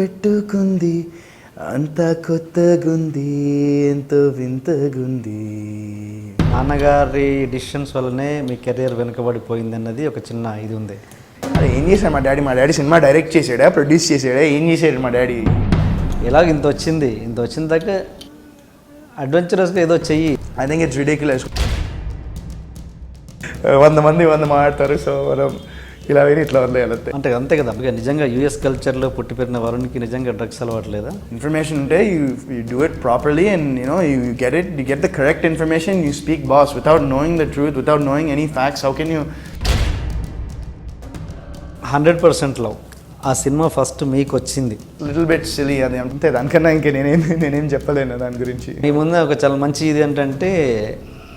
పెట్టుకుంది అంత కొత్తగుంది ఎంతో వింతగుంది. నాన్నగారి డిసిషన్స్ వల్లనే మీ కెరీర్ వెనుకబడిపోయింది అన్నది ఒక చిన్న ఇది ఉంది. అరే ఏం చేశాడు మా డాడీ సినిమా డైరెక్ట్ చేసాడా, ప్రొడ్యూస్ చేసాడా, ఏం చేశాడు మా డాడీ? ఎలాగ ఇంత వచ్చిన దాకా అడ్వెంచరస్గా ఏదో చెయ్యి. I think it's ridiculous. 100 మంది మాట్లాడతారు, సో మనం ఇలా విని ఇట్లా వదిలేయాలి అంతే కదా. నిజంగా యూఎస్ కల్చర్లో పుట్టి పెరిగిన వరుణ్కి నిజంగా డ్రగ్స్ అలవాట్లేదా? ఇన్ఫర్మేషన్ ఉంటే you do it properly and you get the correct information, you speak boss without knowing the truth, without knowing any facts. How can you? 100% love. ఆ సినిమా ఫస్ట్ మీకు వచ్చింది లిటిల్ బిట్ సిలీ, అది అంతే. దానికన్నా ఇంకా నేనేం చెప్పలేను దాని గురించి. మీ ముందు ఒక చాలా మంచి ఇది ఏంటంటే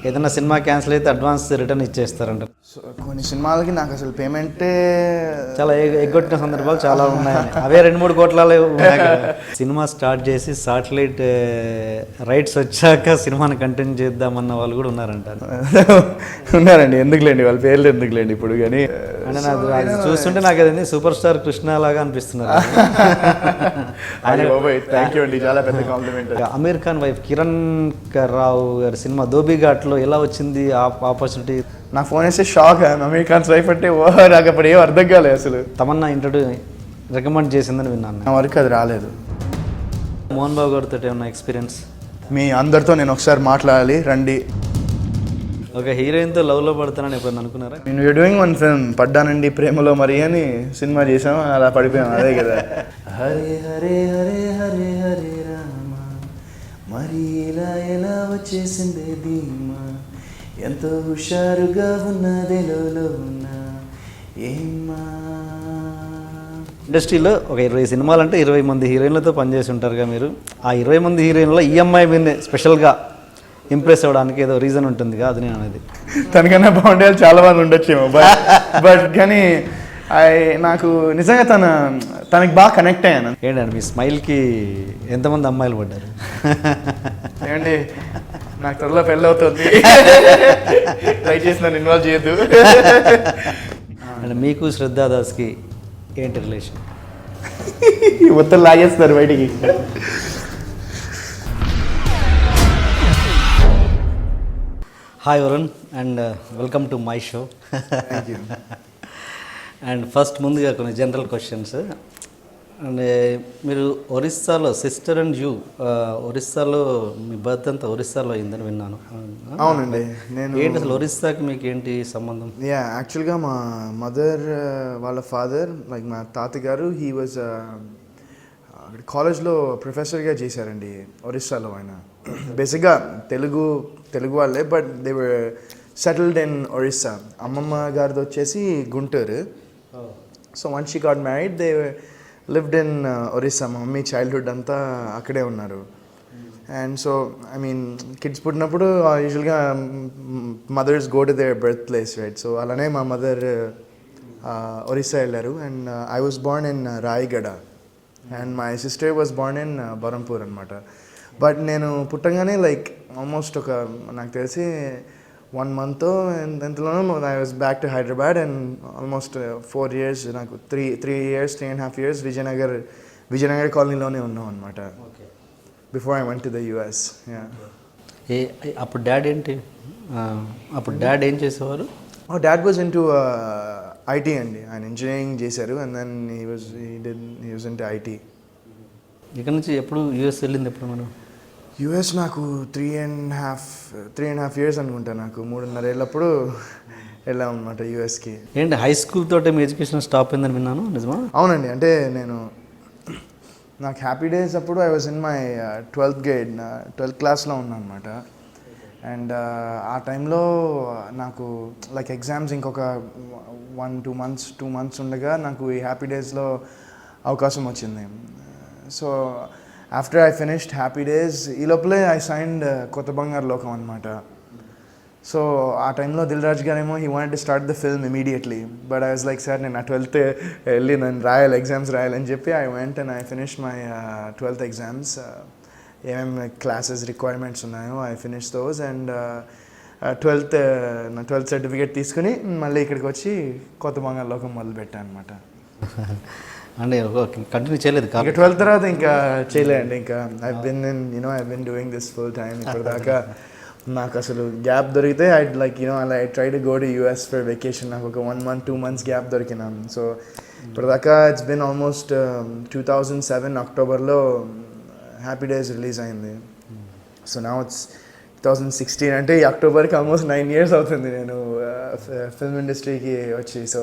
ఏదైనా సినిమా క్యాన్సిల్ అయితే అడ్వాన్స్ రిటర్న్ ఇచ్చేస్తారంట. సో కొన్ని సినిమాలకి నాకు అసలు పేమెంటే చాలా ఎగ్గొట్టిన సందర్భాలు చాలా ఉన్నాయి. అవే 2-3 కోట్లలో ఉన్నాయి కదా. సినిమా స్టార్ట్ చేసి సాటిలైట్ రైట్స్ వచ్చాక సినిమాని కంటిన్యూ చేద్దామన్న వాళ్ళు కూడా ఉన్నారండి. ఎందుకులేండి వాళ్ళ పేర్లు ఎందుకులేండి ఇప్పుడు. కానీ అంటే నాకు అది చూస్తుంటే నాకు అది సూపర్ స్టార్ కృష్ణ లాగా అనిపిస్తున్నారు. థ్యాంక్ యూ అండి, చాలా పెద్ద కాంప్లిమెంట్. అమీర్ ఖాన్ వైఫ్ కిరణ్ రావు గారి సినిమా ధోబీఘాట్లో ఎలా వచ్చింది ఆపర్చునిటీ? నా ఫోన్ వేస్తే షాక్. అమీర్ ఖాన్ వైఫ్ అంటే నాకు అప్పుడు ఏం అర్థం కాలేదు అసలు. తమన్నా రికమెండ్ చేసిందని విన్నాను. నా వరకు అది రాలేదు. మోహన్ బాబు గారితో ఏమన్నా ఎక్స్పీరియన్స్? మీ అందరితో నేను ఒకసారి మాట్లాడాలి, రండి. ఒక హీరోయిన్తో లవ్లో పడతానని ఎప్పుడైనా అనుకున్నారా? నేను యూర్ డూయింగ్ వన్ ఫిల్మ్, పడ్డానండి ప్రేమలో మరి అని సినిమా చేసాము, అలా పడిపోయాం. అదే కదా. హరే హరే హరే హరే హరే రామ, మరి ఇలా ఎలా వచ్చేసిందే ధీమా, ఎంతో హుషారుగా ఉన్నదే లోలో ఉన్నా ఏమ్మా. ఇండస్ట్రీలో ఒక 20 సినిమాలు అంటే 20 మంది హీరోయిన్లతో పనిచేసి ఉంటారుగా మీరు. ఆ 20 మంది హీరోయిన్లో ఈ అమ్మాయి మీదే స్పెషల్గా ఇంప్రెస్ అవ్వడానికి ఏదో రీజన్ ఉంటుందిగా, అది నేను అనేది. తనకన్నా బాగుండే చాలా మంది ఉండొచ్చేమో, బట్ కానీ నాకు నిజంగా తనకి బాగా కనెక్ట్ అయ్యాను. ఏంటండి మీ స్మైల్కి ఎంతమంది అమ్మాయిలు పడ్డారు? ఏమండి నాకు త్వరలో పెళ్ళి అవుతుంది, ట్రై చేసి నన్ను ఇన్వాల్వ్ చేయొద్దు. అంటే మీకు శ్రద్ధా దాస్కి ఏంటి రిలేషన్? మొత్తం లాగేస్తారు బయటికి. Hi Varun and welcome to my show. Thank you. And first ముందుగా కొన్ని జనరల్ క్వశ్చన్స్. అండ్ మీరు ఒరిస్సాలో సిస్టర్ అండ్ యూ, ఒరిస్సాలో మీ బర్త్ అంతా ఒరిస్సాలో అయిందని విన్నాను. అవునండి. నేను ఏంటి అసలు ఒరిస్సాకి మీకు ఏంటి సంబంధం? యాక్చువల్గా మా మదర్ వాళ్ళ ఫాదర్, లైక్ మా తాతగారు, హీ వాజ్ కాలేజ్లో ప్రొఫెసర్గా చేశారండి ఒరిస్సాలో. ఆయన బేసిక్గా తెలుగు వాళ్ళే, but they were settled in Orissa. అమ్మమ్మ గారిది వచ్చేసి Guntur. So once she got married they lived in Orissa. మా మమ్మీ చైల్డ్హుడ్ అంతా అక్కడే ఉన్నారు. And so I mean kids పుట్టినప్పుడు యూజువల్గా mothers go to their birth place, right? So అలానే మా మదర్ ఒరిస్సా వెళ్ళారు. And I was born in Rayagada and my sister was born in Berhampur అనమాట. బట్ నేను పుట్టంగానే లైక్ ఆల్మోస్ట్ నాకు తెలిసి 1 month ఎంతలోనో I was back to Hyderabad. And almost 4 years, నాకు 3.5 years Vijayanagar కాలనీలోనే ఉన్నాం అనమాట before I went to the US. అప్పుడు డాడ్ ఏంటి, అప్పుడు డాడ్ ఏం చేసేవారు? Dad was in to IT అండి. ఆయన ఇంజనీరింగ్ చేశారు and then he was in to IT. ఇక్కడ నుంచి ఎప్పుడు యూఎస్ వెళ్ళింది ఎప్పుడు మనం? US నాకు 3.5 years అనుకుంటా. నాకు 3.5 ఏళ్ళప్పుడు వెళ్ళాం అనమాట యూఎస్కి. ఏంటి హై స్కూల్ తోటే మీ ఎడ్యుకేషన్ స్టాప్ అయిందని విన్నాను, నిజమా? అవునండి. అంటే నాకు హ్యాపీ డేస్ అప్పుడు I was in my 12th grade, 12th classలో ఉన్నాను అనమాట. అండ్ ఆ టైంలో నాకు లైక్ ఎగ్జామ్స్ ఇంకొక 2 months ఉండగా నాకు ఈ హ్యాపీ డేస్లో అవకాశం వచ్చింది. So after I finished happy days, ఈ లోపలే ఐ సైన్డ్ కొత్త బంగారు లోకం అనమాట. సో ఆ టైంలో దిల్ రాజు గారేమో he wanted to start the film immediately, but I was like sir నేను 12th వెళ్ళి నేను ఎగ్జామ్స్ రాయాలని చెప్పి I went and I finished my 12th exams. ఏమేమి క్లాసెస్ రిక్వైర్మెంట్స్ ఉన్నాయో I finish those. And 12th certificate తీసుకుని మళ్ళీ ఇక్కడికి వచ్చి కొత్త బంగారు లోకం మొదలుపెట్టాను అనమాట. అంటే కంటిన్యూ చేయలేదు ఇంకా 12th తర్వాత ఇంకా చేయలేండి. ఇంకా I been doing this full time ఇప్పటిదాకా. నాకు అసలు గ్యాప్ దొరికితే I try to go to US for vacation. నాకు ఒక 1 month 2 months గ్యాప్ దొరికినాను. సో ఇప్పటిదాకా ఇట్స్ బిన్ ఆల్మోస్ట్ 2007 అక్టోబర్లో హ్యాపీ డేస్ రిలీజ్ అయింది. సో నౌ ఇట్స్ 2016, అంటే ఈ అక్టోబర్కి ఆల్మోస్ట్ 9 years అవుతుంది నేను ఫిల్మ్ ఇండస్ట్రీకి వచ్చి. So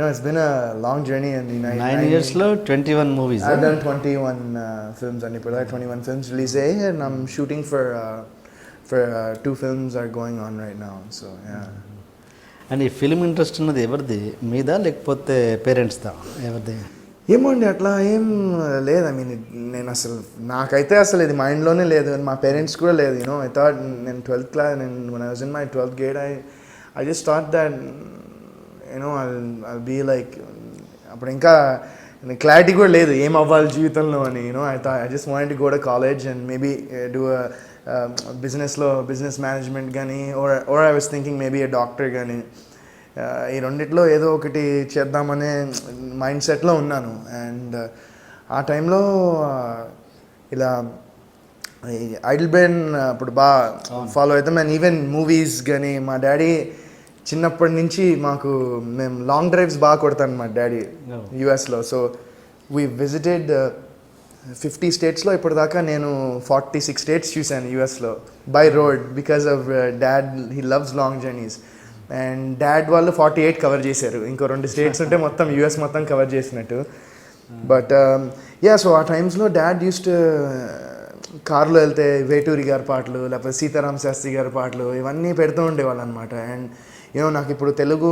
it's been a long journey, and 9 yearsలో 21 movies. I've done 21 films, and ఇప్పుడు 21 films release అయ్యాయి, and I'm shooting for 2 films are going on right now. So yeah. And ఈ film interest ఉన్నది ఎవరిది, మీదా లేకపోతే పేరెంట్స్దా, ఎవరిది? ఏమో అండి, అట్లా ఏం లేదు. ఐ మీన్ నేను అసలు నాకైతే అసలు ఇది మైండ్లోనే లేదు, మా పేరెంట్స్ కూడా లేదు. I thought నేను 12th class, when I was in my 12th grade, I just thought that I'll be like, అప్పుడు ఇంకా క్లారిటీ కూడా లేదు ఏం అవ్వాలి జీవితంలో అని. I just wanted to go to college and maybe do a business management కానీ, or I was thinking maybe a doctor కానీ. ఈ రెండిట్లో ఏదో ఒకటి చేద్దామనే మైండ్ సెట్లో ఉన్నాను. అండ్ ఆ టైంలో ఇలా iDream అప్పుడు బాగా ఫాలో అవుతాం. అండ్ ఈవెన్ మూవీస్ కానీ మా డాడీ చిన్నప్పటి నుంచి మేము లాంగ్ డ్రైవ్స్ బాగా కొడతాను మా డాడీ యూఎస్లో. సో వీ విజిటెడ్ 50 states ఇప్పటిదాకా నేను 46 states చూశాను యూఎస్లో by road, because of dad. He loves long journeys. And dad వాళ్ళు 48 కవర్ చేశారు. ఇంకో 2 states ఉంటే మొత్తం యూఎస్ మొత్తం కవర్ చేసినట్టు. బట్ సో ఆ టైమ్స్లో డాడ్ యూస్డ్ కార్లో వెళ్తే వేటూరి గారి పాటలు, లేకపోతే సీతారామ శాస్త్రి గారి పాటలు ఇవన్నీ పెడుతూ ఉండేవాళ్ళు అనమాట. అండ్ నాకు ఇప్పుడు తెలుగు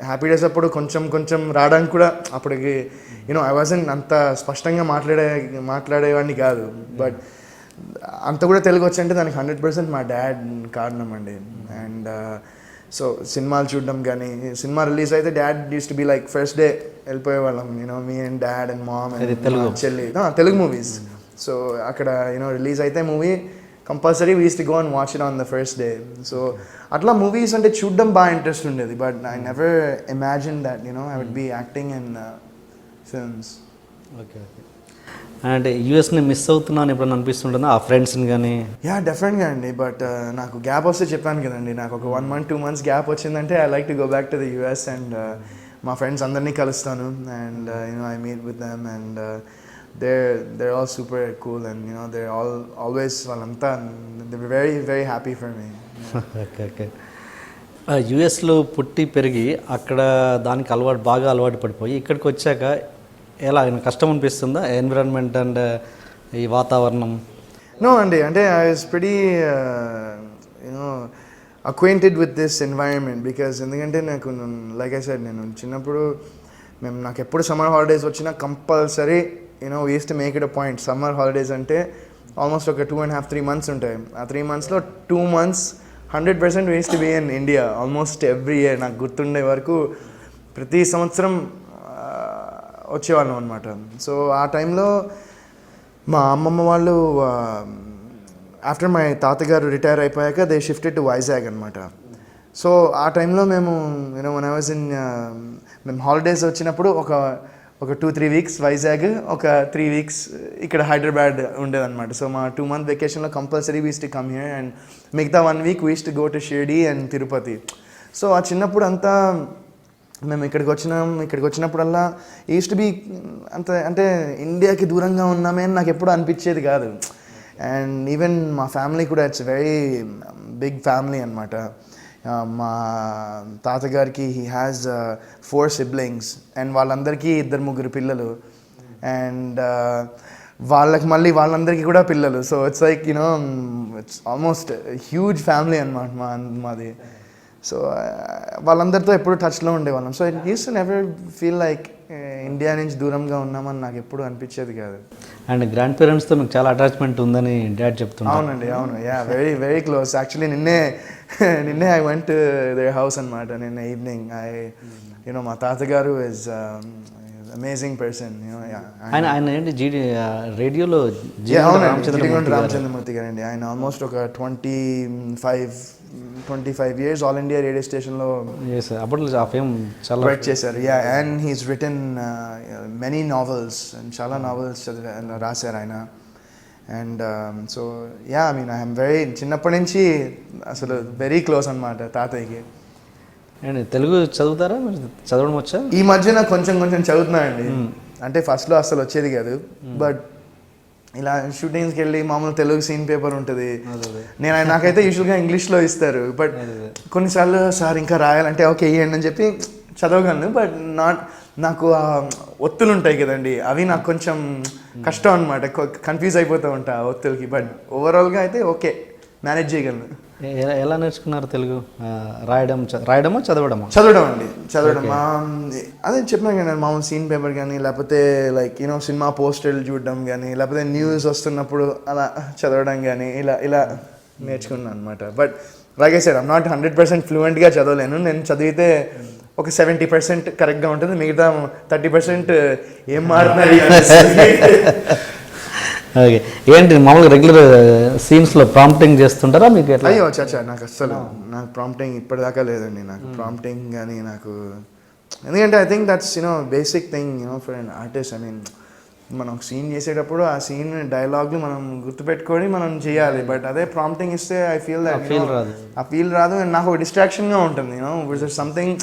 హ్యాపీ డేస్ అప్పుడు కొంచెం రావడానికి కూడా అప్పటికి ఐ వాజన్ అంత స్పష్టంగా మాట్లాడేవాడిని కాదు. బట్ అంత కూడా తెలుగు వచ్చంటే దానికి 100% మా డాడ్ కారణం అండి. అండ్ సో సినిమాలు చూడడం కానీ, సినిమా రిలీజ్ అయితే dad used to be like first day వెళ్ళిపోయేవాళ్ళం. Me and dad and mom and చెల్లి తెలుగు మూవీస్. సో అక్కడ రిలీజ్ అయితే movie compulsory we use to go and watch it on the first day. So అట్లా movies అంటే చూడడం బాగా interest ఉండేది. But I never imagine that I would be acting in films. Okay. And యూఎస్ని miss అవుతున్నాను ఎప్పుడైనా అనిపిస్తుంటుందా ఆ ఫ్రెండ్స్ని కానీ? డెఫినెట్గా అండి. బట్ నాకు గ్యాప్ వస్తే చెప్పాను కదండి, నాకు ఒక 1 month 2 months గ్యాప్ వచ్చిందంటే I like to go back to the US. And మా ఫ్రెండ్స్ అందరినీ కలుస్తాను. And I meet with them. And they're all super cool, and they're always వాళ్ళంతా they're very very happy for me. Okay. యూఎస్లో పుట్టి పెరిగి అక్కడ దానికి బాగా అలవాటు పడిపోయి ఇక్కడికి వచ్చాక ఎలా కష్టం అనిపిస్తుందా ఎన్విరాన్మెంట్ అండ్ ఈ వాతావరణం? నో అండి, అంటే I was pretty acquainted with this environment, because ఎందుకంటే నాకు లైక్ ఐ సెడ్ నేను చిన్నప్పుడు నాకు ఎప్పుడు సమ్మర్ హాలిడేస్ వచ్చినా compulsory we used to make it a point. Summer holidays అంటే ఆల్మోస్ట్ ఒక 2.5-3 months ఉంటాయి. ఆ 3 monthsలో 2 months 100% we used to be in India almost every year. నాకు గుర్తుండే వరకు ప్రతి సంవత్సరం వచ్చేవాళ్ళం అనమాట. సో ఆ టైంలో మా అమ్మమ్మ వాళ్ళు ఆఫ్టర్ మై తాతగారు రిటైర్ అయిపోయాక దే షిఫ్టెడ్ టు వైజాగ్ అనమాట. సో ఆ టైంలో మేము when I was in మేము హాలిడేస్ వచ్చినప్పుడు ఒక 2-3 weeks వైజాగ్, ఒక 3 weeks ఇక్కడ హైదరాబాద్ ఉండేదన్నమాట. సో మా 2 month వెకేషన్లో compulsory we use to come here, and మిగతా 1 week we use to go to Shirdi and Tirupati. So ఆ చిన్నప్పుడు అంతా మేము ఇక్కడికి వచ్చినప్పుడల్లా యూస్ టు బీ అంటే ఇండియాకి దూరంగా ఉన్నామే అని నాకు ఎప్పుడు అనిపించేది కాదు. అండ్ ఈవెన్ మా ఫ్యామిలీ కూడా ఇట్స్ వెరీ బిగ్ ఫ్యామిలీ అనమాట. మా తాతగారికి హీ హ్యాస్ 4 siblings, అండ్ వాళ్ళందరికీ 2-3 పిల్లలు. అండ్ వాళ్ళందరికీ కూడా పిల్లలు. So it's like it's almost huge family అనమాట మాది. సో వాళ్ళందరితో ఎప్పుడు టచ్లో ఉండేవాళ్ళం. So it use to never feel like India నుంచి దూరంగా ఉన్నామని నాకు ఎప్పుడు అనిపించేది కాదు. అండ్ గ్రాండ్ పేరెంట్స్తో మీకు చాలా అటాచ్మెంట్ ఉందని డాడ్ చెప్తున్నారు. అవునండి, అవును. Very very close. యాక్చువల్లీ నిన్నే I went to their house అనమాట. నిన్న ఈవినింగ్ మా తాతగారు ఇస్ అమేజింగ్ పర్సన్ ఆయన ఆయన ఏంటి రేడియోలో జిడిగుంట రామచంద్రమూర్తి గారండి. ఆయన ఆల్మోస్ట్ ఒక 25 years ఆల్ ఇండియా రేడియో స్టేషన్లో అప్పట్లో ఆ ఫేమ్ చాలా వర్క్ చేశారు. And he's written many novels, చాలా నావెల్స్ రాశారు ఆయన. And so I mean I'm very చిన్నప్పటి నుంచి అసలు వెరీ క్లోజ్ అనమాట తాతయ్యకి. అండ్ తెలుగు చదువుతారా, చదవడం వచ్చా? ఈ మధ్యన కొంచెం చదువుతున్నానండి. అంటే ఫస్ట్లో అసలు వచ్చేది కాదు, బట్ ఇలా షూటింగ్స్కి వెళ్ళి మామూలు తెలుగు సీన్ పేపర్ ఉంటుంది, నాకైతే యూజువల్గా ఇంగ్లీష్లో ఇస్తారు. బట్ కొన్నిసార్లు సార్ ఇంకా రాయాలంటే ఓకే ఇవ్వండి అని చెప్పి చదవగలను. బట్ నాకు ఒత్తులు ఉంటాయి కదండి, అవి నాకు కొంచెం కష్టం అనమాట, కన్ఫ్యూజ్ అయిపోతూ ఉంటా ఆ ఒత్తులకి. బట్ ఓవరాల్గా అయితే ఓకే, మేనేజ్ చేయగలను. ఎలా నేర్చుకున్నారు తెలుగు? రాయడమా చదవడం అండి, చదవడం. అదే చెప్పినా కానీ మామూలు సీన్ పేపర్ కానీ, లేకపోతే లైక్ సినిమా పోస్టర్లు చూడడం కానీ, లేకపోతే న్యూస్ వస్తున్నప్పుడు అలా చదవడం కానీ, ఇలా నేర్చుకున్నాను అనమాట. But like I said, I'm not 100% ఫ్లూయెంట్గా చదవలేను. నేను చదివితే ఒక 70% కరెక్ట్గా ఉంటుంది, మిగతా 30% ఏం మారుతున్నారు. ఓకే, ఏంటి మామూలుగా రెగ్యులర్ సీన్స్లో ప్రాంప్టింగ్ చేస్తుంటారా మీకు? అయ్యో చచ్చా, నాకు నాకు ప్రాంప్టింగ్ ఇప్పటిదాకా లేదండి. నాకు ప్రాంప్టింగ్ కానీ నాకు, ఎందుకంటే I think that's basic thing for an artist. I mean మనం సీన్ చేసేటప్పుడు ఆ సీన్ డైలాగ్లు మనం గుర్తుపెట్టుకొని మనం చేయాలి. బట్ అదే ప్రాంప్టింగ్ ఇస్తే ఐ ఫీల్ దట్ ఆ ఫీల్ రాదు. అండ్ నాకు ఒక డిస్ట్రాక్షన్గా ఉంటుంది. సంథింగ్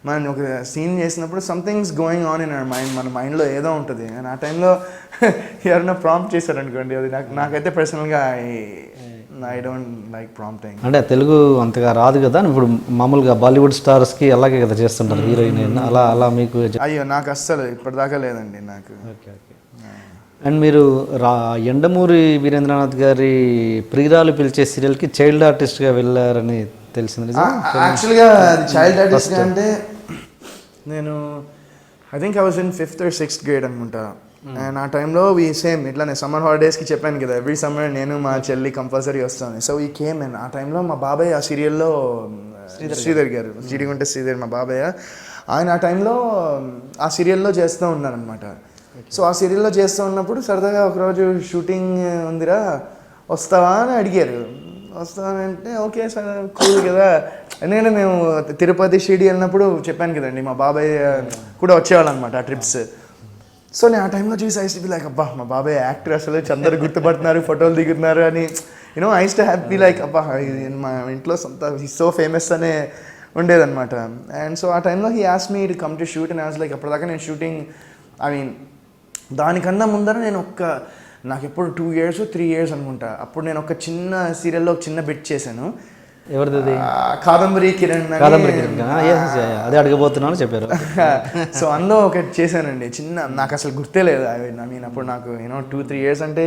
మనం ఒక సీన్ చేసినప్పుడు something's going on in our mind, మన మైండ్లో ఏదో ఉంటుంది. అండ్ ఆ టైంలో ఎవరైనా ప్రాంప్ట్ చేశారనుకోండి, అది నాకైతే పర్సనల్గా ఐ డోంట్ లైక్ ప్రాంప్టింగ్. అంటే తెలుగు అంతగా రాదు కదా, ఇప్పుడు మామూలుగా బాలీవుడ్ స్టార్స్కి అలాగే కదా చేస్తుంటారు, హీరోయిన్ అలా మీకు? అయ్యో నాకు అస్సలు ఇప్పటిదాకా లేదండి నాకు. ఓకే. అండ్ మీరు యండమూరి వీరేంద్రనాథ్ గారి ప్రియురాలు పిలిచే సీరియల్కి చైల్డ్ ఆర్టిస్ట్గా వెళ్ళారని తెలిసింది. యాక్చువల్గా చైల్డ్ ఆర్టిస్ట్ అంటే నేను I think I was in 5th or 6th grade అనుకుంటా. అండ్ ఆ టైంలో సేమ్ ఇట్లానే సమ్మర్ హాలిడేస్కి చెప్పాను కదా, ఎవ్రీ సమ్మర్ నేను మా చెల్లి కంపల్సరీ వస్తాను. సో ఈ కేమ్. అండ్ ఆ టైంలో మా బాబాయ్ ఆ సీరియల్లో శ్రీధర్ గారు, జిడిగుంట శ్రీధర్ మా బాబాయ్, ఆయన ఆ టైంలో ఆ సీరియల్లో చేస్తూ ఉన్నారనమాట. సో ఆ సీరియల్లో చేస్తూ ఉన్నప్పుడు సరదాగా ఒకరోజు షూటింగ్ ఉందిరా వస్తావా అని అడిగారు. వస్తానంటే ఓకే సార్ కూల్ కదా. ఎందుకంటే మేము తిరుపతి షిరిడి వెళ్ళినప్పుడు చెప్పాను కదండి, మా బాబాయ్ కూడా వచ్చేవాళ్ళు అనమాట ఆ ట్రిప్స్. సో నేను ఆ టైంలో చూసి ఐస్ టు బి లైక్, అబ్బా మా బాబాయ్ యాక్టర్, అసలు అందరూ గుర్తుపడుతున్నారు, ఫోటోలు దిగుతున్నారు అని ఐస్ టు హ్యాపీ లైక్, అబ్బా మా ఇంట్లో సో ఫేమస్ అనే ఉండేదన్నమాట. అండ్ సో ఆ టైంలో he asked me to come to shoot. And I was like, అప్పటిదాకా నేను షూటింగ్, ఐ మీన్ దానికన్నా ముందర నేను నాకు ఎప్పుడు 2 years 3 years అనుకుంటా, అప్పుడు నేను ఒక చిన్న సీరియల్లో ఒక చిన్న బిట్ చేశాను. ఎవరిది? కాదంబరి కిరణ్. అదే అడగబోతున్నాను చెప్పారు. సో అందులో ఒకటి చేశానండి చిన్న, నాకు అసలు గుర్తే లేదు. ఐ మీన్ అప్పుడు నాకు 2-3 years అంటే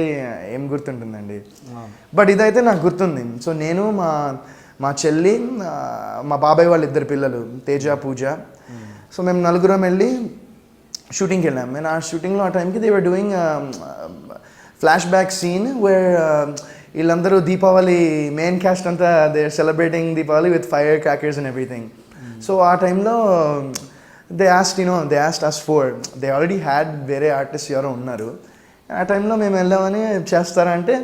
ఏం గుర్తుంటుందండి. బట్ ఇదైతే నాకు గుర్తుంది. సో నేను మా చెల్లి, మా బాబాయ్ వాళ్ళ 2 పిల్లలు తేజ పూజ, సో మేము నలుగురం వెళ్ళి షూటింగ్కి వెళ్ళాం. నేను ఆ షూటింగ్లో ఆ టైంకి they were doing flashback scene where వీళ్ళందరూ దీపావళి మెయిన్ క్యాస్ట్ అంతా they are celebrating Deepavali with fire crackers and everything. So ఆ టైంలో they asked us for, they already had వేరే ఆర్టిస్ట్ ఎవరో ఉన్నారు. ఆ టైంలో మేము వెళ్ళామని చేస్తారా అంటే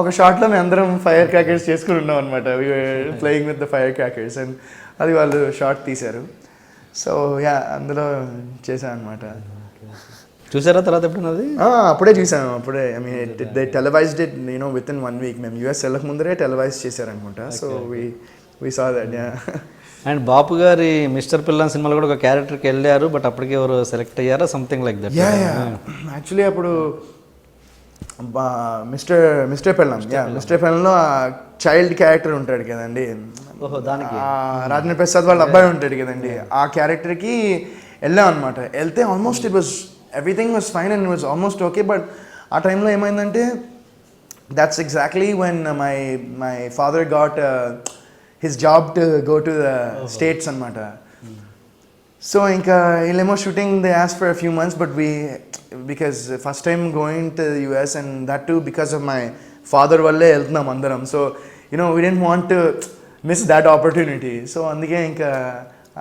ఒక షార్ట్లో మేము అందరం ఫైర్ క్రాకర్స్ చేసుకుని ఉన్నాం అనమాట. We were playing with the fire crackers and అది వాళ్ళు షార్ట్ తీశారు. సో అందులో చేశాను అనమాట. చూసారా తర్వాత ఎప్పుడున్నది? అప్పుడే చూసాను, అప్పుడే. I mean they televised it with in 1 week. మేము US వెళ్ళక ముందరే టెలివైజ్ చేశారనుకుంటా. So we saw that. And Bapu గారి మిస్టర్ పిల్లాన్ సినిమాలో కూడా ఒక క్యారెక్టర్కి వెళ్ళారు, బట్ అప్పటికి ఎవరు సెలెక్ట్ అయ్యారా సంథింగ్ లైక్ దట్? యాక్చువల్లీ అప్పుడు మిస్టర్ పెళ్ళంలో చైల్డ్ క్యారెక్టర్ ఉంటాడు కదండి, రాజేంద్ర ప్రసాద్ వాళ్ళ అబ్బాయి ఉంటాడు కదండి, ఆ క్యారెక్టర్కి వెళ్ళాం అనమాట. వెళ్తే almost everything was fine and it was almost okay, but ఆ టైంలో ఏమైందంటే that's exactly when my father got his job to go to the states అనమాట. సో ఇంకా వీళ్ళేమో shooting they asked for a few months, but because first time going to the US and that too because of my father వల్లే వెళ్తున్నాం అందరం. So we didn't want to miss that opportunity. So అందుకే ఇంకా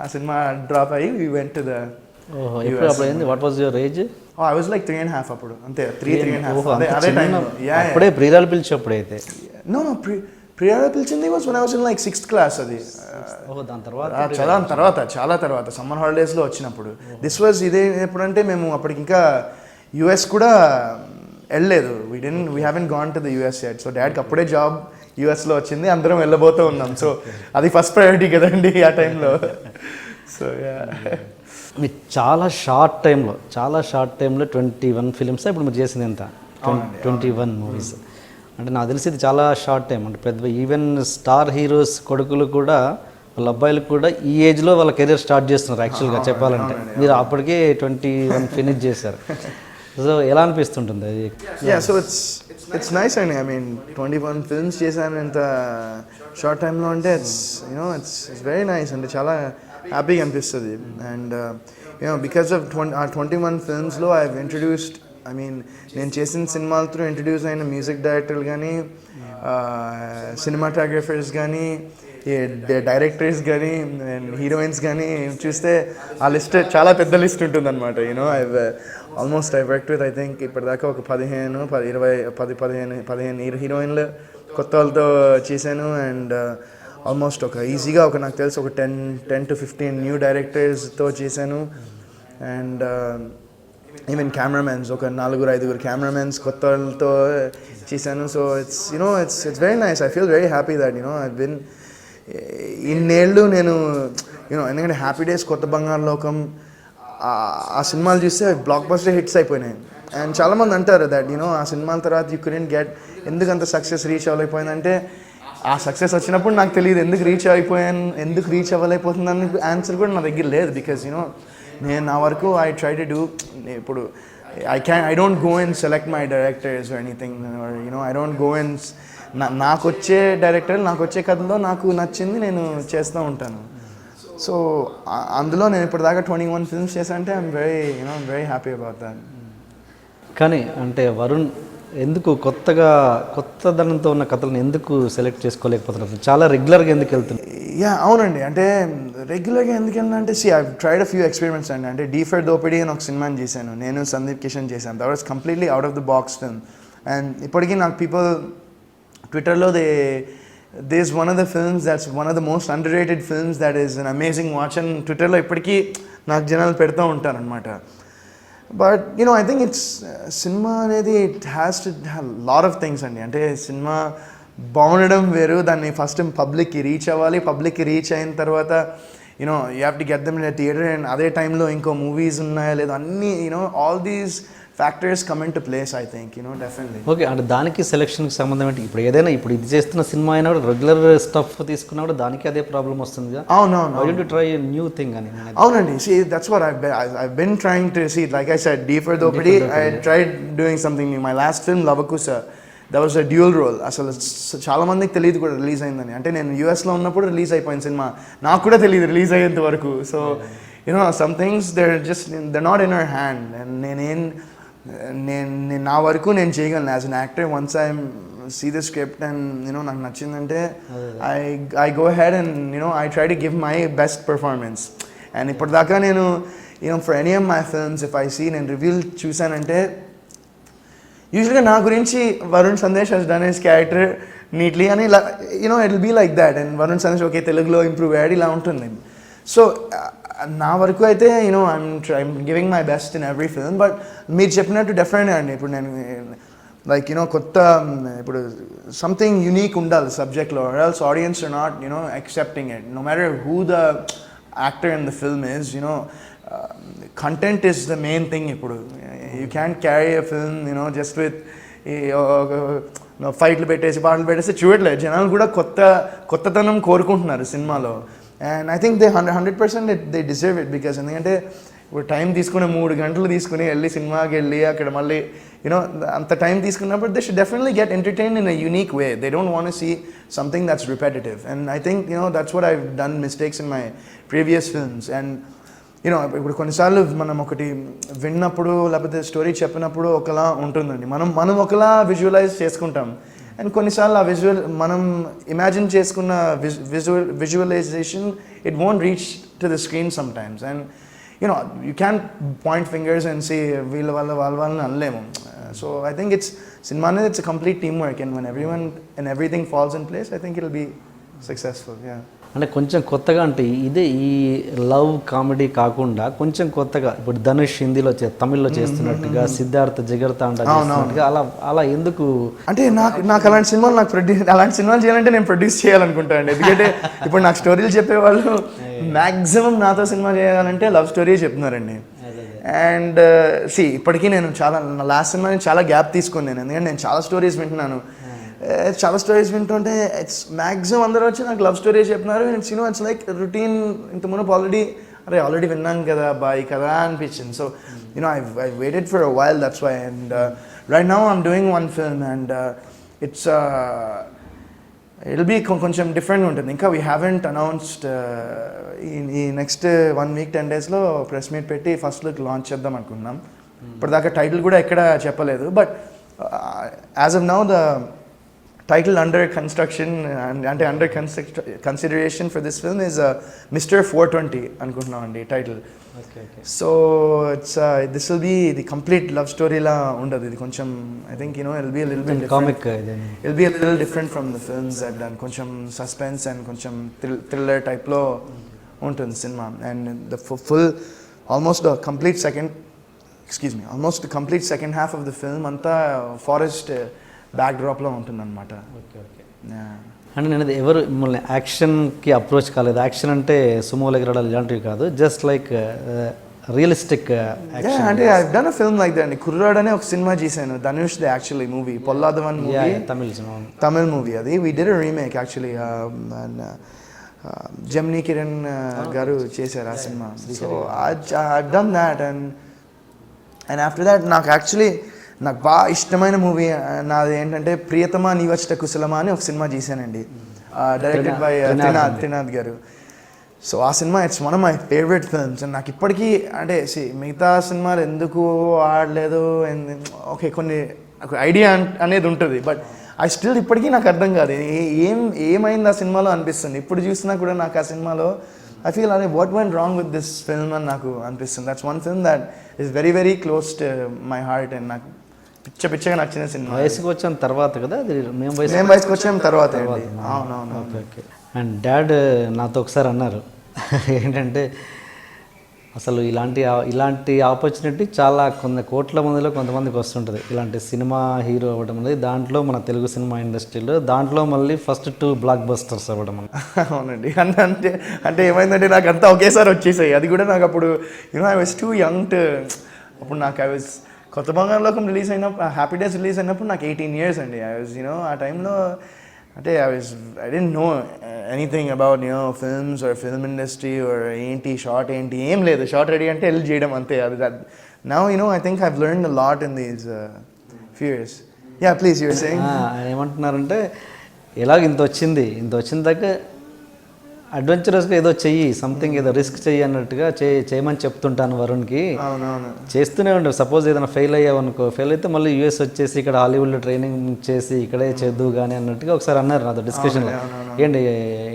ఆ cinema drop అయ్యి we went to the ఓహో, ఎప్పుడు అప్పుడు ఏంది, what was your age? I was like 3.5 అప్పుడు, అంతే 3.5. అదే టైంలో అప్పుడే ప్రియురాలు పిలిచేప్పుడు అయితే? నో ప్రియాలో పిలిచింది was when I was in like 6th class అది. ఓహో, దాని తర్వాత చాలా తర్వాత సమ్మర్ హాలిడేస్లో వచ్చినప్పుడు. దిస్ వాజ్ ఇదే ఎప్పుడంటే మేము అప్పటికి ఇంకా యుఎస్ కూడా వెళ్ళలేదు. We haven't gone to the US yet. So డాడ్కి అప్పుడే జాబ్ యుఎస్లో వచ్చింది, అందరం వెళ్ళబోతూ ఉన్నాం. సో అది ఫస్ట్ ప్రయారిటీ కదండి ఆ టైంలో. సో మీరు చాలా షార్ట్ టైంలో 21 ఫిలిమ్స్ ఇప్పుడు మీరు చేసింది ఎంత? 21 మూవీస్ అంటే నాకు తెలిసి ఇది చాలా షార్ట్ టైం. అంటే పెద్ద ఈవెన్ స్టార్ హీరోస్ కొడుకులు కూడా, వాళ్ళ అబ్బాయిలు కూడా ఈ ఏజ్లో వాళ్ళ కెరీర్ స్టార్ట్ చేస్తున్నారు యాక్చువల్గా చెప్పాలంటే. మీరు అప్పటికే 21 ఫినిష్ చేశారు. సో ఎలా అనిపిస్తుంటుంది అది? సో ఇట్స్ నైస్ అండి. ఐ మీన్ 21 ఫిల్మ్స్ చేశాను ఇంత షార్ట్ టైంలో అంటే ఇట్స్ వెరీ నైస్ అంటే చాలా హ్యాపీగా అనిపిస్తుంది. అండ్ బికాస్ ఆఫ్ 21 ఫిల్మ్స్లో I have introduced, I mean నేను చేసిన సినిమాలతో ఇంట్రడ్యూస్ అయిన మ్యూజిక్ డైరెక్టర్లు కానీ, సినిమాటోగ్రఫర్స్ కానీ, డైరెక్టర్స్ కానీ, హీరోయిన్స్ కానీ చూస్తే ఆ లిస్ట్ చాలా పెద్ద లిస్ట్ ఉంటుంది అనమాట. I worked with I think ఇప్పటిదాకా ఒక 15 హీరోయిన్లు కొత్త వాళ్ళతో చేశాను. అండ్ ఆల్మోస్ట్ ఈజీగా నాకు తెలిసి ఒక 10 to 15 న్యూ డైరెక్టర్స్తో చేశాను. అండ్ ఈవెన్ కెమెరామెన్స్ ఒక 4-5 కెమెరామెన్స్ కొత్త వాళ్ళతో చేశాను. So it's very nice. I feel very happy that I been ఇన్నేళ్ళు నేను ఎందుకంటే హ్యాపీ డేస్, కొత్త బంగారు లోకం ఆ సినిమాలు చూస్తే బ్లాక్ బస్టర్ హిట్స్ అయిపోయినాయి. అండ్ చాలామంది అంటారు దట్ ఆ సినిమాల తర్వాత యూ కుడెంట్ గెట్, ఎందుకు అంత సక్సెస్ రీచ్ అవ్వలేకపోయిందంటే ఆ సక్సెస్ వచ్చినప్పుడు నాకు తెలియదు ఎందుకు రీచ్ అవ్వలేకపోతుందని ఆన్సర్ కూడా నా దగ్గర లేదు. బికాజ్ నేను నా వరకు ఐ ట్రై టు డూ, ఇప్పుడు I don't go and select my directors or anything, I don't go and నాకు వచ్చే డైరెక్టర్, నాకు వచ్చే కథలో నాకు నచ్చింది నేను చేస్తూ ఉంటాను. సో అందులో నేను ఇప్పటిదాకా 21 ఫిల్మ్స్ చేశాను అంటే I'm very happy about that. కానీ అంటే వరుణ్ ఎందుకు కొత్తదనంతో ఉన్న కథలను ఎందుకు సెలెక్ట్ చేసుకోలేకపోతున్నారు? చాలా రెగ్యులర్గా ఎందుకు వెళ్తున్నారు? అవునండి, అంటే రెగ్యులర్గా ఎందుకు వెళ్ళినా అంటే I tried a few experiments అండి. అంటే డీఫర్ దోపిడీ అని ఒక సినిమాని చేశాను, నేను సందీప్ కిషన్ చేశాను. That was completely out of the box film. And ఇప్పటికీ నాకు పీపుల్ ట్విట్టర్లో this one of the films that's one of the most under rated films that is an amazing watch అని ట్విట్టర్లో ఇప్పటికీ నాకు జనాలు పెడుతూ ఉంటారనమాట. బట్ ఐ థింక్ సినిమా అనేది it has to have lot of things అండి. అంటే సినిమా బాగుండడం వేరు, దాన్ని ఫస్ట్ పబ్లిక్కి రీచ్ అవ్వాలి, పబ్లిక్కి రీచ్ అయిన తర్వాత you have to get them in theatre. And అదే టైంలో ఇంకో మూవీస్ ఉన్నాయా లేదా అన్నీ all these factors come in to place I think definitely. Okay, అంటే దానికి సెలక్షన్కి సంబంధం ఏంటి? ఇప్పుడు ఏదైనా ఇప్పుడు ఇది చేస్తున్న సినిమా అయినా కూడా రెగ్యులర్ స్టఫ్ తీసుకున్నా కూడా దానికి అదే ప్రాబ్లం వస్తుంది కదా. అవును, టు ట్రై న్యూ థింగ్ అని. అవునండి, that's what I've been trying to see. Like I said, Deeper Dopadi, I tried doing something new. My last film Lavakusa, that was a dual role. అసలు చాలా మందికి తెలియదు కూడా రిలీజ్ అయిందని. అంటే నేను యూఎస్లో ఉన్నప్పుడు రిలీజ్ అయిపోయింది సినిమా, నాకు కూడా తెలియదు రిలీజ్ అయ్యేంత వరకు. So some things they're not in our hand. And నేను నా వరకు నేను చేయగలను as an actor. Once I see the script and నాకు నచ్చిందంటే I go ahead and I try to give my best performance. And ఇప్పటిదాకా నేను for any of my films if I see నేను రివ్యూలు చూశానంటే యూజువల్గా నా గురించి Varun Sandesh has done his character neatly అని it will be like that. And Varun Sandesh okay తెలుగులో ఇంప్రూవ్ అయ్యాడు ఇలా ఉంటుంది. సో నా వరకు అయితే I'm giving my best in every film. But మీరు చెప్పినట్టు డెఫినెట్గా అండి, ఇప్పుడు నేను లైక్ కొత్త ఇప్పుడు సంథింగ్ యునీక్ ఉండాలి సబ్జెక్ట్లో, or else audience are not accepting it. No matter who the actor in the film is, content is the main thing. ఇప్పుడు you can carry a film just with ఫైట్లు పెట్టేసి పాటలు పెట్టేసి చూడట్లేదు. జనాలు కూడా కొత్తతనం కోరుకుంటున్నారు సినిమాలో. And I think 100% they deserve it. Because ఎందుకంటే ఇప్పుడు టైం తీసుకుని 3 గంటలు తీసుకుని వెళ్ళి సినిమాకి వెళ్ళి అక్కడ మళ్ళీ అంత టైం తీసుకున్నప్పుడు they should definitely get entertained in a unique way. They don't want to see something that's repetitive. And I think that's what I done mistakes in my previous films. And ఇప్పుడు కొన్నిసార్లు మనం ఒకటి విన్నప్పుడు లేకపోతే story చెప్పినప్పుడు ఒకలా ఉంటుందండి, మనం ఒకలా విజువలైజ్ చేసుకుంటాం. అండ్ కొన్నిసార్లు ఆ మనం ఇమాజిన్ చేసుకున్న visualization it won't reach to the screen sometimes. And you can't point fingers and say వీళ్ళ వాళ్ళని అనలేము. So I think cinema అనేది it's a complete teamwork, and when everyone and everything falls in place, I think it'll be successful. Yeah. అంటే కొంచెం కొత్తగా అంటే ఇదే ఈ లవ్ కామెడీ కాకుండా కొంచెం కొత్తగా ఇప్పుడు ధనుష్ హిందీలో తమిళ్లో చేస్తున్నట్టుగా సిద్ధార్థ జిగర్తాండ చేస్తున్నట్టుగా అలా అలా ఎందుకు అంటే నాకు అలాంటి సినిమాలు అలాంటి సినిమాలు చేయాలంటే నేను ప్రొడ్యూస్ చేయాలనుకుంటాను అండి. ఎందుకంటే ఇప్పుడు నాకు స్టోరీలు చెప్పేవాళ్ళు మ్యాక్సిమం నాతో సినిమా చేయాలంటే లవ్ స్టోరీ చెప్తున్నారండి. అండ్ ఇప్పటికీ నేను నా లాస్ట్ సినిమా నేను చాలా గ్యాప్ తీసుకున్నాను, ఎందుకంటే నేను చాలా స్టోరీస్ వింటున్నాను. చాలా స్టోరీస్ వింటుంటే ఇట్స్ మ్యాక్సిమం అందరూ వచ్చి నాకు లవ్ స్టోరీస్ చెప్తున్నారు. It's like routine. ఇంత మునుపు ఆల్రెడీ విన్నాను కదా బాయ్ కదా అనిపించింది. So I waited for a while, that's why. And right now I'm doing one film, and it'll be కొంచెం డిఫరెంట్గా ఉంటుంది. ఇంకా వీ హ్యావెంట్ అనౌన్స్డ్. ఈ నెక్స్ట్ 1 week 10 daysలో ప్రెస్ మీట్ పెట్టి ఫస్ట్ లుక్ లాంచ్ చేద్దాం అనుకున్నాం. ఇప్పటిదాకా టైటిల్ కూడా ఎక్కడ చెప్పలేదు. But as of now the title under construction and under consideration for this film is Mr. 420 అనుకుంటున్నాం అండి title. So this will be the complete love story la ఉండదు. ఇది కొంచెం I think it'll be a little bit different. It'll be a little different from the films I've done. కొంచెం suspense and కొంచెం thriller type లో ఉంటుంది cinema. And the full almost the complete second half of the film అంతా forest బ్యాక్డ్రాప్లో ఉంటుందన్నమాట. అంటే నేను ఎవరు మిమ్మల్ని యాక్షన్కి అప్రోచ్ కాలేదు. యాక్షన్ అంటే సుమోలు ఎగరడాలు ఇలాంటివి కాదు, జస్ట్ లైక్ రియలిస్టిక్ యాక్షన్. అంటే I done a film like that అండి. కుర్రాడ్ అనే ఒక సినిమా చేశాను, Dhanush the actually movie, Polladhavan movie, Tamil movie. అది we did a remake actually. Gemini Kiran గారు చేశారు ఆ సినిమా. So I done that. And after that నాకు బాగా ఇష్టమైన మూవీ నాది ఏంటంటే ప్రియతమా నీవచ్చట కుశలమా అని ఒక సినిమా చేశానండి, డైరెక్టెడ్ బై త్రినాథ్ గారు. సో ఆ cinema it's one of my favourite films. And నాకు ఇప్పటికీ అంటే మిగతా సినిమాలు ఎందుకు ఆడలేదు, ఓకే కొన్ని ఐడియా అనేది ఉంటుంది, బట్ ఇప్పటికీ నాకు అర్థం కాదు ఏమైంది ఆ సినిమాలో అనిపిస్తుంది. ఇప్పుడు చూసినా కూడా నాకు ఆ సినిమాలో I feel what went wrong with this film అని నాకు అనిపిస్తుంది. That's one film that is very very close to my heart, and నాకు పిచ్చగా నచ్చిన సినిమా. వయసుకు వచ్చిన తర్వాత కదా అది, మేము వయసుకు వచ్చిన తర్వాత. అవునవును. ఓకే. అండ్ డాడ్ నాతో ఒకసారి అన్నారు ఏంటంటే అసలు ఇలాంటి ఆపర్చునిటీ చాలా కొన్ని కోట్ల మందిలో కొంతమందికి వస్తుంటుంది, ఇలాంటి సినిమా హీరో అవ్వడం అనేది. దాంట్లో మన తెలుగు సినిమా ఇండస్ట్రీలో దాంట్లో మళ్ళీ ఫస్ట్ 2 బ్లాక్ బస్టర్స్ అవ్వడం. అవునండి. అంటే ఏమైందంటే నాకు అంతా ఒకేసారి వచ్చేసాయి. అది కూడా నాకు అప్పుడు I was two young to, అప్పుడు నాకు కొత్త బంగారు లోకం రిలీజ్ అయినప్పుడు, హ్యాపీ డేస్ రిలీజ్ అయినప్పుడు నాకు 18 years అండి. ఐ వాజ్ ఆ టైంలో అంటే I didn't know anything about films or film industry or ఏంటి షార్ట్ ఏంటి ఏం లేదు. షార్ట్ రెడీ అంటే వెళ్ళి చేయడం అంతే. అది now I think I've learned a lot in these few years. Yeah, please, you were saying. ఏమంటున్నారంటే ఎలాగ ఇంత వచ్చిన దాకా అడ్వెంచరస్గా ఏదో చెయ్యి, సంథింగ్ ఏదో రిస్క్ చెయ్యి అన్నట్టుగా చేయమని చెప్తుంటాను వరుణ్కి. చేస్తూనే ఉండవు. సపోజ్ ఏదైనా ఫెయిల్ అయ్యావనుకో, ఫెయిల్ అయితే మళ్ళీ యూఎస్ వచ్చేసి ఇక్కడ హాలీవుడ్లో ట్రైనింగ్ చేసి ఇక్కడే చేద్దు కానీ అన్నట్టుగా ఒకసారి అన్నారు నాతో డిస్కషన్లో. ఏంటి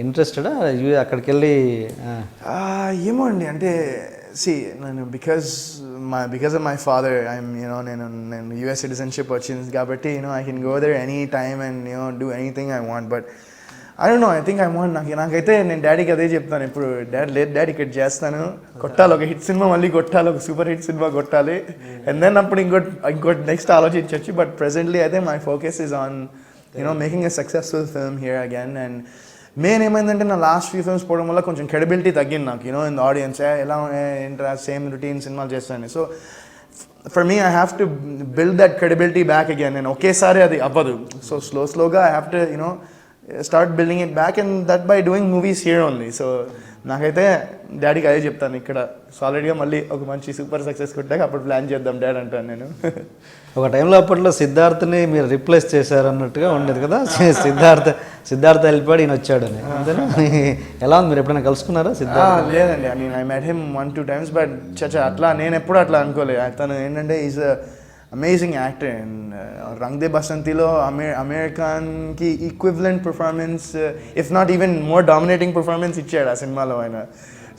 ఇంట్రెస్టెడా అక్కడికి వెళ్ళి? ఏమో అండి, అంటే నేను బికాస్ ఆఫ్ మై ఫాదర్ నేను యూఎస్ సిటిజన్షిప్ వచ్చింది కాబట్టి I can go there any time and do anything I want. But I don't know, I think I want, నాకైతే నేను డాడీకి అదే చెప్తాను ఇప్పుడు, డాడీ ఇక్కడ చేస్తాను, కొట్టాలి, ఒక హిట్ సినిమా మళ్ళీ కొట్టాలి, ఒక సూపర్ హిట్ సినిమా కొట్టాలి, అండ్ దెన్ అప్పుడు ఇంకోటి నెక్స్ట్ ఆలోచించవచ్చు. బట్ ప్రెజెంట్లీ అయితే my focus is on making a successful film here again. And main ఏమైందంటే నా లాస్ట్ ఫ్యూ ఫిల్మ్స్ పోవడం వల్ల కొంచెం క్రెడిబిలిటీ తగ్గింది నాకు ఇన్ ద ఆడియన్స్. ఎలా ఏంట్రా సేమ్ రొటీన్ సినిమాలు చేస్తాను. So for me I have to build that credibility back again. నేను ఒకేసారి అది అవ్వదు. సో స్లోగా I have to start building it back, and that by doing movies here only. So నాకైతే డాడీకి అదే చెప్తాను ఇక్కడ సాలిడ్గా మళ్ళీ ఒక మంచి సూపర్ సక్సెస్ కొట్టాక అప్పుడు ప్లాన్ చేద్దాం డాడ్ అంటాను నేను. ఒక టైంలో అప్పట్లో సిద్ధార్థని మీరు రిప్లేస్ చేశారన్నట్టుగా ఉండేది కదా, సిద్ధార్థ వెళ్ళిపోయాడు ఈయన వచ్చాడు అని. అంతేనా? ఎలా ఉంది, మీరు ఎప్పుడైనా కలుసుకున్నారా సిద్ధార్థ? లేదండి, I met him 1-2 times, but అట్లా నేను ఎప్పుడు అట్లా అనుకోలేదు. తను ఏంటంటే is amazing actor. And Rang De బసంతిలో అమెరికాన్కి equivalent performance, if not even more dominating performance ఇచ్చాడు ఆ సినిమాలో ఆయన.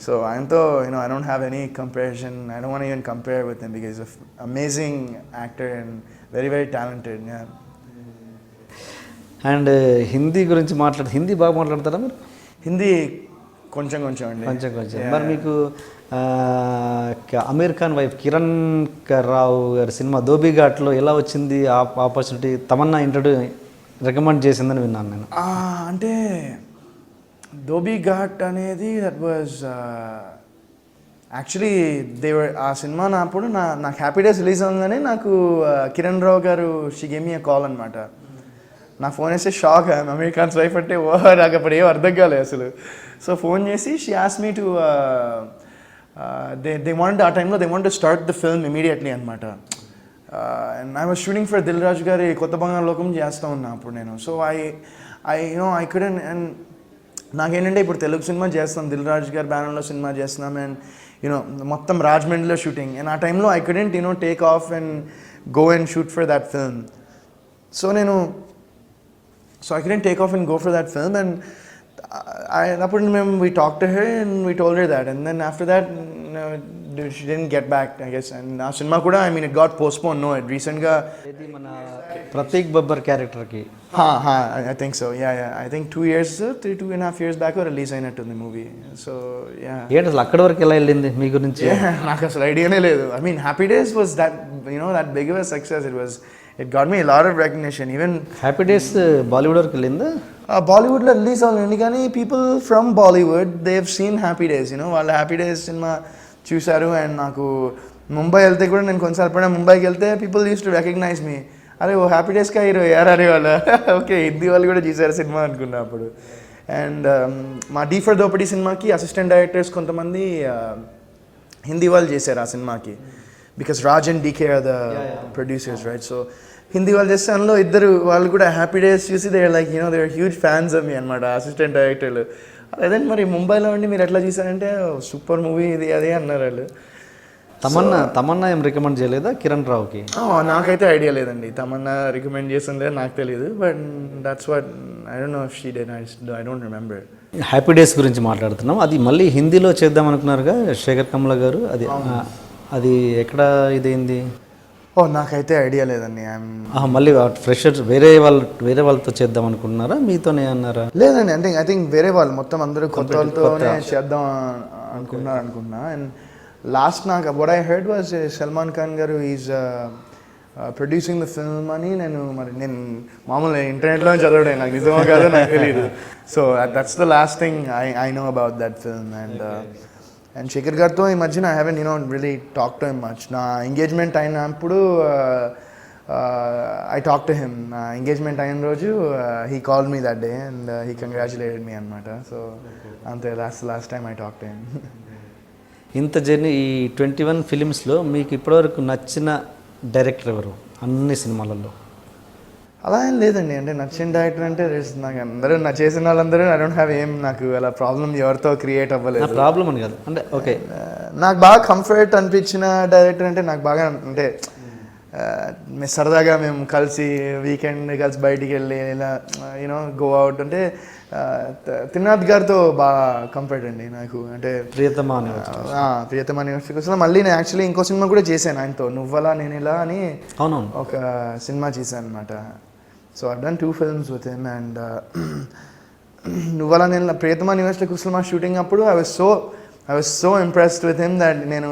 సో ఆయనతో I don't have any comparison. I don't want to even compare with him because of amazing actor and very very talented. Yeah. And Hindi గురించి హిందీ బాగా మాట్లాడతారా మీరు? హిందీ కొంచెం కొంచెం అండి. కొంచెం. మరి మీకు అమీర్ ఖాన్ వైఫ్ కిరణ్ రావు గారి సినిమా ధోబీఘాట్లో ఎలా వచ్చింది ఆపర్చునిటీ? తమన్నా రికమెండ్ చేసిందని విన్నాను నేను. అంటే ధోబీఘాట్ అనేది దట్ వాజ్ యాక్చువల్లీ ఆ సినిమా అప్పుడు నాకు హ్యాపీ డేస్ రిలీజ్ అవ్వగానే నాకు కిరణ్ రావు గారు she gave me a call అనమాట. నా ఫోన్ వేస్తే షాక్, అమీర్ ఖాన్స్ వైఫ్ అంటే నాకు అప్పుడు ఏం అర్థం కాలేదు అసలు. సో ఫోన్ చేసి she ask me to they want ఆ టైంలో they want to start the film immediately అనమాట. And I was shooting for Dil Raju గారి కొత్త బంగారు లోకం చేస్తూ ఉన్నా అప్పుడు నేను. So I couldn't. అండ్ నాకేంటంటే ఇప్పుడు తెలుగు సినిమా చేస్తాం, దిల్ రాజు గారి బ్యానర్లో సినిమా చేస్తున్నాం, అండ్ మొత్తం రాజమండ్రిలో షూటింగ్. అండ్ ఆ టైంలో I couldn't take off and go and shoot for that film. So I couldn't take off and go for that film, and we talked to her and we told her that, and then after that she didn't get back, I guess. And now cinema kuda, I mean, it got postponed. No, it recent ga ఇది మన Prateek Babbar character కి I think so. Yeah, I think 2.5 years back release అయినట్టుంది movie. So yeah, ఏంటి అసలు అక్కడి వరకు ఎలా వెళ్ళింది మీ గురించి? నాకు అసలు ఐడియానే లేదు. I mean, Happy Days was that that big of a success. It got me a lot of recognition. Even happy days Bollywood వరకు వెళ్ళిందా? బాలీవుడ్లో రిలీజ్ అవ్వలేదు కానీ people from Bollywood they have seen happy days. వాళ్ళు happy days cinema చూశారు. అండ్ నాకు ముంబై వెళ్తే కూడా, నేను కొన్నిసార్లు ముంబైకి వెళ్తే people use to recognize me. అరే ఓ హ్యాపీ డేస్కి హీరో అరే వాళ్ళు ఓకే హిందీ వాళ్ళు కూడా చూసారు సినిమా అనుకున్నా అప్పుడు. అండ్ మా డీ ఫర్ దోపిడీ సినిమాకి అసిస్టెంట్ డైరెక్టర్స్ కొంతమంది హిందీ వాళ్ళు చేశారు ఆ సినిమాకి. Because Raj and DK are the producers, right? So Hindi వాళ్ళు చేస్తే అందులో ఇద్దరు వాళ్ళు కూడా హ్యాపీ డేస్ చూసి they are like they are huge fans of me అనమాట, అసిస్టెంట్ డైరెక్టర్లు. అదే మరి ముంబైలో ఉండి మీరు ఎట్లా చూసారంటే సూపర్ మూవీ ఇది అదే అన్నారు వాళ్ళు. తమన్నా ఏం రికమెండ్ చేయలేదా కిరణ్ రావుకి? నాకైతే ఐడియా లేదండి, తమన్నా రికమెండ్ చేసిందే నాకు తెలియదు. But that's what I don't no if she did, I don't remember. Happy days గురించి మాట్లాడుతున్నాం, అది మళ్ళీ హిందీలో చేద్దాం అనుకున్నారుగా శేఖర్ కమల గారు, అది ఎక్కడ ఇదైంది? నాకైతే ఐడియా లేదండి. మళ్ళీ ఫ్రెషర్స్ వేరే వాళ్ళతో చేద్దాం అనుకుంటున్నారా, మీతోనే అన్నారా? లేదండి, అంటే ఐ థింక్ వేరే వాళ్ళు మొత్తం అందరూ కొత్త వాళ్ళతోనే చేద్దాం అనుకున్నా. అండ్ లాస్ట్ నాకు what I heard was Salman Khan గారు ఈజ్ ప్రొడ్యూసింగ్ ద ఫిల్మ్ అని. నేను మామూలు ఇంటర్నెట్లో చదవడం, నాకు నిజమో కాదో నాకు తెలియదు. So that's the last thing I know about that film. And Shekhar గారితో ఈ మధ్యన I haven't really talk to him much. నా ఎంగేజ్మెంట్ అయినప్పుడు ఐ టాక్ టు హిమ్. నా ఎంగేజ్మెంట్ అయిన రోజు he called me that day and he congratulated me అనమాట. So అంతే, last time I talk to him. ఇంత జర్నీ ఈ 21 ఫిలిమ్స్లో మీకు ఇప్పటివరకు నచ్చిన డైరెక్టర్ ఎవరు అన్ని సినిమాలలో? అలా ఏం లేదండి, అంటే నచ్చిన డైరెక్టర్ అంటే నాకు అందరూ చేసిన వాళ్ళందరూ ఐ డోంట్ హ్యావ్ నాకు అలా ప్రాబ్లం ఎవరితో క్రియేట్ అవ్వలేదు. ప్రాబ్లం అని కాదు, అంటే ఓకే నాకు బాగా కంఫర్ట్ అనిపించిన డైరెక్టర్ అంటే నాకు బాగా అంటే సరదాగా మేము కలిసి వీకెండ్ కలిసి బయటికి వెళ్ళి ఇలా గో అవుట్ అంటే త్రినాథ్ గారితో బాగా కంఫర్ట్ అండి నాకు. అంటే ప్రియతమా యూనివర్సిటీ కోసం మళ్ళీ నేను యాక్చువల్లీ ఇంకో సినిమా కూడా చేశాను ఆయనతో, నువ్వలా నేను ఇలా అని ఒక సినిమా చేశాను అనమాట. So I done 2 films with him. And నువ్వలా నేను ప్రియతమా యూనివర్సిటీ కుస్లమా షూటింగ్ అప్పుడు I was so impressed with him that నేను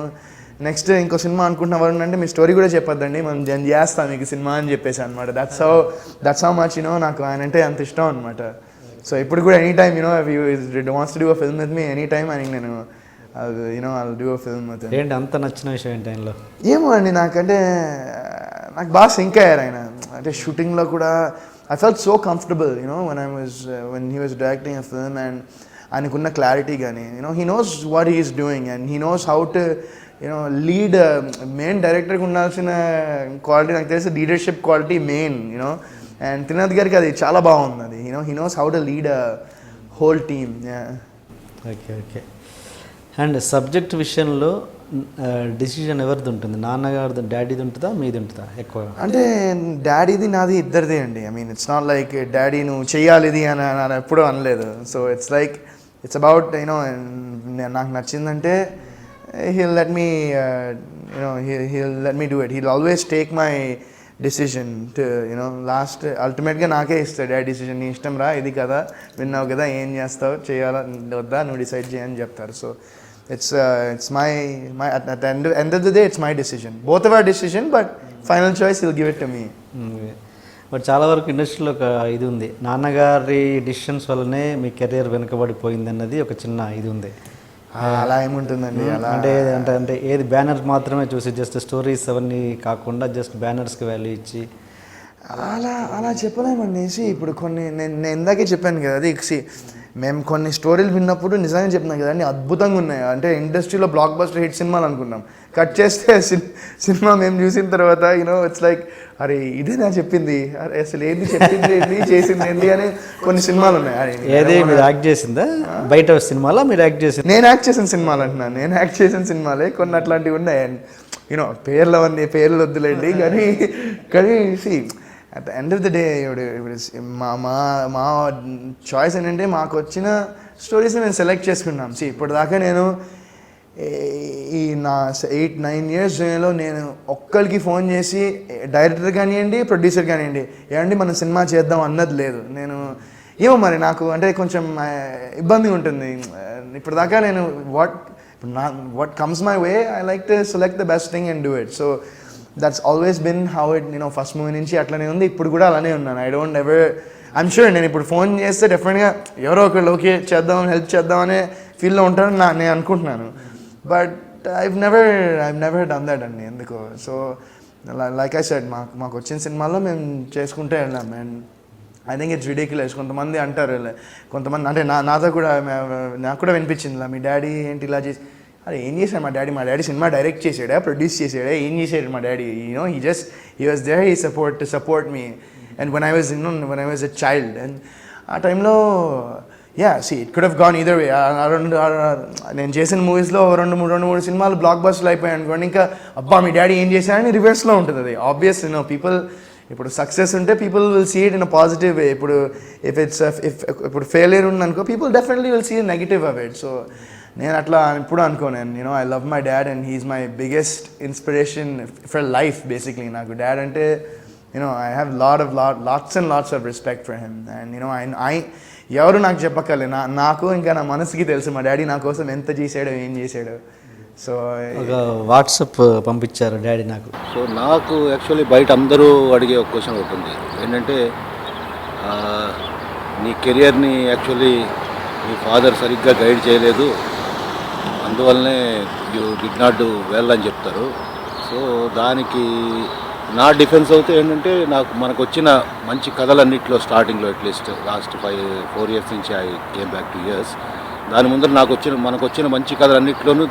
నెక్స్ట్ ఇంకో సినిమా అనుకుంటున్న వరుణ్ అంటే మీ స్టోరీ కూడా చెప్పొద్దండి, నేను చేస్తాను మీకు సినిమా అని చెప్పేసి అనమాట. దట్స్ హౌ మచ్ నాకు ఆయన అంటే అంత ఇష్టం అనమాట. సో ఇప్పుడు కూడా any time wants to do a film with me any time అని నేను I'll do a film with him. ఏంటి అంత నచ్చిన విషయం ఏంటి ఆయనలో? ఏమో అండి, నాకంటే నాకు బాగా సింక్ అయ్యారు ఆయన. అంటే షూటింగ్లో కూడా I felt so comfortable when he was directing a film, and ఆయనకున్న క్లారిటీ కానీ he knows what he is doing and he knows how to lead. Main డైరెక్టర్కి ఉండాల్సిన క్వాలిటీ నాకు తెలిసి leadership quality main. And Trinath గారికి అది చాలా బాగుంది. అది he knows how to lead a whole team. Okay. And subject విషయంలో డిసిజన్ ఎవరిది ఉంటుంది? నాన్నగారిది, డాడీది ఉంటుందా, మీది ఉంటుందా ఎక్కువ? అంటే డాడీది నాది ఇద్దరిది అండి. I mean it's not like daddy నువ్వు చెయ్యాలి ఇది అని ఎప్పుడూ అనలేదు. So it's like it's about నాకు నచ్చిందంటే he'll let me he'll let me do it. He'll always take my decision to last ultimately నాకే ఇస్తాడు ఆ డిసిషన్. నీ ఇష్టం రా, ఇది కదా, విన్నావు కదా, ఏం చేస్తావు, చేయాలా వద్దా, నువ్వు డిసైడ్ చేయని చెప్తారు. So it's my at the end of the day it's my decision, both of our decision, but final choice he'll give it to me. But చాలా వరకు ఇండస్ట్రీలో ఒక ఇది ఉంది, నాన్నగారి డిసిషన్స్ వల్లనే మీ కెరీర్ వెనుకబడిపోయింది అన్నది ఒక చిన్న ఇది ఉంది. అలా ఏముంటుందండి, అలా అంటే అంటే అంటే ఏది బ్యానర్ మాత్రమే చూసి జస్ట్ స్టోరీస్ అవన్నీ కాకుండా జస్ట్ బ్యానర్స్కి వాల్యూ ఇచ్చి అలా చెప్పలేమండి. ఇప్పుడు కొన్ని నేను ఇందాకే చెప్పాను కదా, అది మేము కొన్ని స్టోరీలు విన్నప్పుడు నిజంగా చెప్తున్నాం కదండి, అద్భుతంగా ఉన్నాయి. అంటే ఇండస్ట్రీలో బ్లాక్ బస్టర్ హిట్ సినిమాలు అనుకున్నాం, కట్ చేస్తే సినిమా మేము చూసిన తర్వాత ఇట్స్ లైక్ అరే ఇదేనా చెప్పింది, అరే అసలు ఏంది చెప్పింది ఏంది చేసింది ఏంది అని కొన్ని సినిమాలు ఉన్నాయి. ఏది మీరు యాక్ట్ చేసిందా బయట సినిమాలో మీరు యాక్ట్ చేసింది? నేను యాక్ట్ చేసిన సినిమాలు అంటున్నాను, నేను యాక్ట్ చేసిన సినిమాలే కొన్ని అట్లాంటివి ఉన్నాయి. పేర్లు అవన్నీ పేర్లు వద్దులేండి, కానీ at the end of the day మా చాయిస్ ఏంటంటే మాకు వచ్చిన స్టోరీస్ నేను సెలెక్ట్ చేసుకున్నాం. ఇప్పటిదాకా నేను ఈ నా 8-9 years జర్నీలో నేను ఒక్కరికి ఫోన్ చేసి డైరెక్టర్ కానివ్వండి, ప్రొడ్యూసర్ కానివ్వండి, ఏమండి మనం సినిమా చేద్దాం అన్నది లేదు. నేను ఏమో మరి నాకు అంటే కొంచెం ఇబ్బందిగా ఉంటుంది. ఇప్పటిదాకా నేను what comes my way, I like to select the best thing and do it. So that's always been how it first movie నుంచి అట్లనే ఉంది, ఇప్పుడు కూడా అలానే ఉన్నాను. I don't ever, I'm sure నేను ఇప్పుడు ఫోన్ చేస్తే డెఫినెట్గా ఎవరో ఒకళ్ళు ఓకే చేద్దాం, హెల్ప్ చేద్దాం అనే ఫీల్లో ఉంటారని నేను అనుకుంటున్నాను. But I've never done that అండి, ఎందుకో. సో లైక్ ఐ సెడ్ మాకు వచ్చిన సినిమాల్లో మేము చేసుకుంటే వెళ్ళాం. And I think it's ridiculous. కొంతమంది అంటారు, కొంతమంది అంటే నాతో కూడా నాకు కూడా వినిపించింది, మీ డాడీ ఏంటి ఇలా చేసి, అరే ఏం చేశాడు మా డాడీ సినిమా డైరెక్ట్ చేసాడా, ప్రొడ్యూస్ చేసాడా, ఏం చేసాడు మా daddy? he was there, to support me and when I was a child. And ఆ టైంలో it could have gone either way. నేను చేసిన మూవీస్లో రెండు మూడు సినిమాలు బ్లాక్ బస్టర్లు అయిపోయాయి అనుకోండి, ఇంకా అబ్బా మీ డాడీ ఏం చేశాడని రివర్స్లో ఉంటుంది అది. ఆబ్వియస్ పీపుల్ ఇప్పుడు సక్సెస్ ఉంటే people will see it in a positive way. ఇప్పుడు ఇప్పుడు ఫెయిలియర్ ఉందనుకో, people definitely will see negative of it. So నేను అట్లా ఇప్పుడు అనుకోను. I love my dad and he's my biggest inspiration for life basically. నాకు డాడ్ అంటే I have lots and lots of respect for him. And ఎవరు నాకు చెప్పక్కర్లే, నాకు ఇంకా నా మనసుకి తెలుసు మా డాడీ నా కోసం ఎంత చేశాడో, ఏం చేశాడో. సో ఒక వాట్సాప్ పంపించారు డాడీ నాకు. సో నాకు యాక్చువల్లీ బయట అందరూ అడిగే ఒక క్వశ్చన్ ఉంటుంది ఏంటంటే, నీ కెరియర్ని యాక్చువల్లీ మీ ఫాదర్ సరిగ్గా గైడ్ చేయలేదు, అందువల్లనే you did not do well అని చెప్తారు. సో దానికి నా డిఫెన్స్ అవుతే ఏంటంటే, మనకు వచ్చిన మంచి కథలన్నింటిలో స్టార్టింగ్లో అట్లీస్ట్ లాస్ట్ 4 years నుంచి ఐ కేమ్ బ్యాక్ 2 years. దాని ముందర మనకు వచ్చిన మంచి కథలన్నింటిలోనూ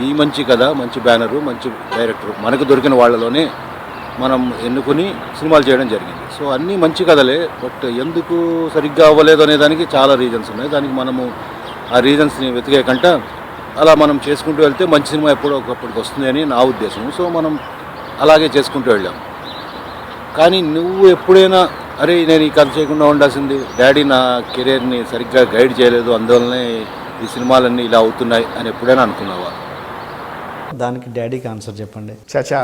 ఈ మంచి కథ, మంచి బ్యానరు, మంచి డైరెక్టర్ మనకు దొరికిన వాళ్ళలోనే మనం ఎన్నుకుని సినిమాలు చేయడం జరిగింది. సో అన్నీ మంచి కథలే, బట్ ఎందుకు సరిగ్గా అవ్వలేదు అనే దానికి చాలా రీజన్స్ ఉన్నాయి. దానికి మనము ఆ రీజన్స్ని వెతికేకంట అలా మనం చేసుకుంటూ వెళ్తే మంచి సినిమా ఎప్పుడో ఒకప్పటికి వస్తుంది అని నా ఉద్దేశం. సో మనం అలాగే చేసుకుంటూ వెళ్ళాం. కానీ నువ్వు ఎప్పుడైనా అరే నేను ఈ కథ చేయకుండా ఉండాల్సింది, డాడీ నా కెరీర్ని సరిగ్గా గైడ్ చేయలేదు, అందువల్లనే ఈ సినిమాలన్నీ ఇలా అవుతున్నాయి అని ఎప్పుడైనా అనుకున్నావా? దానికి డాడీకి ఆన్సర్ చెప్పండి. చాచా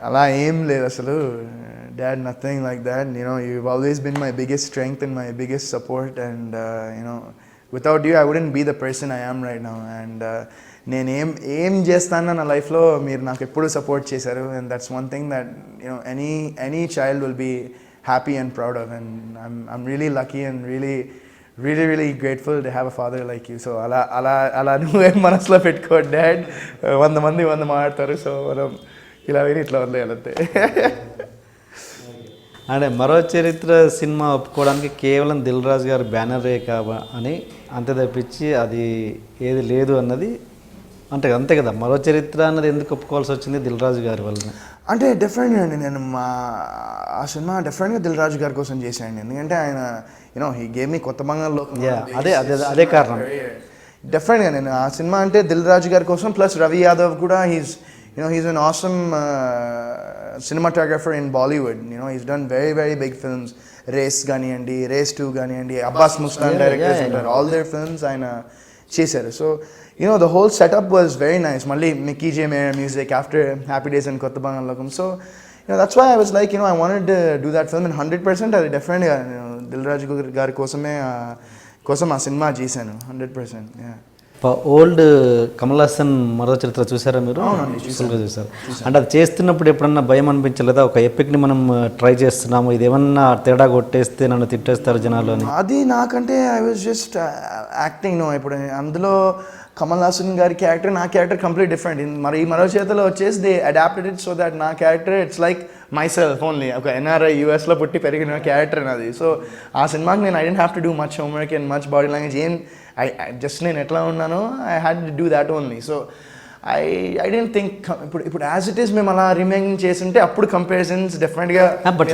అలా ఏం లేదు అసలు. Dad nothing like that. you've always been my biggest strength and my biggest support, and without you I wouldn't be the person I am right now. And నేను ఏం చేస్తానో నా లైఫ్లో మీరు నాకు ఎప్పుడు సపోర్ట్ చేశారు, and that's one thing that any child will be happy and proud of. And I'm really lucky and really grateful to have a father like you. So అలా నువ్వేం మనసులో పెట్టుకో. డాడ్ 100 మంది మాట్లాడతారు, సో మనం ఇలా విని ఇట్లా వదిలేయాలంతే. అంటే మరో చరిత్ర సినిమా ఒప్పుకోవడానికి కేవలం దిల్ రాజు గారి బ్యానరే అని అంతే తప్పించి అది ఏది లేదు అన్నది అంతే కదా. మరో చరిత్ర అన్నది ఎందుకు ఒప్పుకోవాల్సి వచ్చింది? దిల్ రాజు గారి వల్ల. అంటే డెఫినెట్గా అండి, నేను ఆ సినిమా డెఫినెట్గా దిల్ రాజు గారి కోసం చేశాను. ఎందుకంటే ఆయన హీ గేవ్ మీ కొత్త బంగాల్లో అదే కారణం. డెఫినెట్గా నేను ఆ సినిమా అంటే దిల్ రాజు గారి కోసం, ప్లస్ రవి యాదవ్ కూడా he's an awesome cinematographer in Bollywood. He's done very big films. Race ganiyandi, Race 2 ganiyandi, Abbas Mustan directors, all their films. చేశారు. So the whole setup was very nice. మళ్ళీ Mickey J Meyer music after happy days and Kotha బంగాళాఖం. So that's why I was like I wanted to do that film. And 100% అది డెఫినెట్గా దిల్ రాజు గారి కోసం ఆ cinema చేశాను 100%. Old Kamal Haasan మరో చరిత్ర చూసారా మీరు? అవునండి, చూసారు. అంటే అది చేస్తున్నప్పుడు ఎప్పుడన్నా భయం అనిపించలేదా? ఒక ఎపిక్ని మనం ట్రై చేస్తున్నాము, ఇది ఏమన్నా తేడా కొట్టేస్తే నన్ను తిట్టేస్తారు జనాలు అని. అది నాకంటే ఐ వాజ్ జస్ట్ యాక్టింగ్. ఇప్పుడు అందులో కమల్ హాసన్ గారి క్యారెక్టర్, నా క్యారెక్టర్ కంప్లీట్ డిఫరెంట్. మరి మరో చేతిలో వచ్చేసి they adapted it so that నా character it's like myself only. ఒక ఎన్ఆర్ఐ యూఎస్లో పుట్టి పెరిగిన క్యారెక్టర్ నాది. సో ఆ సినిమాకి నేను I didn't have to do much homework and much body language. Just నేను ఎట్లా ఉన్నానో I had to do that only. So I didn't think ఇప్పుడు యాజ్ ఇట్ ఈస్ మేము అలా రిమైన్ చేస్తుంటే అప్పుడు కంపారిజన్స్ డెఫినెట్గా. బట్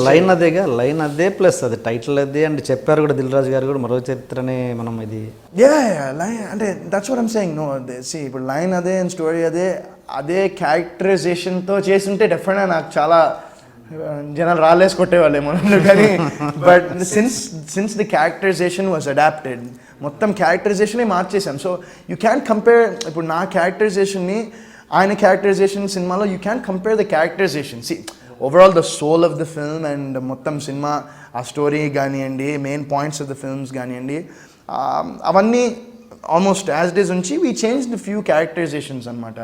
లైన్ అదేగా, లైన్ అదే ప్లస్ అది టైటిల్ అదే అండ్ చెప్పారు కూడా దిల్ రాజు గారు కూడా మరో చరిత్రనే మనం ఇది లైన్ అంటే that's what I'm saying. No see ఇప్పుడు లైన్ అదే అండ్ స్టోరీ అదే క్యారెక్టరైజేషన్తో చేస్తుంటే డెఫినెట్గా నాకు చాలా జనాలు రాలేసి కొట్టేవాళ్ళేమో. కానీ but since the characterization was adapted, మొత్తం క్యారెక్టరైజేషనే మార్చేసాం. సో యూ క్యాన్ కంపేర్ ఇప్పుడు నా క్యారెక్టరైజేషన్ని ఆయన క్యారెక్టరైజేషన్ సినిమాలో you can compare the characterization. See overall the soul of the film and మొత్తం సినిమా ఆ స్టోరీ కానివ్వండి, main points of the films కానివ్వండి, అవన్నీ ఆల్మోస్ట్ యాజ్ ఇట్ ఈస్ ఉంచి we change the few characterizations అనమాట.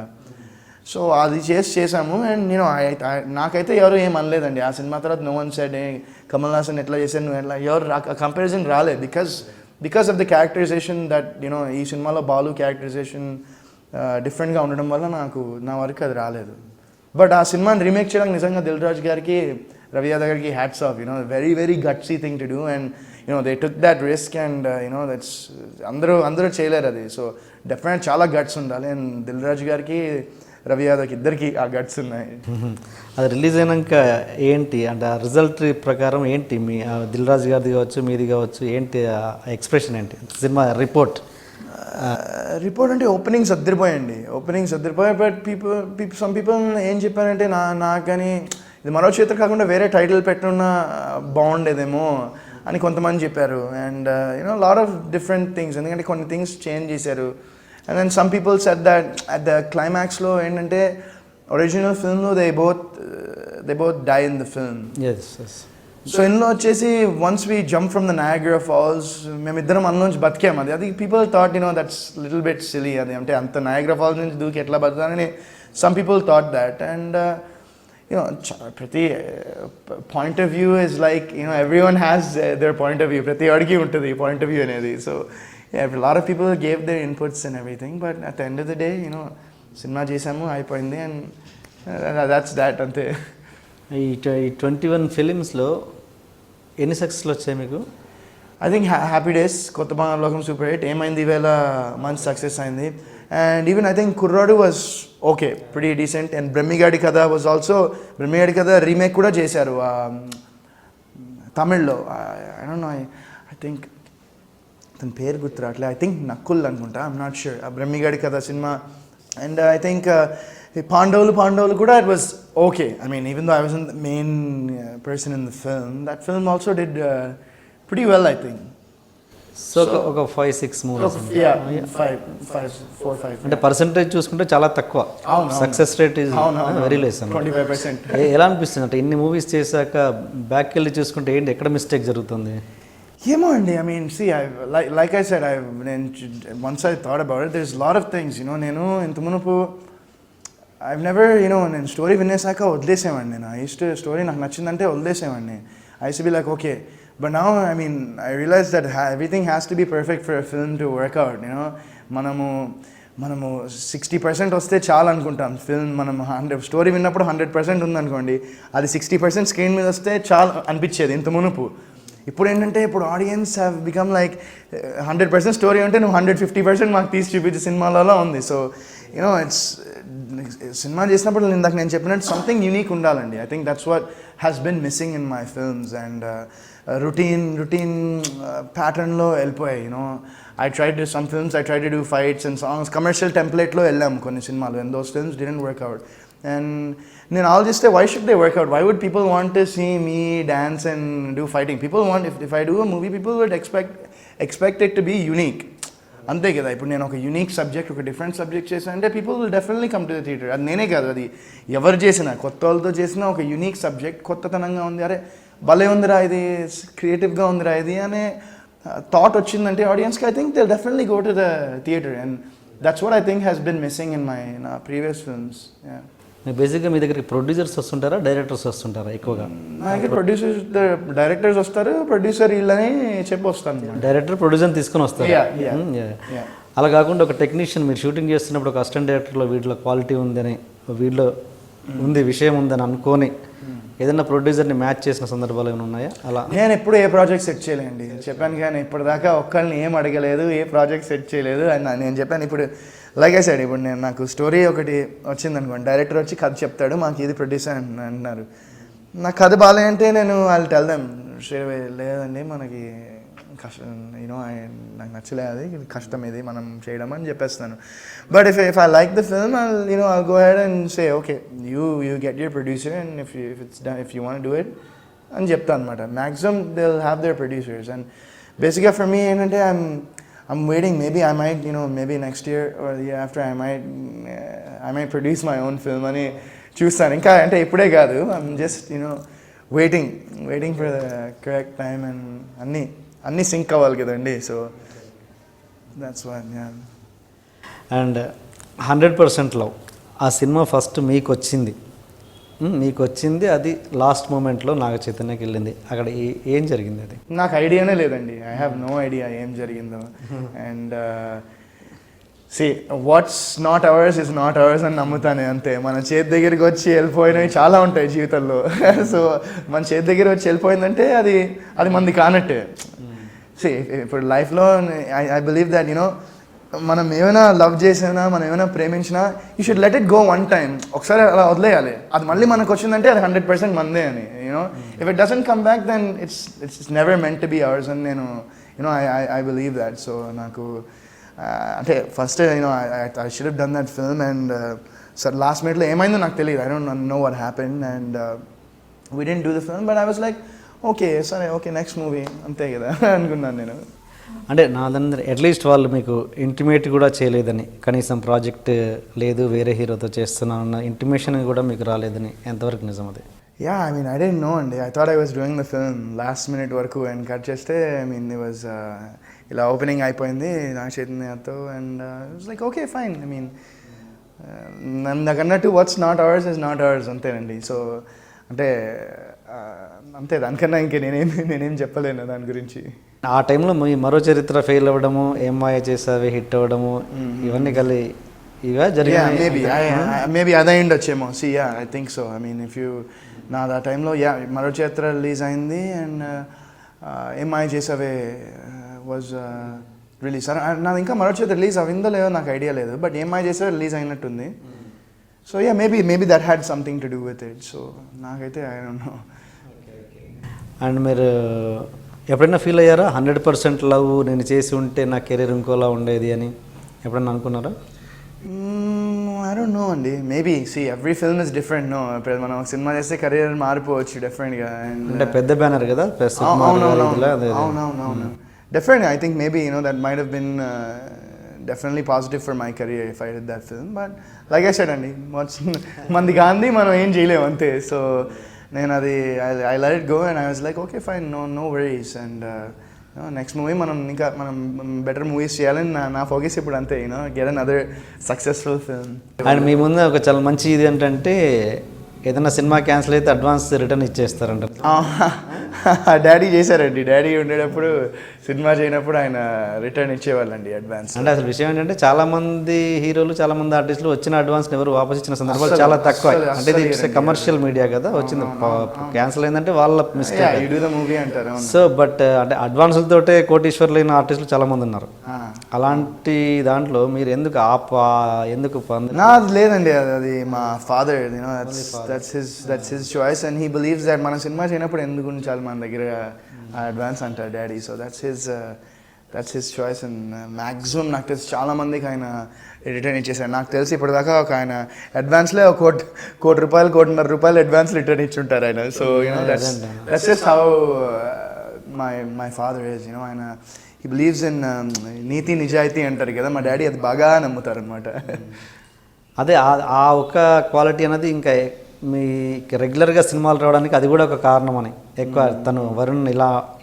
సో అది చేసాము. అండ్ నాకైతే ఎవరు ఏం అనలేదండి ఆ సినిమా తర్వాత. No one said Kamal Haasan ఎట్లా చేశాను నువ్వు ఎట్లా, ఎవరు కంపారిజన్ రాలేదు. Because of the characterization that ఈ సినిమాలో బాలు క్యారెక్టరైజేషన్ డిఫరెంట్గా ఉండడం వల్ల నా వరకు అది రాలేదు. బట్ ఆ సినిమాని రీమేక్ చేయడానికి నిజంగా దిల్ రాజు గారికి, రవి యాదవ్ గారికి hats off. Very very gutsy thing to do. And they took that risk. And that's అందరూ చేయలేరు అది. సో డెఫినెట్ చాలా గట్స్ ఉండాలి. అండ్ దిల్ రాజు గారికి, రవి యాదవ్కి ఇద్దరికి ఆ గట్స్ ఉన్నాయి. అది రిలీజ్ అయినాక ఏంటి అంటే ఆ రిజల్ట్ ప్రకారం ఏంటి మీ దిల్ రాజు గారిది కావచ్చు, మీది కావచ్చు, ఏంటి ఎక్స్ప్రెషన్ ఏంటి సినిమా రిపోర్ట్ అంటే ఓపెనింగ్స్ అద్దరిపోయాయండి. బట్ సమ్ పీపుల్ ఏం చెప్పారంటే నాకు కానీ ఇది మరో చేత కాకుండా వేరే టైటిల్ పెట్టున్నా బాగుండేదేమో అని కొంతమంది చెప్పారు. And lot of different things, ఎందుకంటే కొన్ని థింగ్స్ చేంజ్ చేశారు. And then some people said that at the climax lo endante original film lo they both die in the film. Yes. So in lo vachesi once we jump from the Niagara Falls mem iddaram annunchi batkam adi people thought that's little bit silly adi ante anta Niagara Falls nunchi dooki etla badtani some people thought that. And prati point of view is like everyone has their point of view, prati adiki untadi point of view anedi. So yeah, a lot of people gave their inputs and everything, but at the end of the day, cinema chesamu ayipoyindi and that's that ante. ఈ 21 ఫిలిమ్స్లో ఎన్ని సక్సెస్లు వచ్చాయి మీకు? I think Happy Days, కొత్త బంగాళాఖం super hit, ఏమైంది ఈవేళ మంచి success అయింది. And even I think Kurradu was okay, pretty decent. And బ్రహ్మిగాడి కథ was also, బ్రహ్మిగాడి కథ రీమేక్ కూడా చేశారు తమిళ్లో. I don't know, I think తన పేరు గుర్తురాట్లే, ఐ థింక్ నక్కుల్ అనుకుంటా, ఐమ్ నాట్ షూర్. ఆ బ్రహ్మిగాడి కథ సినిమా. అండ్ ఐ థింక్ పాండవులు కూడా it was okay. I mean even though I was the main person in the film, that film also did pretty well I think. So ఒక 5-6 movies 4-5 అంటే percentage చూసుకుంటే చాలా తక్కువ. Success rate is very less. 25%. ఎలా అనిపిస్తుంది అంటే ఇన్ని movies చేశాక బ్యాక్ వెళ్ళి చూసుకుంటే ఏంటి, ఎక్కడ మిస్టేక్ జరుగుతుంది? ఏమో అండి, I mean, see, like I said, once I thought about it, there's a lot of things, నేను ఇంత మునుపు I've never, నేను స్టోరీ వినేసాక వదిలేసేవాడిని. నేను స్టోరీ నాకు నచ్చిందంటే వదిలేసేవాడిని. I used to be like, okay, but now, I mean, I realized that everything has to be perfect for a film to work out, మనము 60% వస్తే చాలు అనుకుంటాం ఫిల్మ్. మనం 100 స్టోరీ విన్నప్పుడు 100% ఉందనుకోండి, అది 60% స్క్రీన్ మీద వస్తే చాలు అనిపించేది ఇంత మునుపు. ఇప్పుడు ఏంటంటే ఇప్పుడు audience have become like 100% story అంటే నువ్వు 150% మాకు తీసి చూపించే సినిమాలలో ఉంది. సో ఇట్స్ సినిమా చేసినప్పుడు ఇందాక నేను చెప్పినట్టు సంథింగ్ యూనిక్ ఉండాలండి. I think that's what has been missing in my films. And routine ప్యాటర్న్లో వెళ్ళిపోయాయి. I tried to, some films I tried to do fights and songs, commercial template lo ellam konni cinemalu, and those films didn't work out. And then I'll just say, why should they work out? Why would people want to see me dance and do fighting? People want, if I do a movie, people would expect it to be unique. అంతే కదా, ఇప్పుడు నేను ఒక unique subject, ఒక different subject చేశాను అంటే people will definitely come to the theatre. అది నేనే కాదు, అది ఎవరు చేసినా, కొత్త వాళ్ళతో చేసినా ఒక యూనిక్ సబ్జెక్ట్, కొత్తతనంగా ఉంది, అరే భలే ఉందిరా ఇది, క్రియేటివ్గా ఉందిరా ఇది అనే థాట్ వచ్చిందంటే ఆడియన్స్కి, I think they definitely go to the theatre. And that's what I think has been missing in నా ప్రీవియస్ ఫిల్మ్స్. బేసిక్గా మీ దగ్గరికి ప్రొడ్యూసర్స్ వస్తుంటారా, డైరెక్టర్స్ వస్తుంటారా ఎక్కువగా? నా దగ్గర ప్రొడ్యూసర్స్, డైరెక్టర్స్ వస్తారు, ప్రొడ్యూసర్ వీళ్ళని చెప్పి వస్తాను. డైరెక్టర్ ప్రొడ్యూసర్ తీసుకొని వస్తారు. Yeah. అలా కాకుండా ఒక టెక్నీషియన్ మీరు షూటింగ్ చేస్తున్నప్పుడు ఒక అసిస్టెంట్ డైరెక్టర్లో వీటిలో క్వాలిటీ ఉందని, వీటిలో ఉంది విషయం ఉందని అనుకొని ఏదైనా ప్రొడ్యూసర్ని మ్యాచ్ చేసిన సందర్భాలు ఏమైనా ఉన్నాయా? అలా నేను ఎప్పుడు ఏ ప్రాజెక్ట్ సెట్ చేయలేండి, చెప్పాను కానీ ఇప్పటిదాకా ఒక్కరిని ఏం అడగలేదు, ఏ ప్రాజెక్ట్ సెట్ చేయలేదు. అండ్ నేను చెప్పాను ఇప్పుడు, లైక్ ఐ సెడ్, ఇప్పుడు నేను నాకు స్టోరీ ఒకటి వచ్చిందనుకోండి, డైరెక్టర్ వచ్చి కథ చెప్తాడు, మాకు ఇది ప్రొడ్యూసర్ అంటున్నారు, నాకు కథ బాగాలేదంటే నేను వాళ్ళు టెల్ దెమ్ లేదండి మనకి కష్టం, యూనో నాకు నచ్చలేదు, అది కష్టం ఇది మనం చేయడం అని చెప్పేస్తాను. But if I like the film, I'll go ahead and say, okay, you get your producer, and if you want to do it అని చెప్తాను అనమాట. Maximum they will have their producers. And బేసిక్గా ఫర్ మీ ఏంటంటే I'm waiting, maybe I might, maybe next year or the year after I might produce my own film అని చూస్తాను. ఇంకా అంటే ఇప్పుడే కాదు, I'm just waiting for the correct time, and అన్నీ sync అవ్వాలి కదండి. So that's why. And 100% love, ఆ సినిమా ఫస్ట్ మీకు వచ్చింది అది లాస్ట్ మూమెంట్లో నాగ చైతన్యకి వెళ్ళింది, అక్కడ ఏం జరిగింది? అది నాకు ఐడియానే లేదండి, ఐ హ్యావ్ నో ఐడియా ఏం జరిగిందో. And what's not ours is not hours అని నమ్ముతాను అంతే. మన చేతి దగ్గరికి వచ్చి వెళ్ళిపోయినవి చాలా ఉంటాయి జీవితంలో. సో మన చేతి దగ్గర వచ్చి వెళ్ళిపోయిందంటే అది మనది కానట్టే. ఇప్పుడు లైఫ్లో ఐ బిలీవ్ దట్ మనం ఏమైనా లవ్ చేసినా, మనం ఏమైనా ప్రేమించినా, you should let it go one time, ఒకసారి అలా వదిలేయాలి. అది మళ్ళీ మనకు వచ్చిందంటే అది 100% మందే అని. If it doesn't come back then it's never meant to be ours అని నేను ఐ బిలీవ్ దాట్. సో నాకు అంటే first I should have done that film. And sir last మినిట్లో ఏమైందో నాకు తెలియదు, I don't know what happened. And we didn't do the film, but I was like okay సరే, okay next movie అంతే కదా అనుకున్నాను నేను. అంటే నాదందరూ అట్లీస్ట్ వాళ్ళు మీకు ఇంటిమేట్ కూడా చేయలేదని, కనీసం ప్రాజెక్ట్ లేదు వేరే హీరోతో చేస్తున్నాను అన్న ఇంటిమేషన్ కూడా మీకు రాలేదని, ఎంతవరకు నిజం అది? Yeah, I mean, I didn't know అండి. I thought I was doing the film last minute వరకు, అండ్ కట్ చేస్తే it was ఇలా ఓపెనింగ్ అయిపోయింది నాగ చైతన్యతో. అండ్ it was like, okay, fine. నాకు అన్నట్టు what's not ours is not ours అంతేనండి. సో అంటే అంతే, దానికన్నా ఇంకా నేనేం చెప్పలేను దాని గురించి. ఆ టైంలో మీ మరో చరిత్ర ఫెయిల్ అవ్వడము, ఏం మాయ చేసావి హిట్ అవ్వడము, ఇవన్నీ ఇవే జరిగాయి. మేబీ అదే ఉండొచ్చేమో. I think so. If you నాది ఆ టైంలో మరో చరిత్ర రిలీజ్ అయింది, అండ్ ఏం మాయ చేసావే వాజ్ రిలీజ్. నాది ఇంకా మరో చరిత్ర రిలీజ్ అయిందో లేదో నాకు ఐడియా లేదు, బట్ ఏం మాయ చేసావే రిలీజ్ అయినట్టుంది. So maybe that had something to do with it. So నాకైతే ఐ డోంట్ నో. అండ్ మీరు ఎప్పుడైనా ఫీల్ అయ్యారా 100% లవ్ నేను చేసి ఉంటే నా కెరీర్ ఇంకోలా ఉండేది అని ఎప్పుడైనా అనుకున్నారా? ఐ డోంట్ నో అండి. Maybe every film is different. No ఇప్పుడు మనం సినిమా చేస్తే కెరీర్ మారిపోవచ్చు డెఫినెట్గా. అంటే పెద్ద బ్యానర్ కదా. అవునవును డెఫినెట్గా. I think maybe that might have been definitely positive for my career if I did that film. But like I said అండి, మంది గాంధీ మనం ఏం చేయలేము అంతే. సో నేను అది I let it go, and I was like, okay fine, no worries. And next movie మనం better movies చేయాలని నా ఫోకస్ ఇప్పుడు అంతే. Get another successful film. And మీ ముందు ఒక చాలా మంచి ఇది ఏంటంటే, ఏదైనా సినిమా క్యాన్సిల్ అయితే అడ్వాన్స్ రిటర్న్ ఇచ్చేస్తారంట. డాడీ చేశారండి. డాడీ ఉండేటప్పుడు సినిమా చేయనప్పుడు ఆయన రిటర్న్ ఇచ్చేవాళ్ళండి అడ్వాన్స్. అంటే అసలు విషయం ఏంటంటే, చాలా మంది హీరోలు, చాలా మంది ఆర్టిస్టులు వచ్చిన అడ్వాన్స్ ఎవరు వాపస్ ఇచ్చిన సందర్భాలు చాలా తక్కువ. అంటే ఇది కమర్షియల్ మీడియా కదా, వచ్చింది క్యాన్సిల్ అయిందంటే వాళ్ళ మిస్టేక్ మూవీ అంటారు. సో బట్ అంటే అడ్వాన్సులతోటే కోటీశ్వర్లైన ఆర్టిస్టులు చాలా మంది ఉన్నారు. అలాంటి దాంట్లో మీరు ఎందుకు నాది లేదండి, అది మా father. That's his choice, and he believes that మన సినిమా చేయనప్పుడు ఎందుకు ఉంచాలి మన దగ్గర అడ్వాన్స్ అంటారు daddy. So that's his choice. And maximum నాకు తెలిసి చాలా మందికి ఆయన రిటర్న్ ఇచ్చేసారు. నాకు తెలిసి ఇప్పటిదాకా ఒక ఆయన అడ్వాన్స్లే ₹1 కోటి, ₹1.5 కోటి అడ్వాన్స్ రిటర్న్ ఇచ్చుంటారు ఆయన. So that's just how my father is ఆయన హీ బిలీవ్స్ ఇన్ నీతి నిజాయితీ అంటారు కదా, మా డాడీ అది బాగా నమ్ముతారు అనమాట. అదే ఆ ఒక క్వాలిటీ అనేది ఇంకా మీ రెగ్యులర్గా సినిమాలు రావడానికి అది కూడా ఒక కారణం అని ఎక్కువ తను వరుణ్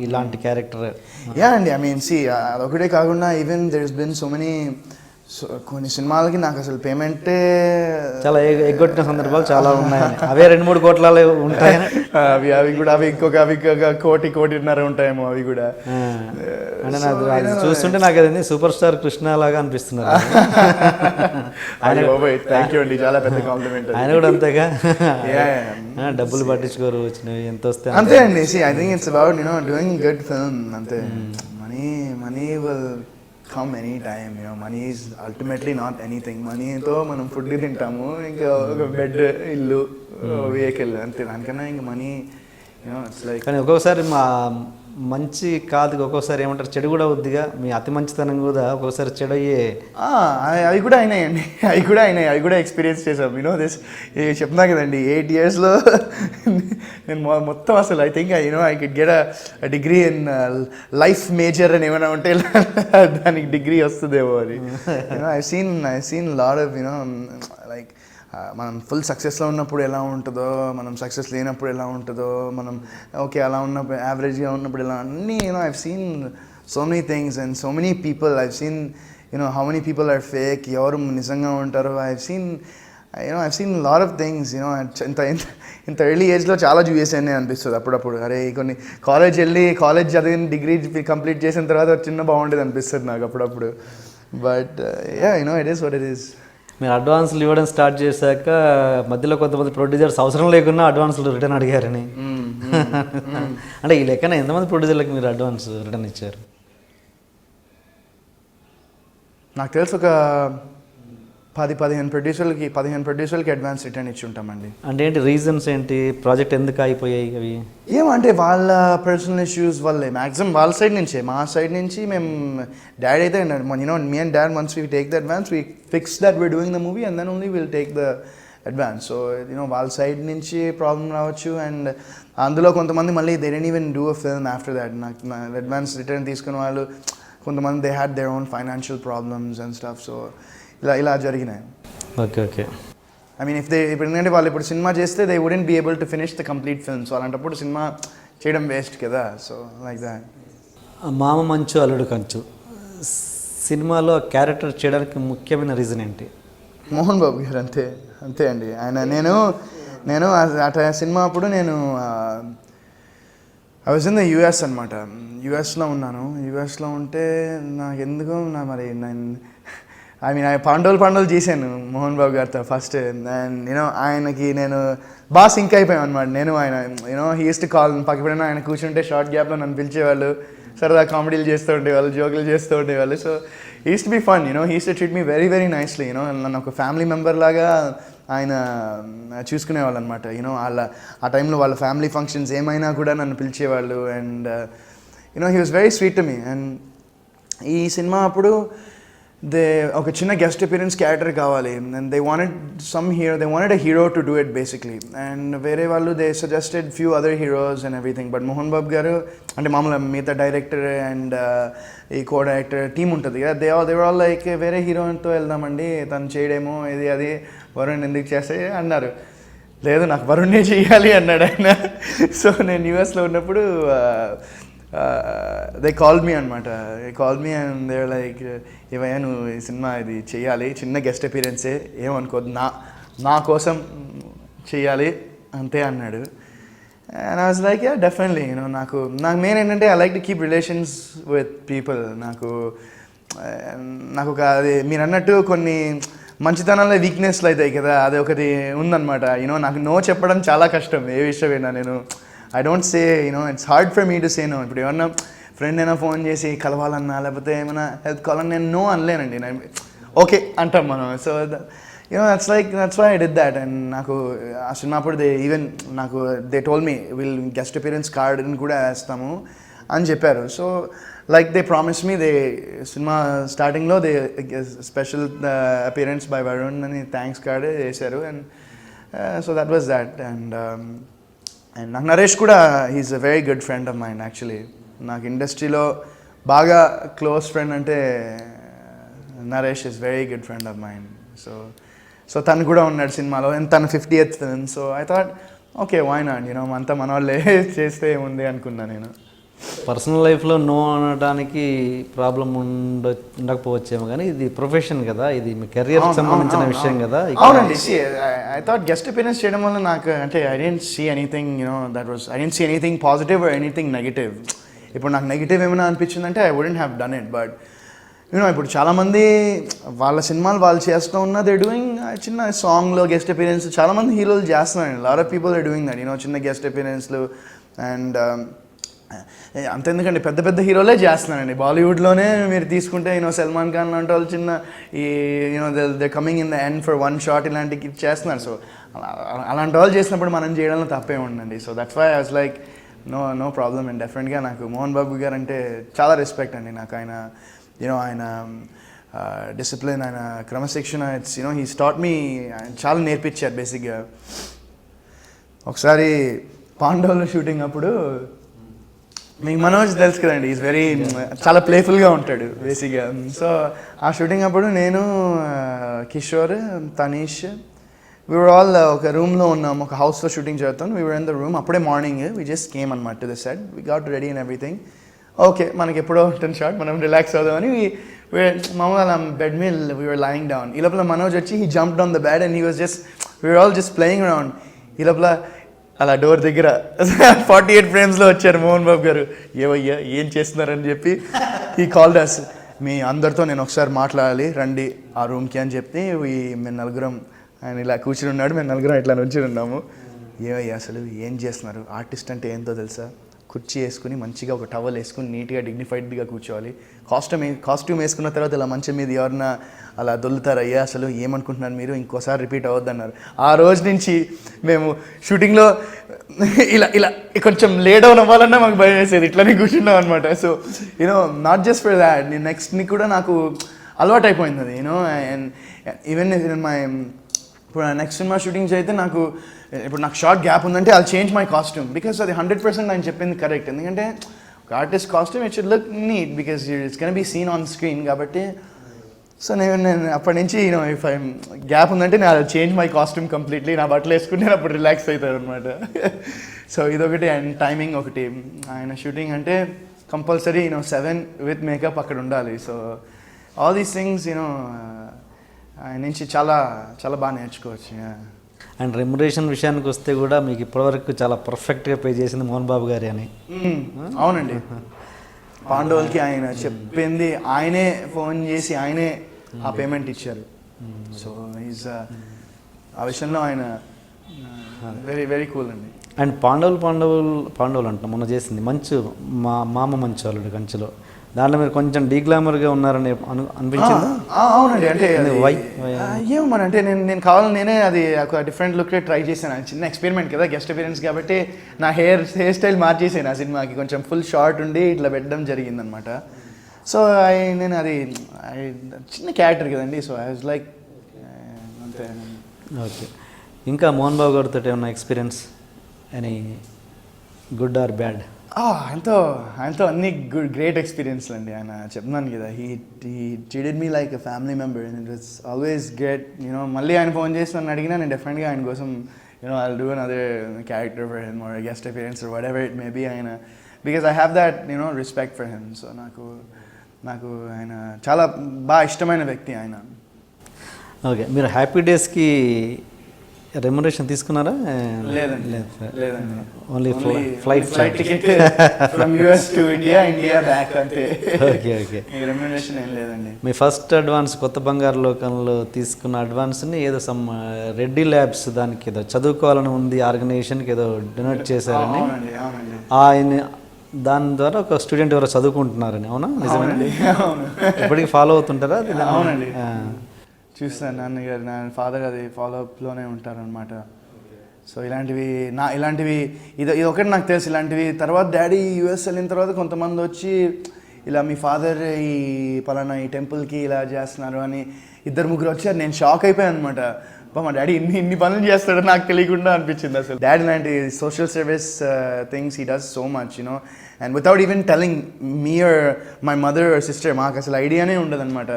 ఇలాంటి క్యారెక్టర్. యా అండి, ఐ మీన్ అదొకటే కాకుండా even there is been so many కొన్ని సినిమాలకి నాకు అసలు పేమెంటే చాలా ఎగ్గొట్టిన సందర్భాలు చాలా ఉన్నాయని, అవే 2-3 కోట్ల ఉంటాయని. అవి కూడా అవి ఇంకొక కోటిన్నర ఉంటాయేమో అవి కూడా. అంటే నాకు అది చూస్తుంటే నాకు అది సూపర్ స్టార్ కృష్ణ లాగా అనిపిస్తున్నారు. థ్యాంక్ యూ అండి, చాలా పెద్ద కాంప్లిమెంట్. ఆయన కూడా అంతేగా, డబ్బులు పట్టించుకోరు, వచ్చినవి ఎంత వస్తే అంతే అండి. I think it's about doing good film అంతే. Money will come anytime, money is ultimately not anything. మనీతో మనం ఫుడ్ తింటాము, ఇంకా ఒక బెడ్, ఇల్లు, వెహికల్ అంతే. దానికన్నా ఇంకా మనీ ఇట్స్ లైక్. కానీ ఒక్కొక్కసారి మంచి కాదు, ఒక్కొక్కసారి ఏమంటారు చెడు కూడా అవుద్దిగా. మీ అతి మంచితనం కూడా ఒక్కొక్కసారి చెడు అయ్యే అవి కూడా అయినాయండి, అవి కూడా ఎక్స్పీరియన్స్ చేసాం. దిస్ చెప్తున్నా కదండి, 8 yearsలో నేను మొత్తం అసలు I think I కెడ్ get a degree in life major అని ఏమైనా ఉంటే దానికి డిగ్రీ వస్తుందేమో అది. I seen lot of like మనం ఫుల్ సక్సెస్లో ఉన్నప్పుడు ఎలా ఉంటుందో, మనం సక్సెస్ లేనప్పుడు ఎలా ఉంటుందో, మనం ఓకే అలా ఉన్నప్పుడు యావరేజ్గా ఉన్నప్పుడు ఎలా, అన్నీ I've seen so many things and so many people. I've seen how many people are fake, ఎవరు నిజంగా ఉంటారో. I've seen lot of things. ఇంత ఎర్లీ ఏజ్లో చాలా చూసేసానే అనిపిస్తుంది అప్పుడప్పుడు. అరే కొన్ని కాలేజ్ చదివిన డిగ్రీ కంప్లీట్ చేసిన తర్వాత చిన్న బాగుండేది అనిపిస్తుంది నాకు అప్పుడప్పుడు. But it is what it is. మీరు అడ్వాన్స్లు ఇవ్వడం స్టార్ట్ చేశాక మధ్యలో కొంతమంది ప్రొడ్యూసర్స్ అవసరం లేకున్నా అడ్వాన్స్లు రిటర్న్ అడిగారని. అంటే ఈ లెక్కన ఎంతమంది ప్రొడ్యూసర్లకు మీరు అడ్వాన్స్ రిటర్న్ ఇచ్చారు? నాకు తెలుసు ఒక 15 ప్రొడ్యూసర్లకి అడ్వాన్స్ రిటర్న్ ఇచ్చి ఉంటామండి. అంటే ఏంటి రీజన్స్ ఏంటి, ప్రాజెక్ట్ ఎందుకు అయిపోయాయి అవి? ఏమంటే వాళ్ళ పర్సనల్ ఇష్యూస్ వల్లే మ్యాక్సిమం, వాళ్ళ సైడ్ నుంచే. మా సైడ్ నుంచి మేము డాడీ అయితే me and dad once we take the advance, we fix that we're doing the movie and then only will take the advance. So వాళ్ళ సైడ్ నుంచి ప్రాబ్లం రావచ్చు. అండ్ అందులో కొంతమంది మళ్ళీ they don't even do a film after that. నాకు advance return తీసుకున్న వాళ్ళు కొంతమంది they had their own financial problems and stuff. So ఇలా జరిగినాయి. ఓకే ఐ మీన్ ఇప్పుడు ఎందుకంటే వాళ్ళు ఇప్పుడు సినిమా చేస్తే they wouldn't be able to finish the complete film. So అలాంటప్పుడు సినిమా చేయడం వేస్ట్ కదా. So like that. Mama Manchu అల్లుడు కంచు సినిమాలో క్యారెక్టర్ చేయడానికి ముఖ్యమైన రీజన్ ఏంటి? మోహన్ బాబు గారు. అంతే అండి. నేను ఆ సినిమా అప్పుడు I was in the US అనమాట. యూఎస్లో ఉన్నాను. యూఎస్లో ఉంటే నాకు ఎందుకో మరి పాండవులు చేశాను మోహన్ బాబు గారితో ఫస్ట్. అండ్ ఆయనకి నేను బాగా సింక్ అయిపోయాను అనమాట. నేను ఆయన హీ యూస్ టు కాల్, పక్కపడిన ఆయన కూర్చుంటే షార్ట్ గ్యాప్లో నన్ను పిలిచేవాళ్ళు, సరదా కామెడీలు చేస్తూ ఉండేవాళ్ళు, జోకులు చేస్తూ ఉండేవాళ్ళు. So he use to be fun, he use to treat me very very నైస్లీ. నన్ను ఒక ఫ్యామిలీ మెంబర్ లాగా ఆయన చూసుకునేవాళ్ళు అనమాట. ఆ టైంలో వాళ్ళ ఫ్యామిలీ ఫంక్షన్స్ ఏమైనా కూడా నన్ను పిలిచేవాళ్ళు. And he was very sweet to me. And ఈ సినిమా అప్పుడు ఒక చిన్న గెస్ట్ అపియరెన్స్ క్యారెక్టర్ కావాలి. And they wanted a hero to do it basically. And వేరే వాళ్ళు they suggested few other heroes and everything. But Mohan Babu గారు అంటే మామూలుగా మిగతా డైరెక్టర్ అండ్ ఈ కో డైరెక్టర్ టీమ్ ఉంటుంది కదా, దే ఆల్ లైక్ వేరే హీరోతో వెళ్దామండి, తను చేయడేమో ఇది అది, వరుణ్ ఎందుకు చేస్తే అన్నారు. లేదు నాకు వరుణ్నే చేయాలి అన్నాడు ఆయన. సో నేను యూఎస్లో ఉన్నప్పుడు దే కాల్డ్ మీ అనమాట. అండ్ దే లైక్, ఏవయ్యా నువ్వు ఈ సినిమా ఇది చేయాలి, చిన్న గెస్ట్ అపియరెన్సే, ఏమనుకోద్దు, నా కోసం చేయాలి అంతే అన్నాడు. And I was like yeah definitely. నాకు మెయిన్ ఏంటంటే I like to keep relations with people. నాకు ఒక అది మీరు అన్నట్టు కొన్ని మంచితనంలో వీక్నెస్లు అవుతాయి కదా, అది ఒకటి ఉందన్నమాట. నాకు నో చెప్పడం చాలా కష్టం ఏ విషయమైనా. I don't say, it's hard for me to say no. ఇప్పుడు ఏమన్నా ఫ్రెండ్ అయినా ఫోన్ చేసి కలవాలన్నా లేకపోతే ఏమైనా హెల్ప్ కావాలన్నా నేను నో అనలేనండి. ఓకే అంటాం మనం. So that's why I did that. And నాకు ఆ సినిమా అప్పుడు they told me will guest appearance card అని కూడా వేస్తాము అని చెప్పారు. So like they promise me, cinema స్టార్టింగ్లో స్పెషల్ అపియరెన్స్ బై వరుణ్ అని థ్యాంక్స్ కార్డ్ వేశారు. And so that was that. And నాకు నరేష్ కూడా, he's a very good friend of mind actually. నాకు ఇండస్ట్రీలో బాగా క్లోజ్ ఫ్రెండ్ అంటే Naresh is very good friend of mind. So తను కూడా ఉన్నాడు సినిమాలో, అండ్ తను 50th film. So I thought okay why not, అంతా మన వాళ్ళే చేస్తే ఏముంది అనుకున్నా నేను. పర్సనల్ లైఫ్లో నో అనడానికి ప్రాబ్లం ఉండకపోవచ్చేమో, కానీ ఇది ప్రొఫెషన్ కదా, ఇది మీ కెరియర్కి సంబంధించిన విషయం కదా. అవునండి, ఐ థాట్ గెస్ట్ అపియరెన్స్ చేయడం వల్ల నాకు అంటే I don't see anything I don't see anything positive or anything negative. ఇప్పుడు నాకు నెగిటివ్ ఏమైనా అనిపించిందంటే I wouldn't have done it. But ఇప్పుడు చాలామంది వాళ్ళ సినిమాలు వాళ్ళు చేస్తూ ఉన్నా దే డూయింగ్ చిన్న సాంగ్లో గెస్ట్ అపియరెన్స్. చాలామంది హీరోలు చేస్తున్నారు, lot of people are doing that, చిన్న గెస్ట్ అపియరెన్స్లు. అండ్ అంతెందుకండి, పెద్ద పెద్ద హీరోలే చేస్తున్నారండి. బాలీవుడ్లోనే మీరు తీసుకుంటే సల్మాన్ ఖాన్ లాంటి వాళ్ళు చిన్న they coming in the end for one shot ఇలాంటివి చేస్తున్నారు. సో అలాంటి వాళ్ళు చేసినప్పుడు మనం చేయడంలో తప్పే ఉండండి. So that's why I was like no problem. And డెఫినెట్గా నాకు మోహన్ బాబు గారు అంటే చాలా రెస్పెక్ట్ అండి. నాకు ఆయన ఆయన డిసిప్లిన్, ఆయన క్రమశిక్షణ, ఇట్స్ హీ స్టాట్ మీ, చాలా నేర్పించారు బేసిక్గా. ఒకసారి పాండవులు షూటింగ్ అప్పుడు, మీకు మనోజ్ తెలుసు కదండి, ఈజ్ వెరీ చాలా ప్లేఫుల్గా ఉంటాడు బేసిక్గా. సో ఆ షూటింగ్ అప్పుడు నేను, Kishore, Tanish, we were all ఒక రూమ్లో ఉన్నాము, ఒక హౌస్లో షూటింగ్ చేస్తాం. we were in the room, అప్పుడే మార్నింగ్ we just came అనమాట to the set, we got ready and everything. Okay, మనకి ఎప్పుడో 10 షాట్, మనం రిలాక్స్ అవుదామని మామూలుగా అలా బెడ్ మీద we were lying down. ఈ లోపల మనోజ్ వచ్చి he jumped on the bed and he was just, we were all just playing around. ఈ లోపల అలా డోర్ దగ్గర 48 ఫ్రేమ్స్లో వచ్చారు మోహన్ బాబు గారు. ఏవయ్యా ఏం చేస్తున్నారని చెప్పి ఈ కాల్డ్ అస్, మీ అందరితో నేను ఒకసారి మాట్లాడాలి, రండి ఆ రూమ్కి అని చెప్పి మేము నలుగురం, ఆయన ఇలా కూర్చుని ఉన్నాడు, మేము నలుగురం ఇట్లా నుంచి ఉన్నాము. ఏమయ్యా అసలు ఏం చేస్తున్నారు, ఆర్టిస్ట్ అంటే ఏంటో తెలుసా, కుర్చీ వేసుకుని మంచిగా ఒక టవల్ వేసుకుని నీట్గా డిగ్నిఫైడ్గా కూర్చోవాలి, కాస్ట్యూమ్ వేసుకున్న తర్వాత ఇలా మంచం మీద ఎవరన్నా అలా దొల్లుతారయ్యా, అసలు ఏమనుకుంటున్నారు మీరు, ఇంకోసారి రిపీట్ అవ్వద్దన్నారు. ఆ రోజు నుంచి మేము షూటింగ్లో ఇలా ఇలా కొంచెం లేట్ డౌన్ అవ్వాలన్నా మాకు భయం వేసేది, ఇట్లానే కూర్చున్నాం అనమాట. So not just for that, నేను నెక్స్ట్ని కూడా నాకు అలవాటు అయిపోయింది అది. అండ్ ఈవెన్ మై ఇప్పుడు నెక్స్ట్ సినిమా షూటింగ్స్ అయితే నాకు ఇప్పుడు నాకు షార్ట్ గ్యాప్ ఉందంటే I'll change my costume, because అది 100% ఆయన చెప్పింది కరెక్ట్. ఎందుకంటే ఒక artist costume it should look neat because it's can be seen on screen కాబట్టి. సో నేను అప్పటి నుంచి ఇఫ్ ఐ గ్యాప్ ఉందంటే నేను చేంజ్ మై కాస్ట్యూమ్ కంప్లీట్లీ, నా బట్టలు వేసుకుని నేను అప్పుడు రిలాక్స్ అవుతాను అనమాట. సో ఇదొకటి. అండ్ టైమింగ్ ఒకటి, ఆయన షూటింగ్ అంటే కంపల్సరీ 7 విత్ మేకప్ అక్కడ ఉండాలి. సో ఆల్ దీస్ థింగ్స్ ఆయన నుంచి చాలా చాలా బాగా నేర్చుకోవచ్చు. అండ్ రెమ్యునరేషన్ విషయానికి వస్తే కూడా మీకు ఇప్పటివరకు చాలా పర్ఫెక్ట్గా పే చేసింది మోహన్ బాబు గారి అని. అవునండి, పాండవులకి ఆయన చెప్పింది ఆయనే ఫోన్ చేసి ఆయనే ఆ పేమెంట్ ఇచ్చారు. సో ఈజ్ ఆ విషయంలో ఆయన వెరీ వెరీ కూల్ అండి. అండ్ పాండవులు అంట మొన్న చేసింది మంచు, మామ మంచు అల్లుడు కంచెలో, దాంట్లో మీరు కొంచెం డీగ్లామర్గా ఉన్నారని అనిపించింది. అవునండి, అంటే ఏమో మరి, అంటే నేను కావాలని నేనే అది ఒక డిఫరెంట్ లుక్ ట్రై చేశాను. చిన్న ఎక్స్పెరిమెంట్ కదా, గెస్ట్ అపియరెన్స్ కాబట్టి నా హెయిర్ స్టైల్ మార్చేసాను ఆ సినిమాకి, కొంచెం ఫుల్ షార్ట్ ఉండి ఇట్లా పెట్టడం జరిగిందనమాట. సో నేను అది చిన్న క్యారెక్టర్ కదండి, సో ఐ వాజ్ లైక్ అంతే. ఓకే, ఇంకా మోహన్ బాబు గారితో ఏమన్నా experience, any good or bad? ఆయనతో అన్ని గ్రేట్ ఎక్స్పీరియన్స్లు అండి. ఆయన చెప్తున్నాను కదా, he treated me like a family member and it was always great. మళ్ళీ ఆయన ఫోన్ చేసి నన్ను అడిగినా నేను డెఫినెట్గా ఆయన కోసం I'll do another character for him or a guest appearance or whatever it may be, ఆయన because I have that respect for him. So నాకు ఆయన చాలా బాగా ఇష్టమైన వ్యక్తి ఆయన. ఓకే, మీరు హ్యాపీ డేస్కి రెమ్యునరేషన్ తీసుకున్నారా? లేదండి, only flight ticket from US to India back అంతే. ఓకే, రెమ్యునరేషన్ ఏం లేదండి. మీ ఫస్ట్ అడ్వాన్స్ కొత్త బంగారు లోకంలో తీసుకున్న అడ్వాన్స్ని ఏదో సమ్ రెడ్డి ల్యాబ్స్ దానికి ఏదో చదువుకోవాలని ఉంది ఆర్గనైజేషన్కి ఏదో డొనేట్ చేశారని, ఆయన దాని ద్వారా ఒక స్టూడెంట్ ఎవరో చదువుకుంటున్నారని, అవునా? నిజమేనండి, ఇప్పటికి ఫాలో అవుతుంటారా? అవునండి, చూస్తాను. నాన్నగారు, నా ఫాదర్ అది ఫాలోఅప్లోనే ఉంటారనమాట. సో ఇలాంటివి ఇది ఒకటి నాకు తెలుసు ఇలాంటివి. తర్వాత డాడీ యూఎస్ వెళ్ళిన తర్వాత కొంతమంది వచ్చి ఇలా మీ ఫాదర్ ఈ పలానా ఈ టెంపుల్కి ఇలా చేస్తున్నారు అని 2-3 వచ్చారు. నేను షాక్ అయిపోయాను అనమాట. మా డాడీ ఇన్ని పనులు చేస్తాడో నాకు తెలియకుండా అనిపించింది అసలు. డాడీ లాంటి social service things he does so much you know, and without even telling me or my mother or sister, మాకు అసలు ఐడియానే ఉండదన్నమాట.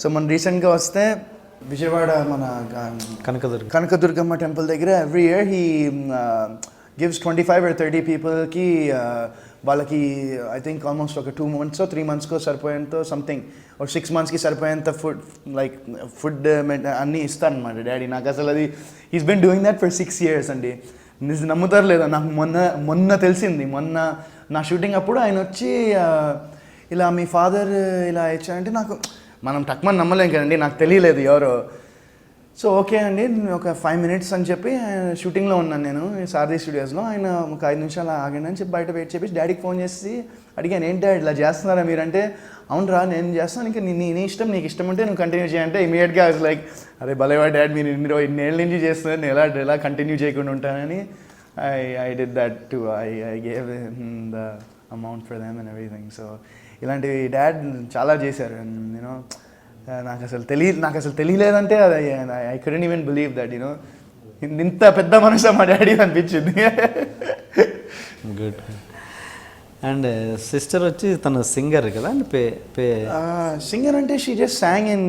సో మనం రీసెంట్గా వస్తే విజయవాడ మన కనకదుర్గమ్మ టెంపుల్ దగ్గర every year he gives 25 or 30 పీపుల్కి వాళ్ళకి ఐ థింక్ ఆల్మోస్ట్ ఒక 2 months 3 months సరిపోయేంత సంథింగ్ ఒక 6 months సరిపోయేంత ఫుడ్ అన్నీ ఇస్తారనమాట డాడీ. నాకు అసలు అది he's been doing that for 6 years అండి. నమ్ముతారు లేదా, నాకు మొన్న తెలిసింది. మొన్న నా షూటింగ్ అప్పుడు ఆయన వచ్చి ఇలా మీ ఫాదర్ ఇలా ఇచ్చారంటే నాకు మనం టక్మని నమ్మలేం కదండి, నాకు తెలియలేదు ఎవరో. సో ఓకే అండి ఒక 5 minutes అని చెప్పి షూటింగ్లో ఉన్నాను నేను సారథి స్టూడియోస్లో. ఆయన ఒక 5 నిమిషాలు ఆగండి అని చెప్పి బయట వెయిట్ చేసి డాడీకి ఫోన్ చేసి అడిగాను, ఏంటి డాడీ ఇలా చేస్తున్నారా మీరంటే, అవునరా నేను చేస్తాను, ఇంకా నీ ఇష్టం, నీకు ఇష్టం ఉంటే నువ్వు కంటిన్యూ చేయంటే ఇమీడియట్గా లైక్ అరే భలేవా డాడ్ మీరు ఇన్నేళ్ళ నుంచి చేస్తున్నారు, నేను ఎలా కంటిన్యూ చేయకుండా ఉంటానని I did that to I gave the amount for them and everything. So ఇలాంటివి డాడ్ చాలా చేశారు. యూనో నాకు అసలు తెలియలేదంటే అది I couldn't even believe that you know ఇంత పెద్ద మనసు మా డాడీ అనిపించింది. గుడ్. అండ్ సిస్టర్ వచ్చి తను సింగర్ కదా అండి? సింగర్ అంటే షీ జస్ట్ సాంగ్ ఇన్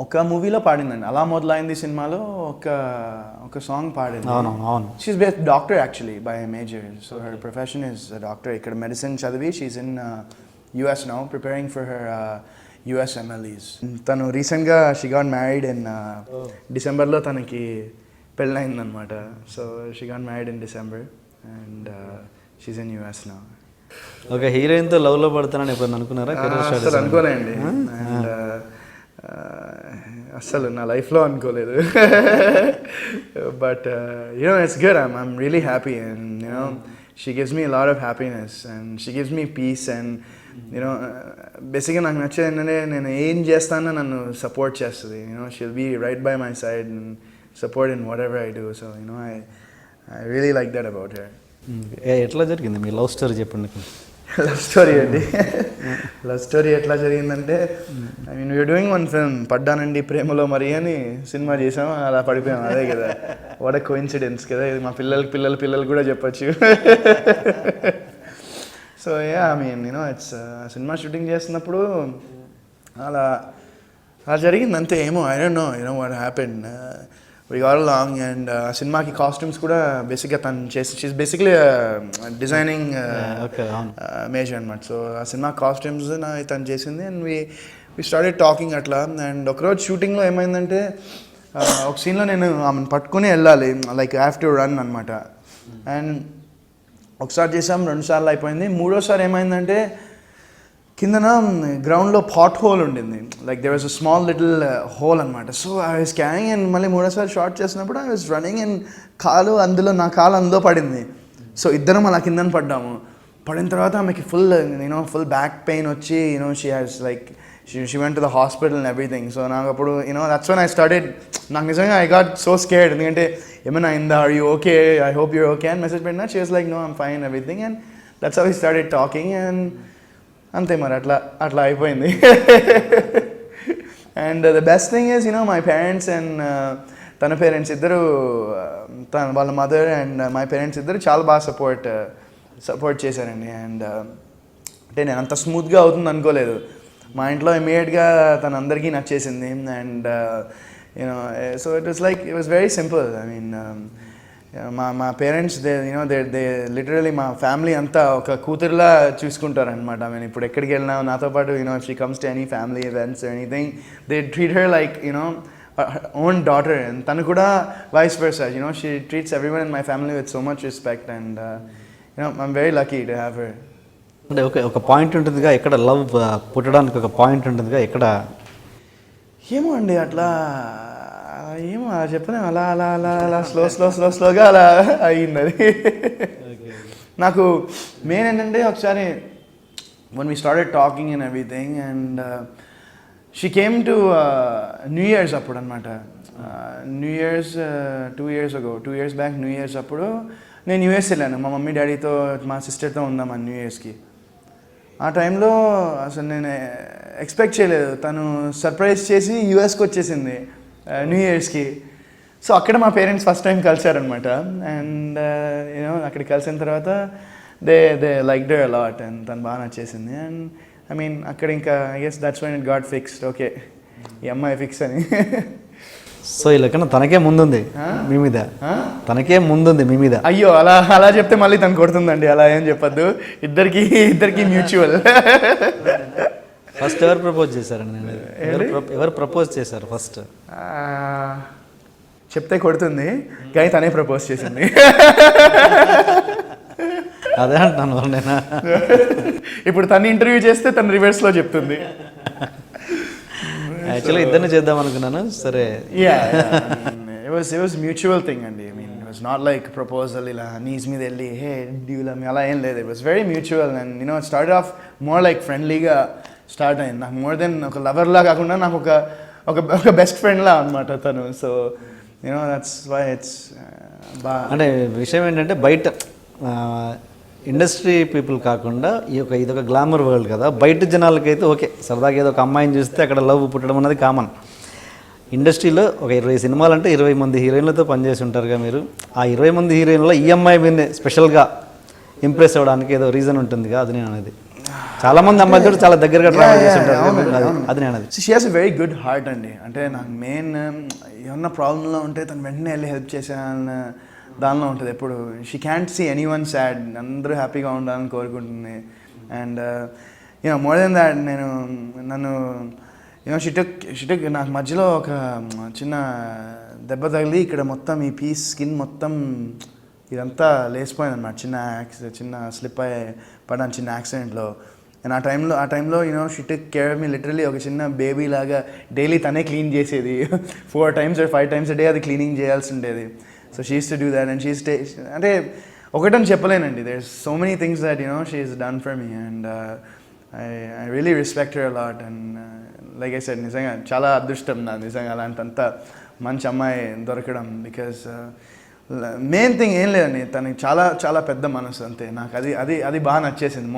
ఒక మూవీలో పాడిందండి, అలా మొదలైంది సినిమాలో ఒక సాంగ్ పాడింది. అవును. She is best doctor actually by major. So her profession is doctor. ఇక్కడ మెడిసిన్ చదివి she is in US now preparing for her US MLEs. తను రీసెంట్గా షీ గాట్ మ్యారీడ్ ఇన్ డిసెంబర్లో తనకి పెళ్ళయిందనమాట. So she got married in December and she's in US now. ఒక హీరోయిన్తో లవ్లో పడతానని ఎప్పుడైనా అనుకున్నారా? అసలు అనుకోలేండి, అండ్ అస్సలు నా లైఫ్లో అనుకోలేదు. But you know it's good, I'm really happy and you know she gives me lot of happiness and she gives me peace and you know బేసిక్గా నాకు నచ్చేది ఏంటంటే నేను ఏం చేస్తానో నన్ను సపోర్ట్ చేస్తుంది. You know she'll be right by my side and support in whatever I do. So you know I really like that about her. ఎట్లా జరిగింది మీ లవ్ స్టోరీ చెప్పండి. లవ్ స్టోరీ అండి, లవ్ స్టోరీ ఎట్లా జరిగిందంటే I mean we're doing one film పడ్డానండి ప్రేమలో మరి అని సినిమా చేసాం, అలా పడిపోయాం. అదే కదా, వాట్ ఎ కోఇన్సిడెన్స్ కదా ఇది. మా పిల్లలు కూడా చెప్పచ్చు. So yeah I mean you know it's cinema shooting చేస్తున్నప్పుడు అలా జరిగింది అంతే. ఏమో I don't no you know what happened. we got along and సినిమాకి కాస్ట్యూమ్స్ కూడా బేసిక్గా తను చేసి షీస్ బేసిక్లీ డిజైనింగ్ మేజర్ అనమాట. సో ఆ సినిమా కాస్ట్యూమ్స్ తను చేసింది అండ్ వి స్టార్టెడ్ టాకింగ్ అట్లా. అండ్ ఒకరోజు షూటింగ్లో ఏమైందంటే ఒక సీన్లో నేను ఆమెను పట్టుకుని వెళ్ళాలి, like I have to run అనమాట. అండ్ ఒకసారి చేసాం, 2 సార్లు అయిపోయింది. 3వ సారి ఏమైందంటే కిందన గ్రౌండ్లో పాట్ హోల్ ఉండింది, like there was a small little hole అనమాట. So I was carrying and మళ్ళీ 3వ సారి షార్ట్ చేసినప్పుడు ఐ వాజ్ రన్నింగ్ అండ్ నా కాలు అందులో పడింది. సో ఇద్దరం అలా కిందన పడ్డాము. పడిన తర్వాత ఆమెకి ఫుల్ బ్యాక్ పెయిన్ వచ్చి she has like she went to the hospital and everything. So నాకు అప్పుడు దట్స్ వెన్ ఐ స్టార్టెడ్, నాకు నిజంగా ఐ గాట్ సో స్కేర్డ్. ఎందుకంటే ఏమైనా అయిందా, are you okay, I hope you're okay అని మెసేజ్ పెట్టినా. She was like no I'm fine everything and that's how we started talking and అంతే మరి అట్లా అయిపోయింది. And the best thing is my parents and తన పేరెంట్స్ ఇద్దరు, వాళ్ళ mother and my parents ఇద్దరు చాలా బాగా సపోర్ట్ చేశారండి. అండ్ అంటే నేను అంత స్మూత్గా అవుతుంది అనుకోలేదు. మా ఇంట్లో ఇమీడియట్గా తన అందరికీ నచ్చేసింది. And so it was very simple. I mean మా పేరెంట్స్ దే లిటరలీ మా ఫ్యామిలీ అంతా ఒక కూతురులా చూసుకుంటారనమాట. ఐ మీన్ ఇప్పుడు ఎక్కడికి వెళ్ళినా నాతో పాటు she comes to any family events anything, they treat her like own daughter. And తను కూడా vice versa, she treats everyone in my family with so much respect and I'm very lucky to have her. అంటే ఒక point ఉంటుందిగా ఎక్కడ love పుట్టడానికి, ఒక point ఉంటుందిగా ఎక్కడ? ఏమో అండి అట్లా ఏమో చెప్పలేము, అలా స్లోగా అలా అయ్యింది అది. నాకు మెయిన్ ఏంటంటే ఒకసారి when we started talking and everything and she came to New Year's అప్పుడు అనమాట. New Year's 2 years back New Year's అప్పుడు నేను US వెళ్ళాను. మా మమ్మీ డాడీతో మా సిస్టర్తో ఉందాం ఆ New Year'sకి. ఆ టైంలో అసలు నేను ఎక్స్పెక్ట్ చేయలేదు, తను సర్ప్రైజ్ చేసి యూఎస్కి వచ్చేసింది. న్యూ ఇయర్స్కి. సో అక్కడ మా పేరెంట్స్ ఫస్ట్ టైం కలిసారనమాట. అండ్ యూనో అక్కడ కలిసిన తర్వాత they like her a lot and తను బాగా నచ్చేసింది. అండ్ ఐ మీన్ అక్కడ ఇంకా I guess that's when it got fixed. Okay ఈ అమ్మాయి ఫిక్స్ అని. సో ఈ లెక్కన తనకే ముందుంది మీ మీద, తనకే ముందుంది మీ మీద. అయ్యో అలా చెప్తే మళ్ళీ తను కొడుతుందండి, అలా ఏం చెప్పొద్దు. ఇద్దరికి మ్యూచువల్. ఫస్ట్ ఎవరు ప్రపోజ్ చేశారండి? ఎవరు ప్రపోజ్ చేశారు ఫస్ట్? చెప్తే కొడుతుంది కానీ తనే ప్రపోజ్ చేసింది. అదే అంటున్నాను నేను. ఇప్పుడు తను ఇంటర్వ్యూ చేస్తే తను రివర్స్లో చెప్తుంది. యాక్చువల్గా ఇద్దరిని చేద్దాం అనుకున్నాను. సరే, it was mutual thing అండి. I mean it was not like proposal ఇలా నీస్ మీద వెళ్ళి హే డ్యూలా అలా ఏం లేదు. It was very mutual and you know it started off more like friendlyగా స్టార్ట్ అయింది. నాకు మోర్ దెన్ ఒక లవర్లా కాకుండా నాకు ఒక బెస్ట్ ఫ్రెండ్లా అనమాట తను. So you know that's why it's అంటే విషయం ఏంటంటే బయట ఇండస్ట్రీ పీపుల్ కాకుండా ఇదొక గ్లామర్ వరల్డ్ కదా. బయట జనాలకైతే ఓకే సరదాగా ఏదో ఒక అమ్మాయిని చూస్తే అక్కడ లవ్ పుట్టడం అనేది కామన్. ఇండస్ట్రీలో ఒక 20 సినిమాలు అంటే 20 మంది హీరోయిన్లతో పనిచేసి ఉంటారుగా మీరు. ఆ 20 మంది హీరోయిన్లో ఈ అమ్మాయి మీద స్పెషల్గా ఇంప్రెస్ అవ్వడానికి ఏదో రీజన్ ఉంటుందిగా, అది నేను అనేది. చాలా మంది అమ్మాయిలు చాలా దగ్గరగా ట్రావెల్ చేసి ఉంటారు, అది నేను అనేది. She has a very good heart అండి. అంటే నాకు మెయిన్ ఏమన్నా ప్రాబ్లంలో ఉంటే తను వెంటనే వెళ్ళి హెల్ప్ చేసేయాలని దానిలో ఉంటుంది ఎప్పుడు. She can't see anyone sad, అందరూ హ్యాపీగా ఉండాలని కోరుకుంటుంది. And you know more than that నన్ను యూనో షిటక్ నాకు మధ్యలో ఒక చిన్న దెబ్బ తగిలి ఇక్కడ మొత్తం ఈ పీస్ స్కిన్ మొత్తం ఇదంతా లేసిపోయింది అనమాట. చిన్న స్లిప్ అయ్యి పడాను చిన్న యాక్సిడెంట్లో. అండ్ ఆ టైంలో you know she take care of me literally. ఒక చిన్న బేబీ లాగా డైలీ తనే క్లీన్ చేసేది. 4 times or 5 times a day అది క్లీనింగ్ చేయాల్సి ఉండేది. So she is to do that and she అంటే ఒకటని చెప్పలేనండి. There is so many things that you know she is done for me and I really respect her a lot. And like I said నిజంగా చాలా అదృష్టం నాకు నిజంగా అలాంటంత మంచి అమ్మాయి దొరకడం. బికాస్ మెయిన్ థింగ్ ఏం లేదండి, తనకి చాలా చాలా పెద్ద మనసు అంతే. నాకు అది బాగా నచ్చేసింది.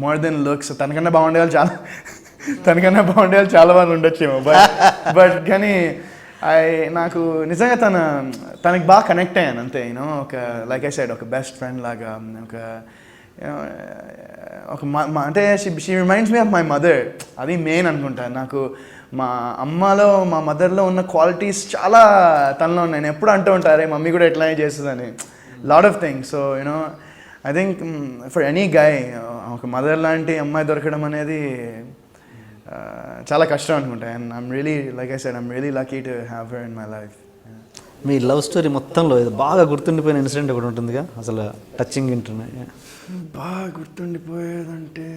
More than looks. తనకన్నా బాగుండే వాళ్ళు చాలా మంది ఉండొచ్చేమో. బట్ కానీ నాకు నిజంగా తనకి బాగా కనెక్ట్ అయ్యాను అంతే. యూనో ఒక లైక్ ఐ సైడ్ ఒక బెస్ట్ ఫ్రెండ్ లాగా అంటే she reminds me of my mother. అది మెయిన్ అనుకుంటా. నాకు మా అమ్మలో మా మదర్లో ఉన్న క్వాలిటీస్ చాలా తనలో ఉన్నాయి. నేను ఎప్పుడు అంటూ ఉంటారే మమ్మీ కూడా ఎట్లానే చేస్తుందని lot of things. So you know I think for any guy ఒక మదర్ లాంటి అమ్మాయి దొరకడం అనేది చాలా కష్టం అనుకుంటా. And I'm really like I said I'm really lucky to have her in my life. Me love story మొత్తంలో ఇది బాగా గుర్తుండిపోయిన ఇన్సిడెంట్ ఒకటి ఉంటుందిగా, అసలు టచింగ్ ఇంటున్నాయి. బాగా గుర్తుండిపోయేదంటే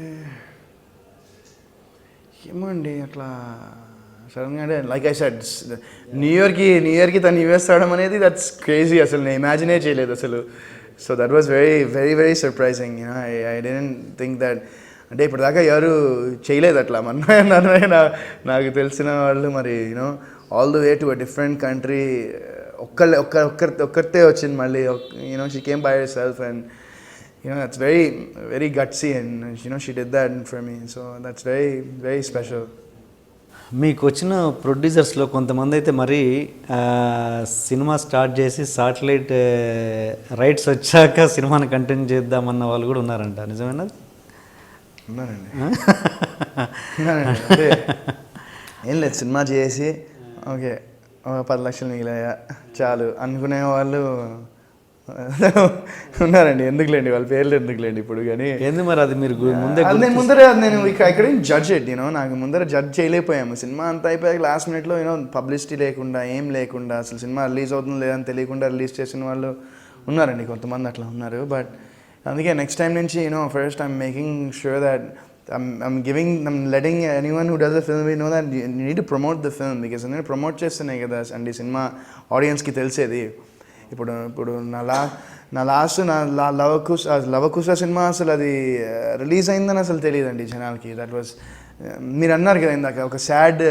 ఏమో అండి అట్లా సడన్గా అంటే లైక్ ఐ సెడ్ న్యూ ఇయర్కి తను యూఎస్ రావడం అనేది దట్స్ క్రేజీ. అసలు నేను ఇమాజినే చేయలేదు అసలు. So that was very very very surprising. You know I don't think that అంటే ఇప్పటిదాకా ఎవరు చేయలేదు అట్లా. నాకు తెలిసిన వాళ్ళు మరి you know all the way to a different country ఒక్కరితే వచ్చింది మళ్ళీ. You know she came by herself and you know that's very very gutsy and you know she did that for me. So that's very very special. మీకు వచ్చిన ప్రొడ్యూసర్స్లో కొంతమంది అయితే మరి సినిమా స్టార్ట్ చేసి సాటిలైట్ రైట్స్ వచ్చాక సినిమాని కంటిన్యూ చేద్దామన్న వాళ్ళు కూడా ఉన్నారంట, నిజమేనా? ఉన్నారండి. అంటే ఏం లేదు, సినిమా చేసి ఓకే 10 లక్షలు మిగిలాయా చాలు అనుకునే వాళ్ళు ఉన్నారండి. ఎందుకులేండి వాళ్ళ పేర్లు ఎందుకులేండి ఇప్పుడు. కానీ ఎందుకు మరి అది మీరు నేను ఇక్కడ జడ్జ్ ఎట్ యూనో నాకు ముందర జడ్జ్ చేయలేకపోయాము. సినిమా అంతా అయిపోయాక లాస్ట్ మినిట్లో యూనో పబ్లిసిటీ లేకుండా ఏం లేకుండా అసలు సినిమా రిలీజ్ అవుతుందో లేదని తెలియకుండా రిలీజ్ చేసిన వాళ్ళు ఉన్నారండి, కొంతమంది అట్లా ఉన్నారు. బట్ అందుకే నెక్స్ట్ టైం నుంచి you know first I'm making sure that I'm letting anyone who does a film know that you need to promote the film, because నేను ప్రమోట్ చేస్తున్నాయి కదా అండి సినిమా ఆడియన్స్కి తెలిసేది. ఇప్పుడు నా లాస్ట్ లవకుశ సినిమా అసలు అది రిలీజ్ అయిందని అసలు తెలియదండి జనాలకి. దట్ వాజ్ మీరు అన్నారు కదా ఇందాక ఒక సాడ్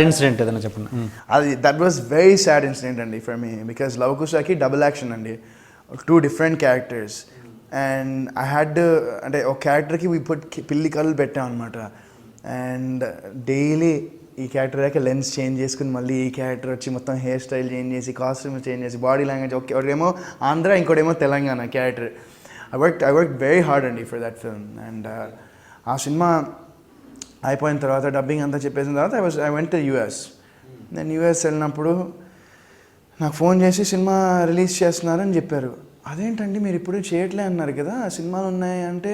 ఇన్సిడెంట్ ఏదైనా చెప్పండి. అది that was very sad incident అండి ఫర్ మీ, బికాజ్ లవకుశకి డబుల్ యాక్షన్ అండి, 2 different characters. And I had అంటే ఒక క్యారెక్టర్కి పిల్లి కళ్ళు పెట్టాం అనమాట. అండ్ డైలీ ఈ క్యారెక్టర్ అయ్యాక లెన్స్ చేంజ్ చేసుకుని మళ్ళీ ఈ క్యారెక్టర్ వచ్చి మొత్తం హెయిర్ స్టైల్ చేంజ్ చేసి కాస్ట్యూమ్ చేంజ్ చేసి బాడీ లాంగ్వేజ్ ఒకటేమో ఆంధ్ర ఇంకోటేమో Telangana character. I work very hard అండి ఫర్ దట్ ఫిల్మ్. అండ్ ఆ సినిమా అయిపోయిన తర్వాత డబ్బింగ్ అంతా చెప్పేసిన తర్వాత ఐ వెంట్ టు యూఎస్. నేను యూఎస్ వెళ్ళినప్పుడు నాకు ఫోన్ చేసి సినిమా రిలీజ్ చేస్తున్నారని చెప్పారు. అదేంటండి మీరు ఇప్పుడు చేయట్లే అన్నారు కదా, సినిమాలు ఉన్నాయి అంటే,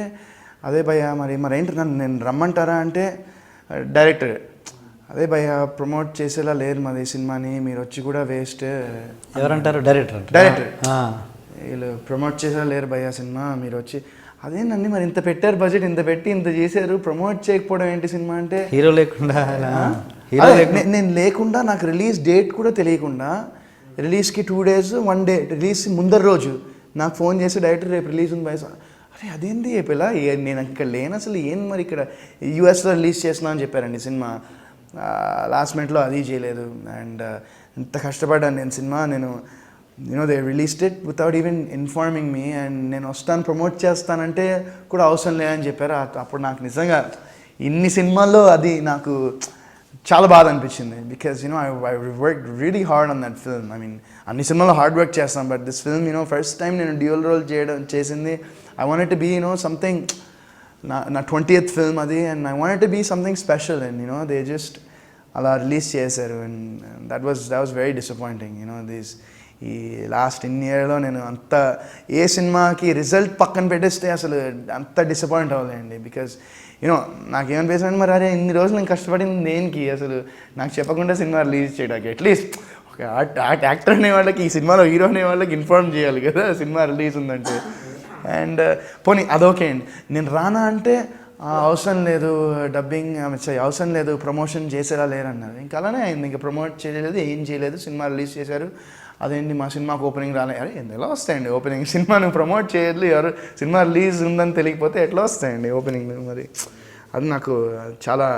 అదే భయ్యా మరేంటి నన్ను నేను రమ్మంటారా అంటే డైరెక్టర్ అదే భయ్యా ప్రమోట్ చేసేలా లేరు మాది సినిమాని, మీరు వచ్చి కూడా వేస్ట్. ఎవరంటారు? డైరెక్టర్. వీళ్ళు ప్రమోట్ చేసేలా లేరు భయ్యా సినిమా, మీరు వచ్చి. అదేనండి మరి ఇంత పెట్టారు బడ్జెట్, ఇంత పెట్టి ఇంత చేశారు, ప్రమోట్ చేయకపోవడం ఏంటి సినిమా అంటే. హీరో లేకుండా నేను లేకుండా నాకు రిలీజ్ డేట్ కూడా తెలియకుండా రిలీజ్కి 2 days 1 day రిలీజ్ ముందర రోజు నాకు ఫోన్ చేసి డైరెక్టర్ రేపు రిలీజ్ ఉంది బయట. అరే అదేంటి ఇలా నేను ఇక్కడ లేను అసలు, ఏం మరి ఇక్కడ యూఎస్లో రిలీజ్ చేస్తున్నా అని చెప్పారండి సినిమా. లాస్ట్ మినిట్లో అది చేయలేదు. అండ్ ఎంత కష్టపడ్డాను నేను సినిమా. నేను they released it without even informing me. And నేను వస్తాను ప్రమోట్ చేస్తానంటే కూడా అవసరం లేదని చెప్పారు. అప్పుడు నాకు నిజంగా ఇన్ని సినిమాల్లో అది నాకు చాలా బాధ అనిపించింది. Because I work really hard on that film. I mean అన్ని సినిమాలో హార్డ్ వర్క్ చేస్తాను, but this film first time నేను డ్యూయల్ రోల్ చేసింది. I wanted to be something, నా 20th ఫిల్మ్ అది. And I wanted to be something special. And they just అలా release చేశారు. And that was very disappointing. ఈ last ఇయర్లో నేను అంత ఏ సినిమాకి రిజల్ట్ పక్కన పెట్టేస్తే అసలు అంత డిసప్పాయింట్ అవ్వలేండి. బికాజ్ నాకేమనిపిస్తుంది, మరి అరే ఇన్ని రోజులు నేను కష్టపడింది దేనికి, అసలు నాకు చెప్పకుండా సినిమా రిలీజ్ చేయడానికి అట్లీస్ట్ ఒక యాక్టర్ అనే వాళ్ళకి, ఈ సినిమాలో హీరో అనే వాళ్ళకి ఇన్ఫార్మ్ చేయాలి కదా సినిమా రిలీజ్ ఉందంటే. అండ్ పోనీ అదొకే అండి, నేను రానా అంటే అవసరం లేదు, డబ్బింగ్ అవసరం లేదు, ప్రమోషన్ చేసేలా లేరన్నారు. ఇంకా అలానే అయింది. ఇంకా ప్రమోట్ చేయలేదు, ఏం చేయలేదు, సినిమా రిలీజ్ చేశారు. అదేంటి మా సినిమాకి ఓపెనింగ్ రాలే. అరే ఎలా వస్తాయండి ఓపెనింగ్, సినిమాను ప్రమోట్ చేయలేదు, ఎవరు సినిమా రిలీజ్ ఉందని తెలియకపోతే ఎట్లా వస్తాయండి ఓపెనింగ్. మరి అది నాకు చాలా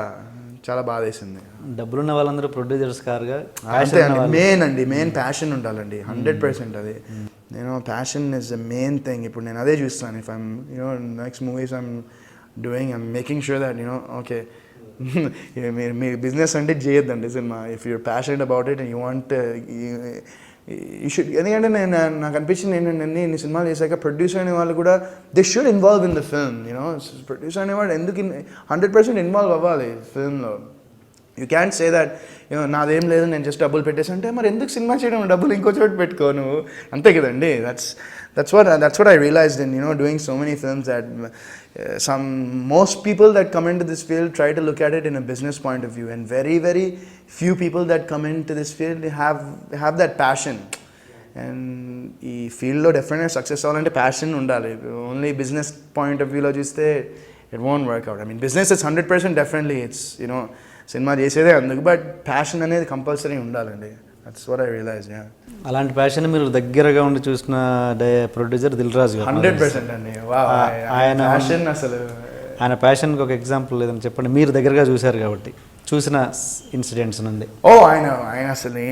చాలా బాధ వేసింది. డబ్బులున్న వాళ్ళందరూ ప్రొడ్యూసర్స్ కారుగా అంతే అండి. మెయిన్ ప్యాషన్ ఉండాలండి, 100% అది. Passion is the main thing. ఇప్పుడు నేను అదే చూస్తాను. If I'm next movies I'm making sure that okay మీరు బిజినెస్ అంటే చేయొద్దండి cinema. If you're passionate about it and you want you should. ఎందుకంటే నాకు అనిపించింది ఏంటంటే ఇన్ని సినిమాలు చేశాక ప్రొడ్యూసర్ అనే వాళ్ళు కూడా they should involve in the film. Producer అనేవాడు ఎందుకు 100% ఇన్వాల్వ్ అవ్వాలి ఫిల్మ్లో. యూ క్యాంట్ సే దట్ నాదేం లేదు, నేను జస్ట్ డబ్బులు పెట్టేసి అంటే మరి ఎందుకు సినిమా చేయడం, డబ్బులు ఇంకో చోట పెట్టుకో నువ్వు, అంతే కదండి. That's what I realized in doing so many films, that most people that come into this field try to look at it in a business point of view, and very very few people that come into this field have that passion. And ee field lo definitely success avvalante passion undali. Only business point of view lo chuste it won't work out. I mean business is 100% definitely, it's cinema chesede anduku, but passion anedi compulsory undalandi. That's what I realized. Yeah, అలాంటి passion మీరు దగ్గరగా ఉండి చూసిన producer Dil Raju గారు. 100% అండి. ఆయన ప్యాషన్కి ఒక example లేదని చెప్పండి, మీరు దగ్గరగా చూశారు కాబట్టి చూసిన ఇన్సిడెంట్స్ నుండి. ఆయన అసలు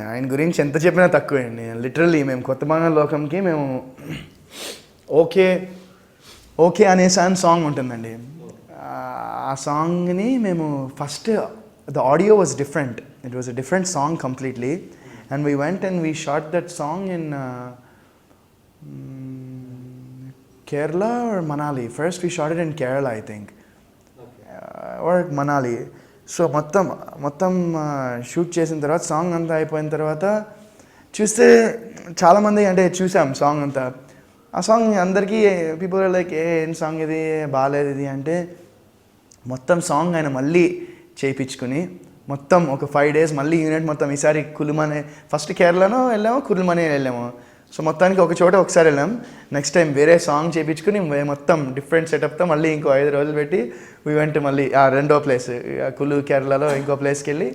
ఆయన గురించి ఎంత చెప్పినా తక్కువే అండి. లిటరల్లీ మేము కొత్త లోకంకి మేము ఓకే అనే సాంగ్ ఉంటుందండి. ఆ సాంగ్ని మేము first the audio was different. It was a different song completely, and we went and we shot that song in Kerala or Manali. First we shot it in Kerala, I think, or Manali. So మొత్తం shoot చేసిన తర్వాత song అంతా అయిపోయిన తర్వాత చూస్తే చాలామంది అంటే చూసాం సాంగ్ అంతా. ఆ సాంగ్ అందరికీ పీపుల్ లైక్ ఏం సాంగ్ ఇది, బాగాలేదు ఇది అంటే, మొత్తం సాంగ్ ఆయన మళ్ళీ చేయించుకుని మొత్తం ఒక 5 days మళ్ళీ యూనిట్ మొత్తం ఈసారి కులుమనే, ఫస్ట్ కేరళలో వెళ్ళాము, కులుమనే వెళ్ళాము. సో మొత్తానికి ఒక చోట ఒకసారి వెళ్ళాం. నెక్స్ట్ టైం వేరే సాంగ్ చేయించుకుని మొత్తం డిఫరెంట్ సెటప్తో మళ్ళీ ఇంకో 5 రోజులు పెట్టి వీ వెంట్ మళ్ళీ ఆ రెండో ప్లేస్ కేరళలో ఇంకో ప్లేస్కి వెళ్ళి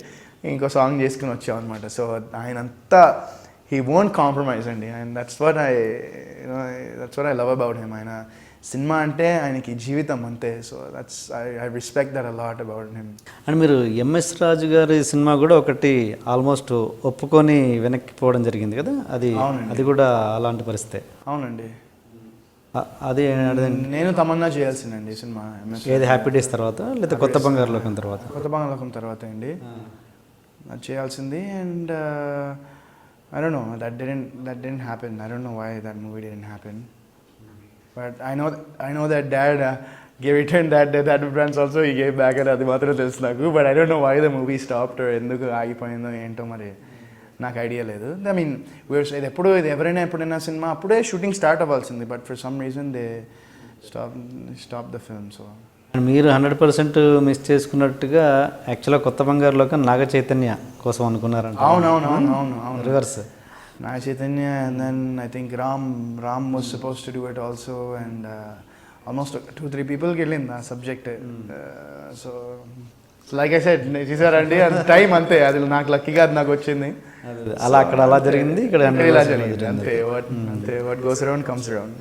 ఇంకో సాంగ్ చేసుకుని వచ్చాం అనమాట. సో ఆయన అంతా హీ వోంట్ కాంప్రమైజ్ అండి. And that's what I love about him. ఆయన సినిమా అంటే ఆయనకి జీవితం అంతే. So I respect that a lot about him. And మీరు ఎంఎస్ రాజు గారి సినిమా కూడా ఒకటి ఆల్మోస్ట్ ఒప్పుకొని వెనక్కిపోవడం జరిగింది కదా, అది కూడా అలాంటి పరిస్థితే. అవునండి. అది నేను తమన్నా చేయాల్సిందండి సినిమా. ఏది హ్యాపీ డేస్ తర్వాత లేదా కొత్త బంగారు లోకం తర్వాత? కొత్త బంగారు లోకం తర్వాత అండి. అది చేయాల్సింది. And I don't know, that didn't happen. I don't know why that movie didn't happen. But I know that dad gave returned that brands also he gave back and అది మాత్రం తెలుసు నాకు. But I don't know why the movie stopped or ఎందుకు ఆగిపోయిందో ఏంటో మరి నాకు idea లేదు. I mean ఇది ఎప్పుడైనా సినిమా అప్పుడే షూటింగ్ స్టార్ట్ అవ్వాల్సింది. But for some reason they stop the film. So మీరు 100% మిస్ చేసుకున్నట్టుగా యాక్చువల్గా కొత్త బంగారు లోకం నాగ చైతన్య కోసం అనుకున్నారంట. అవును reverse Naga Chaitanya. And then I think Ram was suppose to do it also. And almost 2-3 పీపుల్కి వెళ్ళింది ఆ subject. So like I said చేశారండి అది టైం అంతే. అది నాకు లక్కీగా అది నాకు వచ్చింది. అలా అక్కడ అలా జరిగింది, ఇక్కడ ఇలా జరిగింది అంతే. What goes around comes around.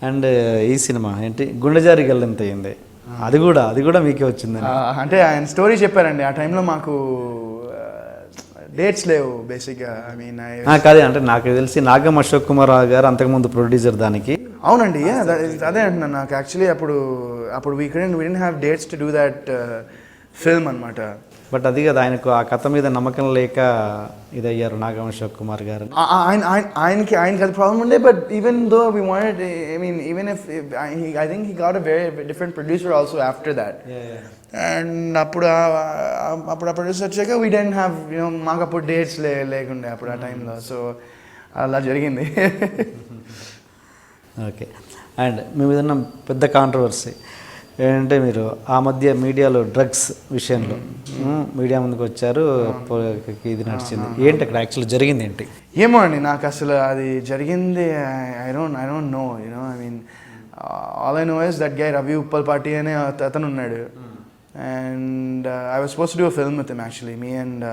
And ఈ సినిమా ఏంటి గుండెజారి గల్లంత అయింది, అది కూడా మీకే వచ్చిందండి. అంటే ఆయన స్టోరీ చెప్పారండి. ఆ టైంలో మాకు డేట్స్ లేవు బేసిక్గా. ఐ మీన్ కాదే అంటే నాకు తెలిసి నాగం అశోక్ కుమార్ గారు అంతకుముందు ప్రొడ్యూసర్ దానికి. అవునండి, అదే అంటున్నాను. నాకు యాక్చువల్లీ అప్పుడు we didn't have dates to do that film అనమాట. బట్ అది కదా ఆయనకు ఆ కథ మీద నమ్మకం లేక ఇదయ్యారు నాగం అశోక్ కుమార్ గారు. ఆయనకి అది ప్రాబ్లం ఉండే. But even though we wanted, I mean even if I think he got a very different producer also after that. And అప్పుడు ఆ ప్రొడ్యూసర్ వచ్చాక వీ డెంట్ హ్యావ్ మాకు అప్పుడు డేట్స్ లేకుండే అప్పుడు ఆ టైంలో. సో అలా జరిగింది. ఓకే. అండ్ మీ మీద ఉన్న పెద్ద కాంట్రవర్సీ ఏంటంటే మీరు ఆ మధ్య మీడియాలో డ్రగ్స్ విషయంలో మీడియా ముందుకు వచ్చారు, ఇది నడిచింది ఏంటి అక్కడ యాక్చువల్లీ జరిగింది ఏంటి? ఏమో అండి, నాకు అసలు అది జరిగింది I don't know. I mean all I know is that guy Ravi Uppal party అనే అతను ఉన్నాడు. And I was suppose to do a film with him actually. Me and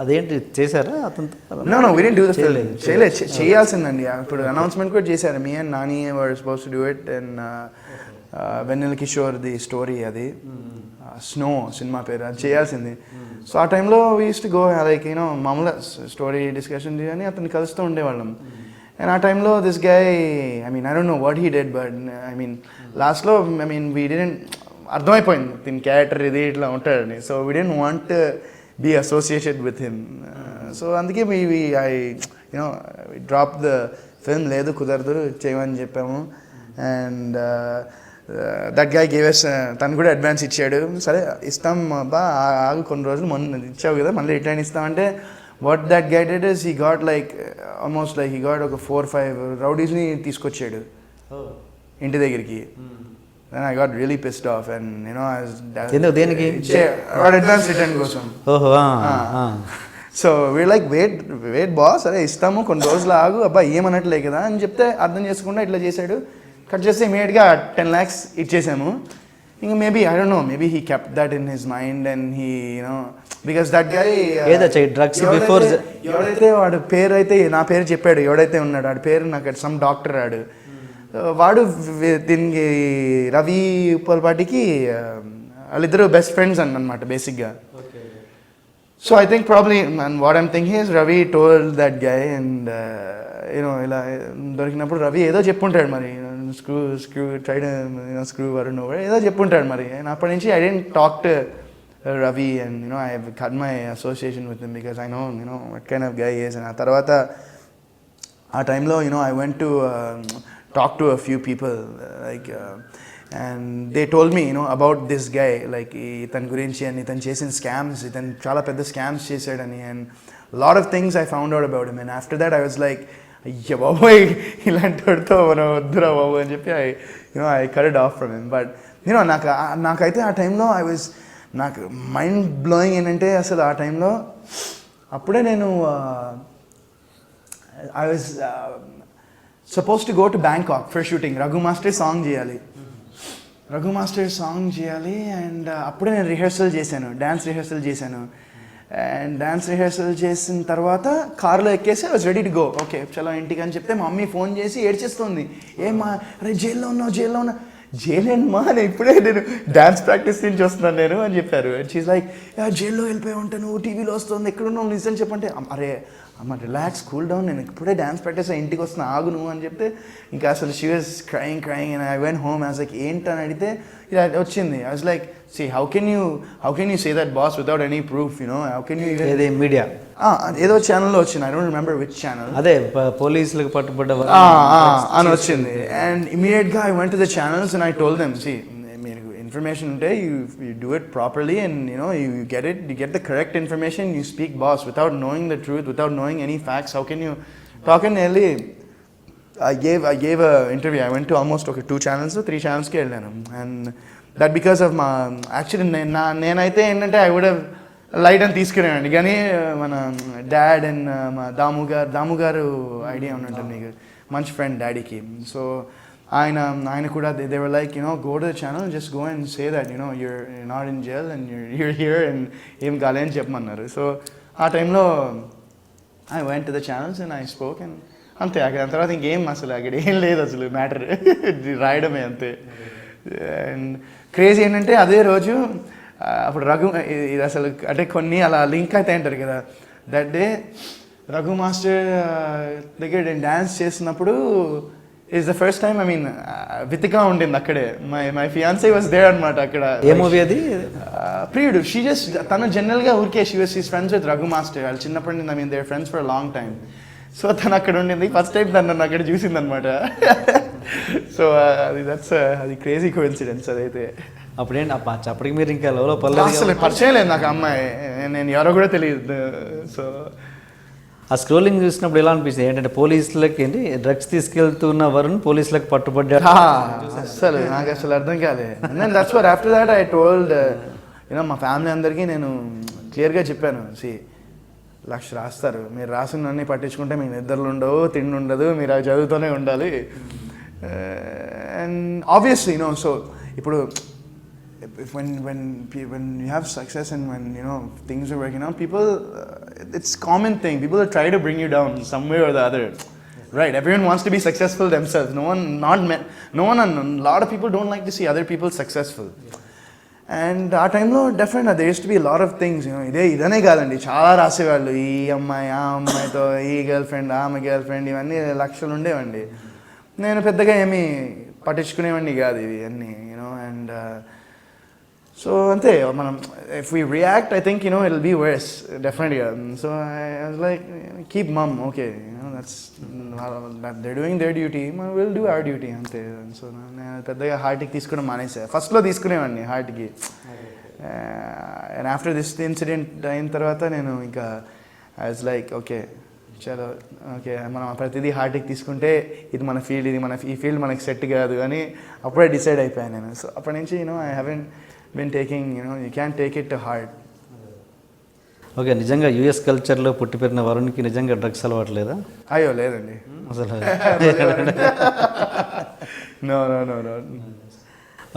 అదేంటి చేశారా అతనితో? No we didn't do the film. చేయాల్సిందండి. ఇప్పుడు announcement కూడా చేశారు. Me and Nani were suppose to do it. And Vennela Kishore the story, అది స్నో సినిమా పేరు, అది చేయాల్సింది. సో ఆ టైంలో we use to go like మామూలుగా స్టోరీ డిస్కషన్ చేయని అతన్ని కలుస్తూ ఉండేవాళ్ళం. అండ్ ఆ టైంలో this guy, I mean I don't know what he did, but I mean లాస్ట్లో ఐ మీన్ వీ డిడెంట్ అర్థమైపోయింది దీని క్యారెక్టర్ ఇది ఇట్లా ఉంటాడని. So we didn't want be associated with him. So అందుకే ఐ డ్రాప్ ద ఫిల్మ్. లేదు కుదరదు చేయమని చెప్పాము. And that guy gave us తను కూడా అడ్వాన్స్ ఇచ్చాడు. సరే ఇస్తాం బా ఆగు కొన్ని రోజులు, మొన్న ఇచ్చావు కదా మళ్ళీ రిటర్న్ ఇస్తామంటే what that guy did is he got like almost like he got ఒక 4-5 రౌడీస్ని తీసుకొచ్చాడు ఇంటి దగ్గరికి. Then I got really pissed off and దేనికి అడ్వాన్స్ రిటర్న్ కోసం. So we are like wait boss, అరే ఇస్తాము కొన్ని రోజులు ఆగు, అబ్బా ఏమన్నట్లే కదా అని చెప్తే అర్థం చేసుకుంటా ఇట్లా చేశాడు. కట్ చేస్తే ఇమీడియట్గా 10 lakhs ఇచ్చేసాము. ఇంకా maybe I don't no, maybe he kept that in his mind and he because that guy drugs before ఎవడైతే వాడు పేరు అయితే నా పేరు చెప్పాడు, ఎవడైతే ఉన్నాడు వాడి పేరు నాకు సమ్ డాక్టర్ ఆడు, వాడు దీనికి రవి ఉప్పల్పాటికి వాళ్ళిద్దరు బెస్ట్ ఫ్రెండ్స్ అన్నమాట బేసిక్గా. So I think probably and what I'm thinking is Ravi told that guy and ఇలా దొరికినప్పుడు రవి ఏదో చెప్పుంటాడు మరి, స్క్రూ వరుణ్ ఏదో చెప్పుంటాడు మరి. అండ్ అప్పటి నుంచి I dent talk to Ravi and I have cut my association with him because I know what kind of guy is. And ఆ తర్వాత ఆ టైంలో I went to talk to a few people and they told me about this guy like itan gurinchi and itan chesin scams, itan chaala pedda scams chesadani and a lot of things I found out about him. And after that I was like ayya baboy ilanti vadto mana vaddura babu ani cheppi I cut it off from him. But nakaithe aa time lo I was నాకు mind blowing ఏంటంటే అసలు ఆ టైంలో అప్పుడే నేను I was supposed to go to Bangkok for shooting. Raghu Master song చేయాలి and అప్పుడే నేను రిహర్సల్ చేశాను, డ్యాన్స్ రిహర్సల్ చేశాను. అండ్ డ్యాన్స్ రిహర్సల్ చేసిన తర్వాత కార్లో ఎక్కేసి I was ready to go. Okay చలో ఇంటికి అని చెప్తే మా మమ్మీ ఫోన్ చేసి ఏడ్చేస్తుంది, ఏమా అరే జైల్లో ఉన్నా జైలేనమ్మా నేను ఇప్పుడే నేను డ్యాన్స్ ప్రాక్టీస్ నుంచి వస్తున్నాను నేను అని చెప్పారు. షీజ్ లైక్ జైల్లో వెళ్ళిపోయి ఉంటాను, టీవీలో వస్తుంది, ఎక్కడున్నావు నిజం చెప్పంటే అరే అమ్మ రిలాక్స్ కూల్ డౌన్, నేను ఇప్పుడే డ్యాన్స్ ప్రాక్టీస్ ఇంటికి వస్తున్నా, ఆగు నువ్వు అని చెప్తే ఇంకా అసలు she was crying and I went home. I was like ఏంటని అడిగితే ఇలా వచ్చింది. I was like see how can you say that boss without any proof, you know, how can you even ఏది మీడియా ఏదో ఛానల్లో వచ్చింది, I don't remember which channel. అదే పోలీసులకు పట్టుబడ్డ అని వచ్చింది. And immediately I went to the channels and I told them, see, మీరు information ఉంటే you do it properly and you know you get the correct information, you speak boss without knowing the truth, without knowing any facts. How can you talk in early? I gave a interview. I went to almost 2 channels, 3 channels కి వెళ్ళాను. And that because of my actually నేనైతే ఏంటంటే I would have light అని తీసుకునేవాడిని, కానీ మన dad and మా దాము గారు idea ఉన్నట్టు నీకు, మంచి ఫ్రెండ్ డాడీకి. సో ఆయన కూడా they were like, you know, go to the channel, just go and say that, you know, you're not in jail and you're here and ఏం కాలే అని చెప్పమన్నారు. సో ఆ టైంలో I went to the channels and I spoke and అంతే. అక్కడ తర్వాత ఇంకేం అసలు అక్కడ ఏం లేదు అసలు, మ్యాటర్ రాయడమే అంతే. అండ్ క్రేజీ ఏంటంటే అదే రోజు అప్పుడు రఘు ఇది అసలు అంటే కొన్ని అలా లింక్ అయితే అంటారు కదా, దట్ డే రఘు మాస్టర్ దగ్గర నేను డ్యాన్స్ చేసినప్పుడు is the first time, I mean వితిగా ఉండింది అక్కడే, మై ఫియాన్సీ వాజ్ దేర్ అనమాట అక్కడ. ఏ మూవీ అది? ప్రియుడు. షీ జస్ట్ తను జనరల్గా ఊరికే she was friends with Raghu master, వాళ్ళు చిన్నప్పటి నుంచి, I mean they're friends for long time. So తను అక్కడ ఉండింది, ఫస్ట్ టైం తను నన్ను అక్కడ చూసింది అనమాట. సో అది క్రేజీ కోఇన్సిడెన్స్ అదైతే. అప్పుడేంటి అప్పటికి మీరు ఇంకా లవ్లో పర్లేదు, అసలు పరిచయం లేదు నాకు అమ్మాయి, నేను ఎవరో కూడా తెలియదు. సో ఆ స్క్రోలింగ్ చూసినప్పుడు ఎలా అనిపిస్తుంది ఏంటంటే పోలీసులకి ఏంటి డ్రగ్స్ తీసుకెళ్తున్న వరుణ్ పోలీసులకు పట్టుబడ్డాడు, అసలు నాకు అసలు అర్థం కాలే. నేను that's what after that I told you know మా ఫ్యామిలీ అందరికీ నేను క్లియర్గా చెప్పాను, లక్ష రాస్తారు, మీరు రాసినవన్నీ పట్టించుకుంటే మీకు నిద్రలు ఉండవు, తిండి ఉండదు, మీరు అవి చదువుతూనే ఉండాలి. అండ్ ఆబ్వియస్లీ యూనో, సో ఇప్పుడు when you have success and when you know things are working out, people it's common thing, people will try to bring you down some way or the other, right? Everyone wants to be successful themselves. No one and a lot of people don't like to see other people successful. And ఆ టైంలో డెఫినెట్గా there used to be a lot of things, you know, ఇదనే కాదండి, చాలా రాసేవాళ్ళు, ఈ అమ్మాయి ఆ అమ్మాయితో, ఈ గర్ల్ ఫ్రెండ్ ఆమె గర్ల్ ఫ్రెండ్, ఇవన్నీ లక్షలు ఉండేవండి. నేను పెద్దగా ఏమీ పట్టించుకునేవాడిని కాదు ఇవి అన్నీ, యూనో. అండ్ సో అంతే, మనం if we react I think you know it will be worse డెఫినెట్గా. So I was like keep mum, okay, that's they doing their duty, మనం విల్ డూ అవర్ డ్యూటీ అంతే. సో నేను పెద్దగా హార్ట్కి తీసుకోవడం మానేసా. ఫస్ట్లో తీసుకునేవాడిని హార్ట్కి, అండ్ ఆఫ్టర్ దిస్ ఇన్సిడెంట్ అయిన తర్వాత నేను ఇంకా ఐ వాజ్ లైక్ ఓకే చలో, ఓకే, మనం ప్రతిదీ హార్ట్కి తీసుకుంటే ఇది మన ఫీల్డ్, ఈ ఫీల్డ్ మనకి సెట్ కాదు అని అప్పుడే డిసైడ్ అయిపోయాను నేను. సో అప్పటి నుంచి you know I haven't been taking, you know, you can't take it to heart. Okay, నిజంగా యూఎస్ కల్చర్లో పుట్టి పెరిగిన వరుణ్కి నిజంగా డ్రగ్స్ అలవాటు లేదా? అయ్యో లేదండి అసలు. No no no no.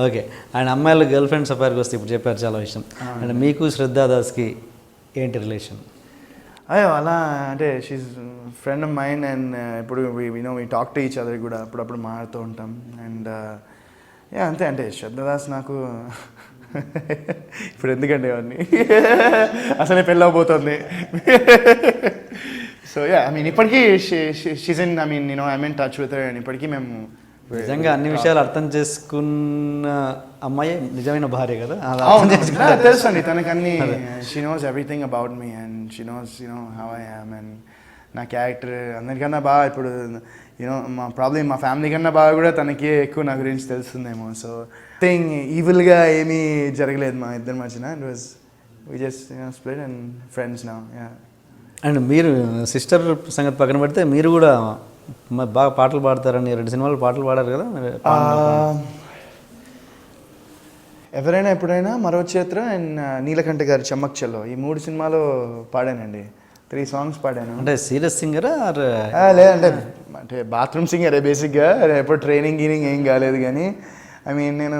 Okay, and అమ్మాయిల గర్ల్ ఫ్రెండ్స్ అఫైర్కి వస్తే ఇప్పుడు చెప్పారు చాలా విషయం. అండ్ మీకు శ్రద్ధా దాస్కి ఏంటి రిలేషన్? అయ్యో అలా అంటే she's friend of mind and ఇప్పుడు we talk to each other కూడా, అప్పుడప్పుడు మారుతూ ఉంటాం. అండ్ అంతే, అంటే శ్రద్ధాదాస్ నాకు ఇప్పుడు ఎందుకంటే అవన్నీ అసలే పెళ్ళవబోతుంది. సో ఐ మీన్ ఇప్పటికీ she's in, I mean I mean touch with her, and ఇప్పటికీ మేము నిజంగా అన్ని విషయాలు అర్థం చేసుకున్న అమ్మాయి నిజమైన భార్య కదా. తెలుసు అండి తనకు అన్ని, she knows everything about me and she knows you know how I am and నా క్యారెక్టర్ అందరికన్నా బాగా, ఇప్పుడు యూనో మా ఫ్యామిలీ కన్నా బాగా కూడా తనకి ఎక్కువ నా గురించి తెలుస్తుందేమో. సో థింగ్ ఈవిల్గా ఏమీ జరగలేదు మా ఇద్దరి మధ్యన. It was we just split and friends now. And మీరు సిస్టర్ సంగతి పక్కన పెడితే మీరు కూడా బాగా పాటలు పాడతారని 2 సినిమాలు పాటలు పాడారు కదా. ఎవరైనా ఎప్పుడైనా మరో చేత్ర అండ్ నీలకంఠ గారి చెమ్మక్ చెల్లో, ఈ 3 సినిమాలో పాడానండి. 3 songs పాడాను. అంటే సీరియస్ సింగరా? లేదంటే అంటే బాత్రూమ్ సింగరే బేసిక్గా, ఎప్పుడు ట్రైనింగ్ గీనింగ్ ఏం కాలేదు. కానీ ఐ మీన్ నేను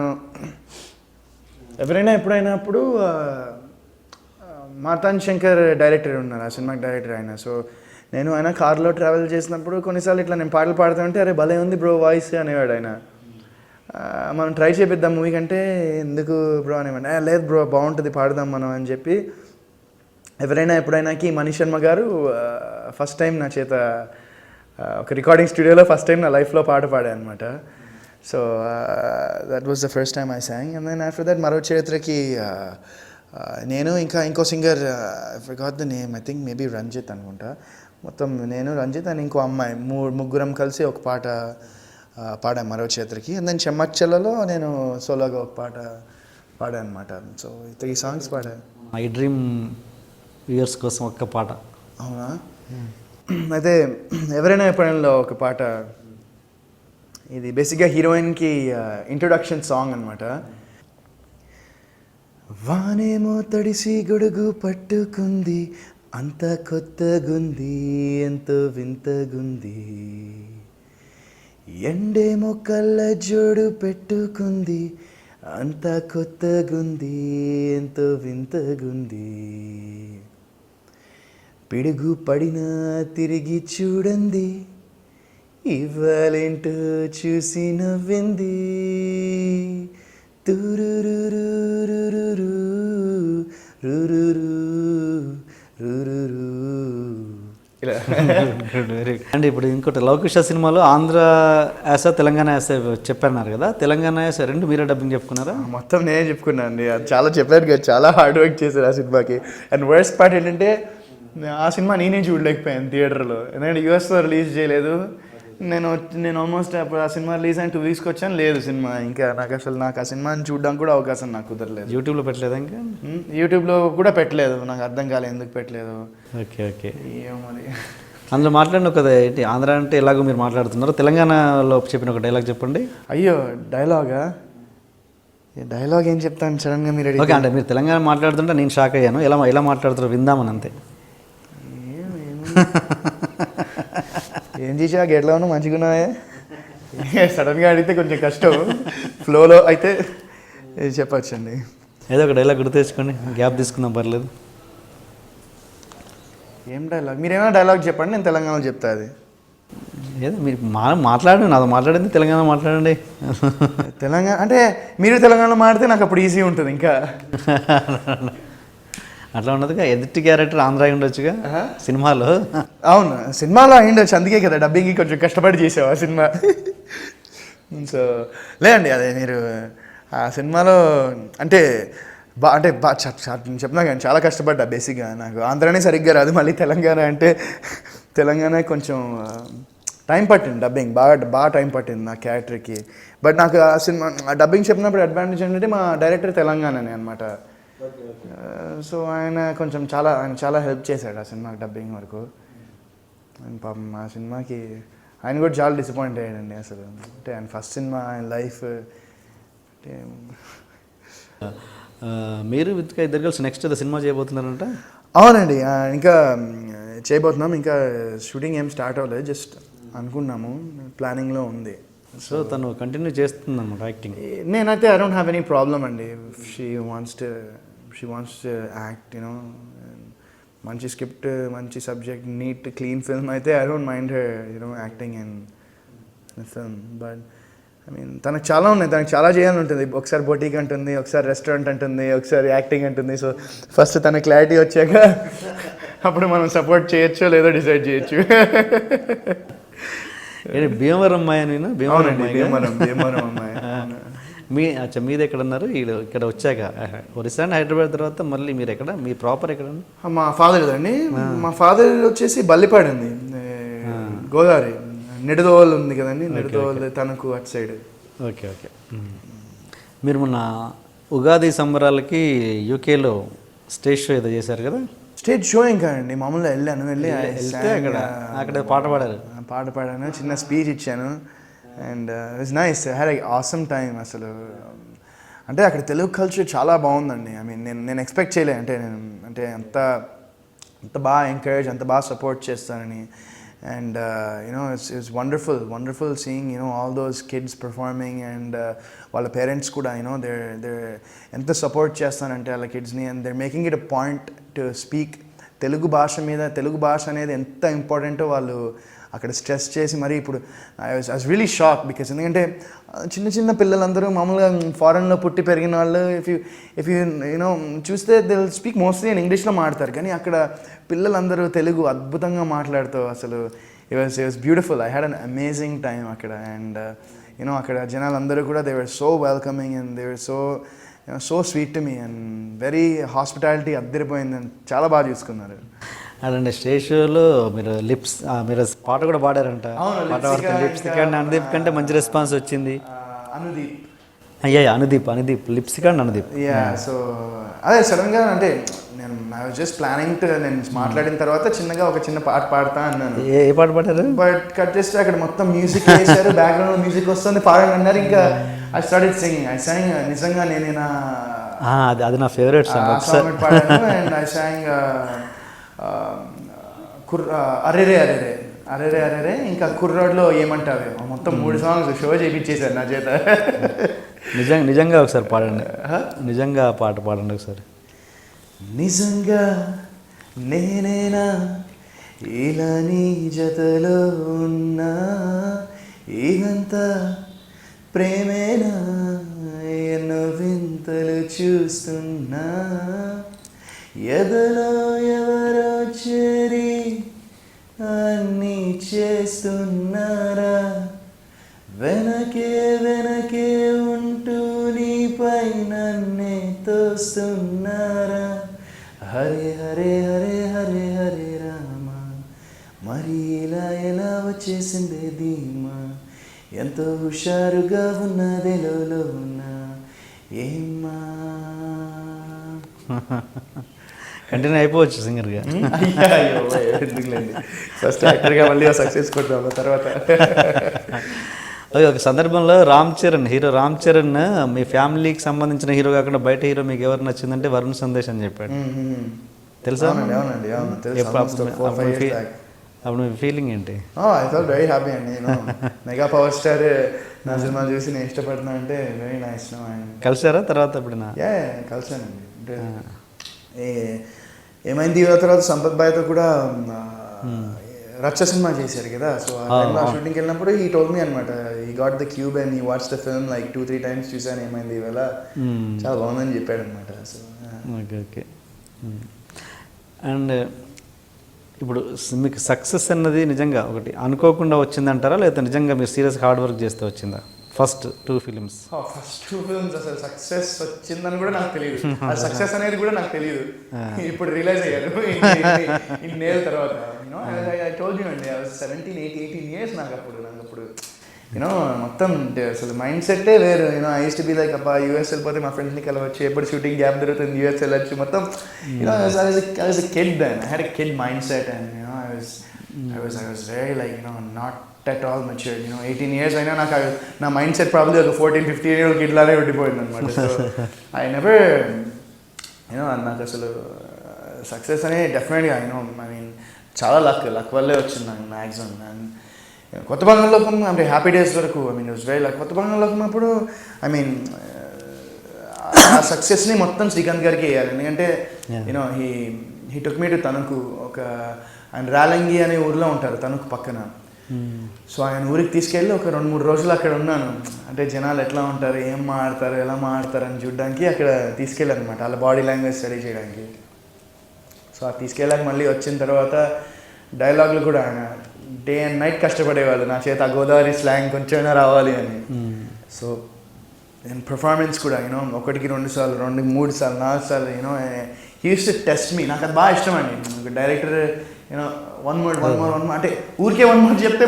ఎవరైనా ఎప్పుడైనప్పుడు మార్తాండ్ శంకర్ డైరెక్టర్ ఉన్నారు, ఆ సినిమాకి డైరెక్టర్ ఆయన. సో నేను ఆయన కార్లో ట్రావెల్ చేసినప్పుడు కొన్నిసార్లు ఇట్లా నేను పాటలు పాడుతుంటే అరే భలే ఉంది బ్రో వాయిస్ అనేవాడు ఆయన. మనం ట్రై చేపిద్దాం మూవీ కంటే, ఎందుకు బ్రో అనేవాడు. లేదు బ్రో బాగుంటుంది పాడుదాం మనం అని చెప్పి. ఎవరైనా ఎప్పుడైనాకి మనీష్ శర్మ గారు ఫస్ట్ టైం నా చేత ఒక రికార్డింగ్ స్టూడియోలో ఫస్ట్ టైం నా లైఫ్లో పాట పాడా అనమాట. So that was the first time I sang. And then after that మరో చరిత్రకి నేను ఇంకా ఇంకో singer I forgot the name, I think maybe Ranjith అనుకుంటా. మొత్తం నేను, రంజిత్ అండ్ ఇంకో అమ్మాయి ముగ్గురం కలిసి ఒక పాట పాడాను మరో చేతులకి. అండ్ దెన్ చెమ్మచ్చలలో నేను సోలోగా ఒక పాట పాడాను అనమాట. సో 3 సాంగ్స్ పాడాను. iDream వ్యూయర్స్ కోసం ఒక్క పాట. అవునా? అయితే ఎవరైనా ఎప్పుడైనా ఒక పాట, ఇది బేసిక్గా హీరోయిన్కి ఇంట్రొడక్షన్ సాంగ్ అనమాట. వానేమో తడిసి గొడుగు పట్టుకుంది, అంత కొత్తగుంది, ఎంతో వింతగుంది, ఎండేమో కళ్ళ జోడు పెట్టుకుంది, అంత కొత్తగుంది, ఎంతో వింతగుంది, పిడుగు పడినా తిరిగి చూడండి, ఇవ్వాలేంటో చూసి నవ్వింది, తురురురురురురు రురురు రురురు. ఇలా. అండ్ ఇప్పుడు ఇంకోటి లవకుశ సినిమాలో ఆంధ్ర యాస తెలంగాణ యాస చెప్పన్నారు కదా, తెలంగాణ యాస రెండు మీరే డబ్బింగ్ చెప్పుకున్నారా? మొత్తం నేనే చెప్పుకున్నాను అండి. అది చాలా చెప్పారు కదా, చాలా హార్డ్ వర్క్ చేశారు ఆ సినిమాకి. అండ్ వర్స్ట్ పార్ట్ ఏంటంటే ఆ సినిమా నేనే చూడలేకపోయాను థియేటర్లో, ఎందుకంటే యూఎస్లో రిలీజ్ చేయలేదు. నేను ఆల్మోస్ట్ అప్పుడు ఆ సినిమా రిలీజ్ అయిన 2 వీక్స్కి వచ్చాను, లేదు సినిమా. ఇంకా నాకు ఆ సినిమాని చూడడానికి కూడా అవకాశం నాకు కుదరలేదు. యూట్యూబ్లో పెట్టలేదా? ఇంకా యూట్యూబ్లో కూడా పెట్టలేదు. నాకు అర్థం కాలేదు ఎందుకు పెట్టలేదు. Okay okay. ఏమో మరి. అందులో మాట్లాడిన కదా ఏంటి, ఆంధ్ర అంటే ఎలాగో మీరు మాట్లాడుతున్నారు, తెలంగాణలో చెప్పిన ఒక డైలాగ్ చెప్పండి. అయ్యో డైలాగా? డైలాగ్ ఏం చెప్తాను సడన్గా మీరు? ఓకే, అంటే మీరు తెలంగాణ మాట్లాడుతుంటే నేను షాక్ అయ్యాను, ఎలా మాట్లాడుతారో విందామని అంతే. ఏం చేసా ఎట్లా ఉన్నా మంచిగా ఉన్నాయే. సడన్గా అడిగితే కొంచెం కష్టం, ఫ్లోలో అయితే చెప్పచ్చండి. ఏదో ఒక డైలాగ్ గుర్తు తెచ్చుకోండి, గ్యాప్ తీసుకుందాం పర్లేదు. ఏం డైలాగ్? మీరేమైనా డైలాగ్ చెప్పండి, నేను తెలంగాణలో చెప్తా. అది ఏదో మీరు మాట్లాడండి, నాతో మాట్లాడింది తెలంగాణ మాట్లాడండి. తెలంగాణ అంటే మీరు తెలంగాణలో మాట్లాడితే నాకు అప్పుడు ఈజీ ఉంటుంది. ఇంకా అట్లా ఉండదుగా, ఎదుటి క్యారెక్టర్ ఆంధ్ర అయి ఉండొచ్చుగా సినిమాలో. అవును, సినిమాలో అయ్యిండొచ్చు, అందుకే కదా డబ్బింగ్కి కొంచెం కష్టపడి చేసావు ఆ సినిమా. సో లేదండి, అదే మీరు ఆ సినిమాలో అంటే చెప్పినా కానీ చాలా కష్టపడ్డా. బేసిక్గా నాకు ఆంధ్రానే సరిగ్గా రాదు, మళ్ళీ తెలంగాణ అంటే తెలంగాణ కొంచెం టైం పట్టింది డబ్బింగ్, బాగా టైం పట్టింది నా క్యారెక్టర్కి. బట్ నాకు ఆ సినిమా డబ్బింగ్ చెప్పినప్పుడు అడ్వాంటేజ్ ఏంటంటే మా డైరెక్టర్ తెలంగాణనే అనమాట. సో ఆయన చాలా హెల్ప్ చేశాడు ఆ సినిమాకి డబ్బింగ్ వరకు. అండ్ పాపం ఆ సినిమాకి ఆయన కూడా చాలా డిసప్పాయింట్ అయ్యాడండి అసలు. అంటే ఆయన ఫస్ట్ సినిమా, ఆయన లైఫ్. అంటే మీరు విత్గా ఇద్దరు కలిసి నెక్స్ట్ సినిమా చేయబోతున్నారంట? అవునండి, ఇంకా చేయబోతున్నాం. ఇంకా షూటింగ్ ఏం స్టార్ట్ అవ్వలేదు, జస్ట్ అనుకున్నాము, ప్లానింగ్లో ఉంది. సో తను కంటిన్యూ చేస్తుంది అనమాట యాక్టింగ్? నేనైతే I don't have any problem అండి. She wants to act, you know, మంచి స్క్రిప్ట్, మంచి సబ్జెక్ట్, నీట్ క్లీన్ ఫిల్మ్ అయితే I don't mind her, you know, acting in film. But I mean తనకు చాలా ఉన్నాయి, తనకు చాలా చేయాలని ఉంటుంది. ఒకసారి బొటీక్ అంటుంది, ఒకసారి రెస్టారెంట్ అంటుంది, ఒకసారి యాక్టింగ్ అంటుంది. సో ఫస్ట్ తన క్లారిటీ వచ్చాక అప్పుడు మనం సపోర్ట్ చేయొచ్చో లేదో డిసైడ్ చేయొచ్చు. భీమవరం అమ్మాయి అని? భీమవరం అమ్మాయి. మీది ఎక్కడ ఉన్నారు? ఇక్కడ వచ్చాక ఒరిస్సా అండ్ హైదరాబాద్ తర్వాత మళ్ళీ మీరు ఎక్కడ, మీ ప్రాపర్ ఎక్కడ? మా ఫాదర్ కదండి, మా ఫాదర్ వచ్చేసి బల్లిపాడు అండి, గోదావరి నిడదోవల్ ఉంది కదండి, నిడదోవల్ తనకు అటు సైడ్. Okay okay. మీరు మొన్న ఉగాది సంబరాలకి యూకేలో స్టేజ్ షో ఏదో చేశారు కదా? స్టేజ్ షో ఇంకా అండి, మామూలుగా వెళ్తే అక్కడ పాట పాడాను, చిన్న స్పీచ్ ఇచ్చాను. And it's nice, had a awesome time అసలు. అంటే అక్కడ తెలుగు కల్చర్ చాలా బాగుందండి. ఐ మీన్ నేను ఎక్స్పెక్ట్ చేయలేదు, అంటే అంత బాగా ఎంకరేజ్, అంత బాగా సపోర్ట్ చేస్తానని. And you know it's wonderful seeing, you know, all those kids performing. And వాళ్ళ పేరెంట్స్ కూడా, యూనో, దే ఎంత సపోర్ట్ చేస్తానంటే వాళ్ళ కిడ్స్ని. And they making it a point to speak Telugu భాష మీద. తెలుగు భాష అనేది ఎంత ఇంపార్టెంటో వాళ్ళు అక్కడ స్ట్రెస్ చేసి మరి ఇప్పుడు I was really shock because ఎందుకంటే చిన్న చిన్న పిల్లలందరూ మామూలుగా ఫారెన్లో పుట్టి పెరిగిన వాళ్ళు ఇఫ్ యూ యూనో చూస్తే they will speak mostly in ఇంగ్లీష్లో మాట్లాడతారు, కానీ అక్కడ పిల్లలందరూ తెలుగు అద్భుతంగా మాట్లాడుతూ అసలు it was beautiful. I had an amazing time అక్కడ. అండ్ యూనో అక్కడ జనాలందరూ కూడా they were so welcoming and they were so sweet to me and very hospitality అద్దరిపోయింది and చాలా బాగా చూసుకున్నారు. అండ్ స్టేజ్ షోలో మీరు పాట కూడా పాడారంట. లిప్స్టిక్ అండ్ అనుదీప్ కంటే మంచి రెస్పాన్స్ వచ్చింది. Anudeep lipstick and Anudeep. So అదే సడన్గా అంటే I was just planning to నేను మాట్లాడిన తర్వాత చిన్నగా ఒక చిన్న పాట పాడతా అన్నాను. ఏ పాట పాడారు? బట్ కట్ చేస్తే అక్కడ మొత్తం మ్యూజిక్ వేసారు, బ్యాక్గ్రౌండ్ మ్యూజిక్ వస్తుంది, పాడండి అన్నారు. ఇంకా I started singing. I song నిజంగా నేనేనా అది నా ఫేవరెట్ సాంగ్ పాడాను. అండ్ ఐ సాంగ్ అరెరే అరెరే అరెరే అరెరే ఇంకా కుర్రాడ్లో ఏమంటావే, మొత్తం 3 సాంగ్స్ షో చేయించేశారు నా చేత. నిజంగా ఒకసారి పాడండి, నిజంగా పాట పాడండి ఒకసారి. నిజంగా నేనేనా ఇలా నీ జతలో ఉన్నా, ఇదంతా ప్రేమేనా ఎన్నో వింతలు చూస్తున్నా, ఎదలో ఎవరో చేరి అన్నీ చేస్తున్నారా, వెనకే వెనకే ఉంటూ నీపై నన్నే తోస్తున్నారా, హరే హరే హరే హరే హరే రామ, మరి ఇలా ఎలా వచ్చేసిందే ధీమా, ఎంతో హుషారుగా ఉన్నదేలో ఉన్నా ఏమ్మా. కంటిన్యూ అయిపోవచ్చు సింగర్గా. ఎందుకులేండి, ఫస్ట్ యాక్టర్గా మళ్ళీ సక్సెస్ కొట్టాము తర్వాత. ఒక సందర్భంలో హీరో రామ్ చరణ్ మీ ఫ్యామిలీకి సంబంధించిన హీరో కాకుండా బయట హీరో మీకు ఎవరు నచ్చిందంటే వరుణ్ సందేశ్ అని చెప్పాడు. తెలుసా? అవునండి. అప్పుడు మీ ఫీలింగ్ ఏంటి? ఐ ఫెల్ట్ వెరీ హ్యాపీ అండి. మెగా పవర్ స్టార్ నా సినిమా చూసి నేను ఇష్టపడుతున్నా అంటే వెరీ నైస్. కలిసారా తర్వాత ఎప్పుడైనా? కలిసానండి. అంటే ఏమైంది తర్వాత సంపత్ బాయ్తో కూడా రచ్చ సినిమా చేశారు కదా. సో ఆ టైంలో షూటింగ్కి వెళ్ళినప్పుడు ఈ టోల్డ్ మీ అనమాట, ఈ గాట్ ద క్యూబ్ అండ్ ఈ watch the film like 2-3 times చూసాను, ఏమైంది ఇవాళ చాలా బాగుందని చెప్పాడు అనమాట. So okay. అండ్ ఇప్పుడు మీకు సక్సెస్ అన్నది నిజంగా ఒకటి అనుకోకుండా వచ్చిందంటారా, లేకపోతే నిజంగా మీరు సీరియస్గా హార్డ్ వర్క్ చేస్తే వచ్చిందా? ఫస్ట్ 2 films అసలు సక్సెస్ వచ్చిందని కూడా నాకు తెలియదు, ఆ సక్సెస్ అనేది కూడా నాకు తెలియదు. ఇప్పుడు రియలైజ్ అయ్యారు ఇన్నేళ్ళ తర్వాత. ఐ టోల్డ్ యూ అండి, 17-18 years నాకు అప్పుడు మొత్తం అసలు మైండ్ సెట్టే వేరు. I use to be like అబ్బా యూఎస్ వెళ్ళిపోతే మా ఫ్రెండ్స్ని కలవచ్చు, ఎప్పుడు షూటింగ్ గ్యాప్ దొరుకుతుంది, యూఎస్ వెళ్ళచ్చు, మొత్తం I was a kid then. I had a kid mindset and I was very like not at all matured. 18 years అయినా నాకు నా మైండ్ సెట్ ప్రాబ్లీ ఒక 14-15 kid లానే ఉండిపోయింది అనమాట. సో ఐ నెవర్ నాకు అసలు సక్సెస్ అనేది డెఫినెట్గా ఐ మీన్ చాలా లక్ వల్లే వచ్చింది నాకు మ్యాక్సిమం. అండ్ కొత్త బంగాళలోకం అంటే హ్యాపీ డేస్ వరకు ఇట్ వాస్ వెరీ లక్. కొత్త బంగాళలోకం అప్పుడు ఆ సక్సెస్ని మొత్తం శ్రీకాంత్ గారికి వేయాలి, ఎందుకంటే he took me to Tanuku. ఆయన రాలంగి అనే ఊర్లో ఉంటారు తణుకు పక్కన. సో ఆయన ఊరికి తీసుకెళ్ళి ఒక 2-3 రోజులు అక్కడ ఉన్నాను. అంటే జనాలు ఎట్లా ఉంటారు, ఏం మాడతారు, ఎలా మాడతారు అని చూడడానికి అక్కడ తీసుకెళ్ళాను అనమాట, వాళ్ళ బాడీ లాంగ్వేజ్ స్టడీ చేయడానికి. సో అది తీసుకెళ్ళాక మళ్ళీ వచ్చిన తర్వాత డైలాగులు కూడా ఆయన డే అండ్ నైట్ కష్టపడేవాళ్ళు నా చేత ఆ గోదావరి స్లాంగ్ కొంచెమైనా రావాలి అని. సో నేను పర్ఫార్మెన్స్ కూడా 1-2 సార్లు 2-3 సార్లు 4 సార్లు హీ యూస్ టు టెస్ట్ మీ. నాకు అది బాగా ఇష్టం అండి. ఒక డైరెక్టర్ వన్ మోర్ అంటే ఊరికే 1 more చెప్తే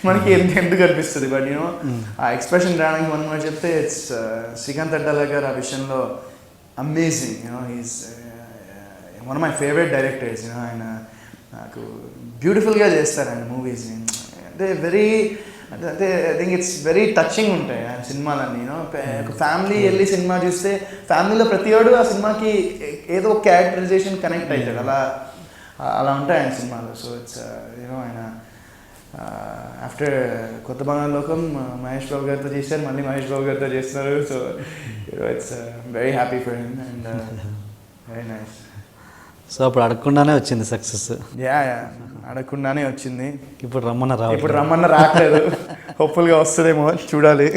మనకి ఎందుకు అనిపిస్తుంది, బట్ ఆ ఎక్స్ప్రెషన్ రావడానికి 1 more చెప్తే ఇట్స్ శ్రీకాంత్ అడ్డాల గారు ఆ విషయంలో amazing. He's one of my favourite directors. ఆయన నాకు బ్యూటిఫుల్గా చేస్తారు ఆయన మూవీస్ని. అంటే I think it's very touching ఉంటాయి ఆయన సినిమాలన్నీ. ఒక ఫ్యామిలీ వెళ్ళి సినిమా చూస్తే ఫ్యామిలీలో ప్రతివాడు ఆ సినిమాకి ఏదో ఒక క్యారెక్టరైజేషన్ కనెక్ట్ అవుతాడు, అలా ఉంటాయి ఆయన సినిమాలు. సో ఇట్స్ ఆయన ఆఫ్టర్ కొత్త బంగాళలోకం మహేష్ బాబు గారితో చేశారు, మళ్ళీ మహేష్ బాబు గారితో చేస్తున్నారు. So it's very happy for him and very nice. So అప్పుడు అడగకుండానే వచ్చింది సక్సెస్. యా అడగకుండానే వచ్చింది. ఇప్పుడు రమ్మన్న ఇప్పుడు రమ్మన్న రావట్లేదు. హోప్ఫుల్గా వస్తుందేమో చూడాలి.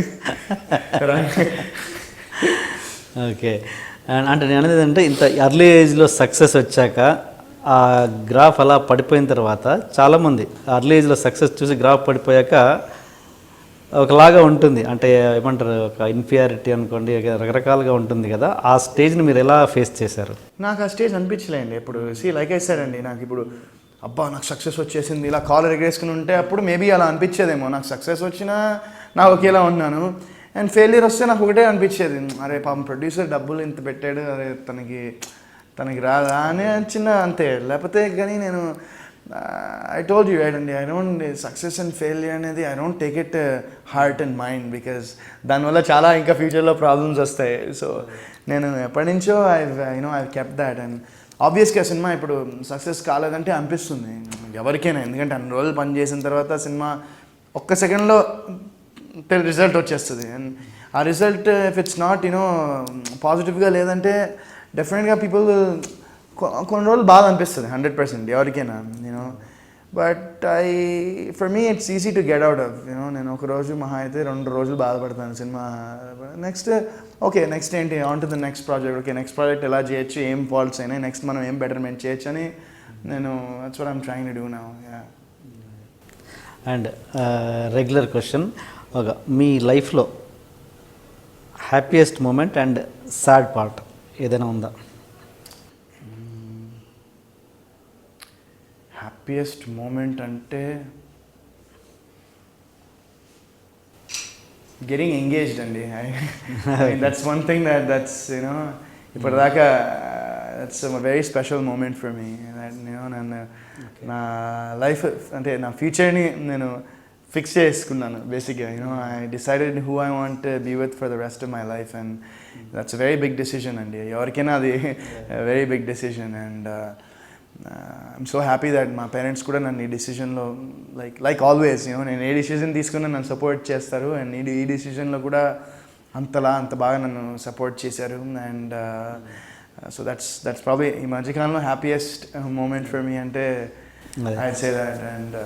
ఓకే. అంటే నేను అనేది ఏంటంటే ఇంత ఎర్లీ ఏజ్లో సక్సెస్ వచ్చాక ఆ గ్రాఫ్ అలా పడిపోయిన తర్వాత చాలామంది అర్లీ ఏజ్లో సక్సెస్ చూసి గ్రాఫ్ పడిపోయాక ఒకలాగా ఉంటుంది, అంటే ఏమంటారు, ఒక ఇన్ఫీరియారిటీ అనుకోండి, రకరకాలుగా ఉంటుంది కదా. ఆ స్టేజ్ని మీరు ఎలా ఫేస్ చేశారు? నాకు ఆ స్టేజ్ అనిపించలేండి ఇప్పుడు. లైక్ వేసారండి, నాకు ఇప్పుడు అబ్బా నాకు సక్సెస్ వచ్చేసింది ఇలా కాలర్ ఎగరేసుకుని ఉంటే అప్పుడు మేబీ అలా అనిపించేదేమో. నాకు సక్సెస్ వచ్చినా నాకు ఒకేలా ఉన్నాను, అండ్ ఫెయిలియర్ వస్తే నాకు ఒకటే అనిపించేది, అరే పాపం ప్రొడ్యూసర్ డబ్బులు ఇంత పెట్టాడు, అరే తనకి రాదా అని చిన్న అంతే. లేకపోతే కానీ నేను ఐ టోల్డ్ యూ రైట్ అండి, I don't success and failure అనేది I don't take it heart and mind, because దానివల్ల చాలా ఇంకా ఫ్యూచర్లో ప్రాబ్లమ్స్ వస్తాయి. సో నేను ఎప్పటి నుంచో ఐ కెప్ట్ దాట్. అండ్ ఆబ్వియస్గా సినిమా ఇప్పుడు సక్సెస్ కాలేదంటే అనిపిస్తుంది ఎవరికైనా, ఎందుకంటే అన్ని రోజులు పని చేసిన తర్వాత సినిమా ఒక్క సెకండ్లో రిజల్ట్ వచ్చేస్తుంది. అండ్ ఆ రిజల్ట్ ఇఫ్ ఇట్స్ నాట్ పాజిటివ్గా లేదంటే డెఫినెట్గా పీపుల్ కొన్ని రోజులు బాగా అనిపిస్తుంది 100% ఎవరికైనా, but for me it's easy to get out of. నేను ఒక రోజు మహా అయితే 2 రోజులు బాధపడతాను సినిమా, నెక్స్ట్ నెక్స్ట్ ఏంటి, on to the next project, next project ఎలా చేయొచ్చు, ఏం ఫాల్ట్స్ అయినాయి, నెక్స్ట్ మనం ఏం బెటర్మెంట్ చేయొచ్చు అని నేను that's what I'm trying to do now. And regular question, మీ లైఫ్లో happiest moment and sad part ఏదైనా ఉందా? హ్యాపీయెస్ట్ మూమెంట్ అంటే గెటింగ్ ఎంగేజ్డ్ అండి. దట్స్ వన్ థింగ్ దట్స్ ఇప్పటిదాకా that's very special moment for me. నన్ను నా లైఫ్ అంటే నా ఫ్యూచర్ని నేను ఫిక్స్ చేసుకున్నాను బేసిక్గా. I decided who I want be with for the rest of my life, and that's very big decision అండి, ఎవరికైనా అది very big decision. And I'm so happy that మా పేరెంట్స్ కూడా నన్ను ఈ డెసిషన్లో లైక్ ఆల్వేస్ నేను ఏ డెసిషన్ తీసుకున్నా నన్ను సపోర్ట్ చేస్తారు, అండ్ ఈ డెసిషన్లో కూడా అంత బాగా నన్ను సపోర్ట్ చేశారు. అండ్ సో దట్స్ ప్రాబ్లీ ఈ మధ్యకాలంలో హ్యాపీయెస్ట్ మూమెంట్ ఫర్ మీ అంటే I'd say that. And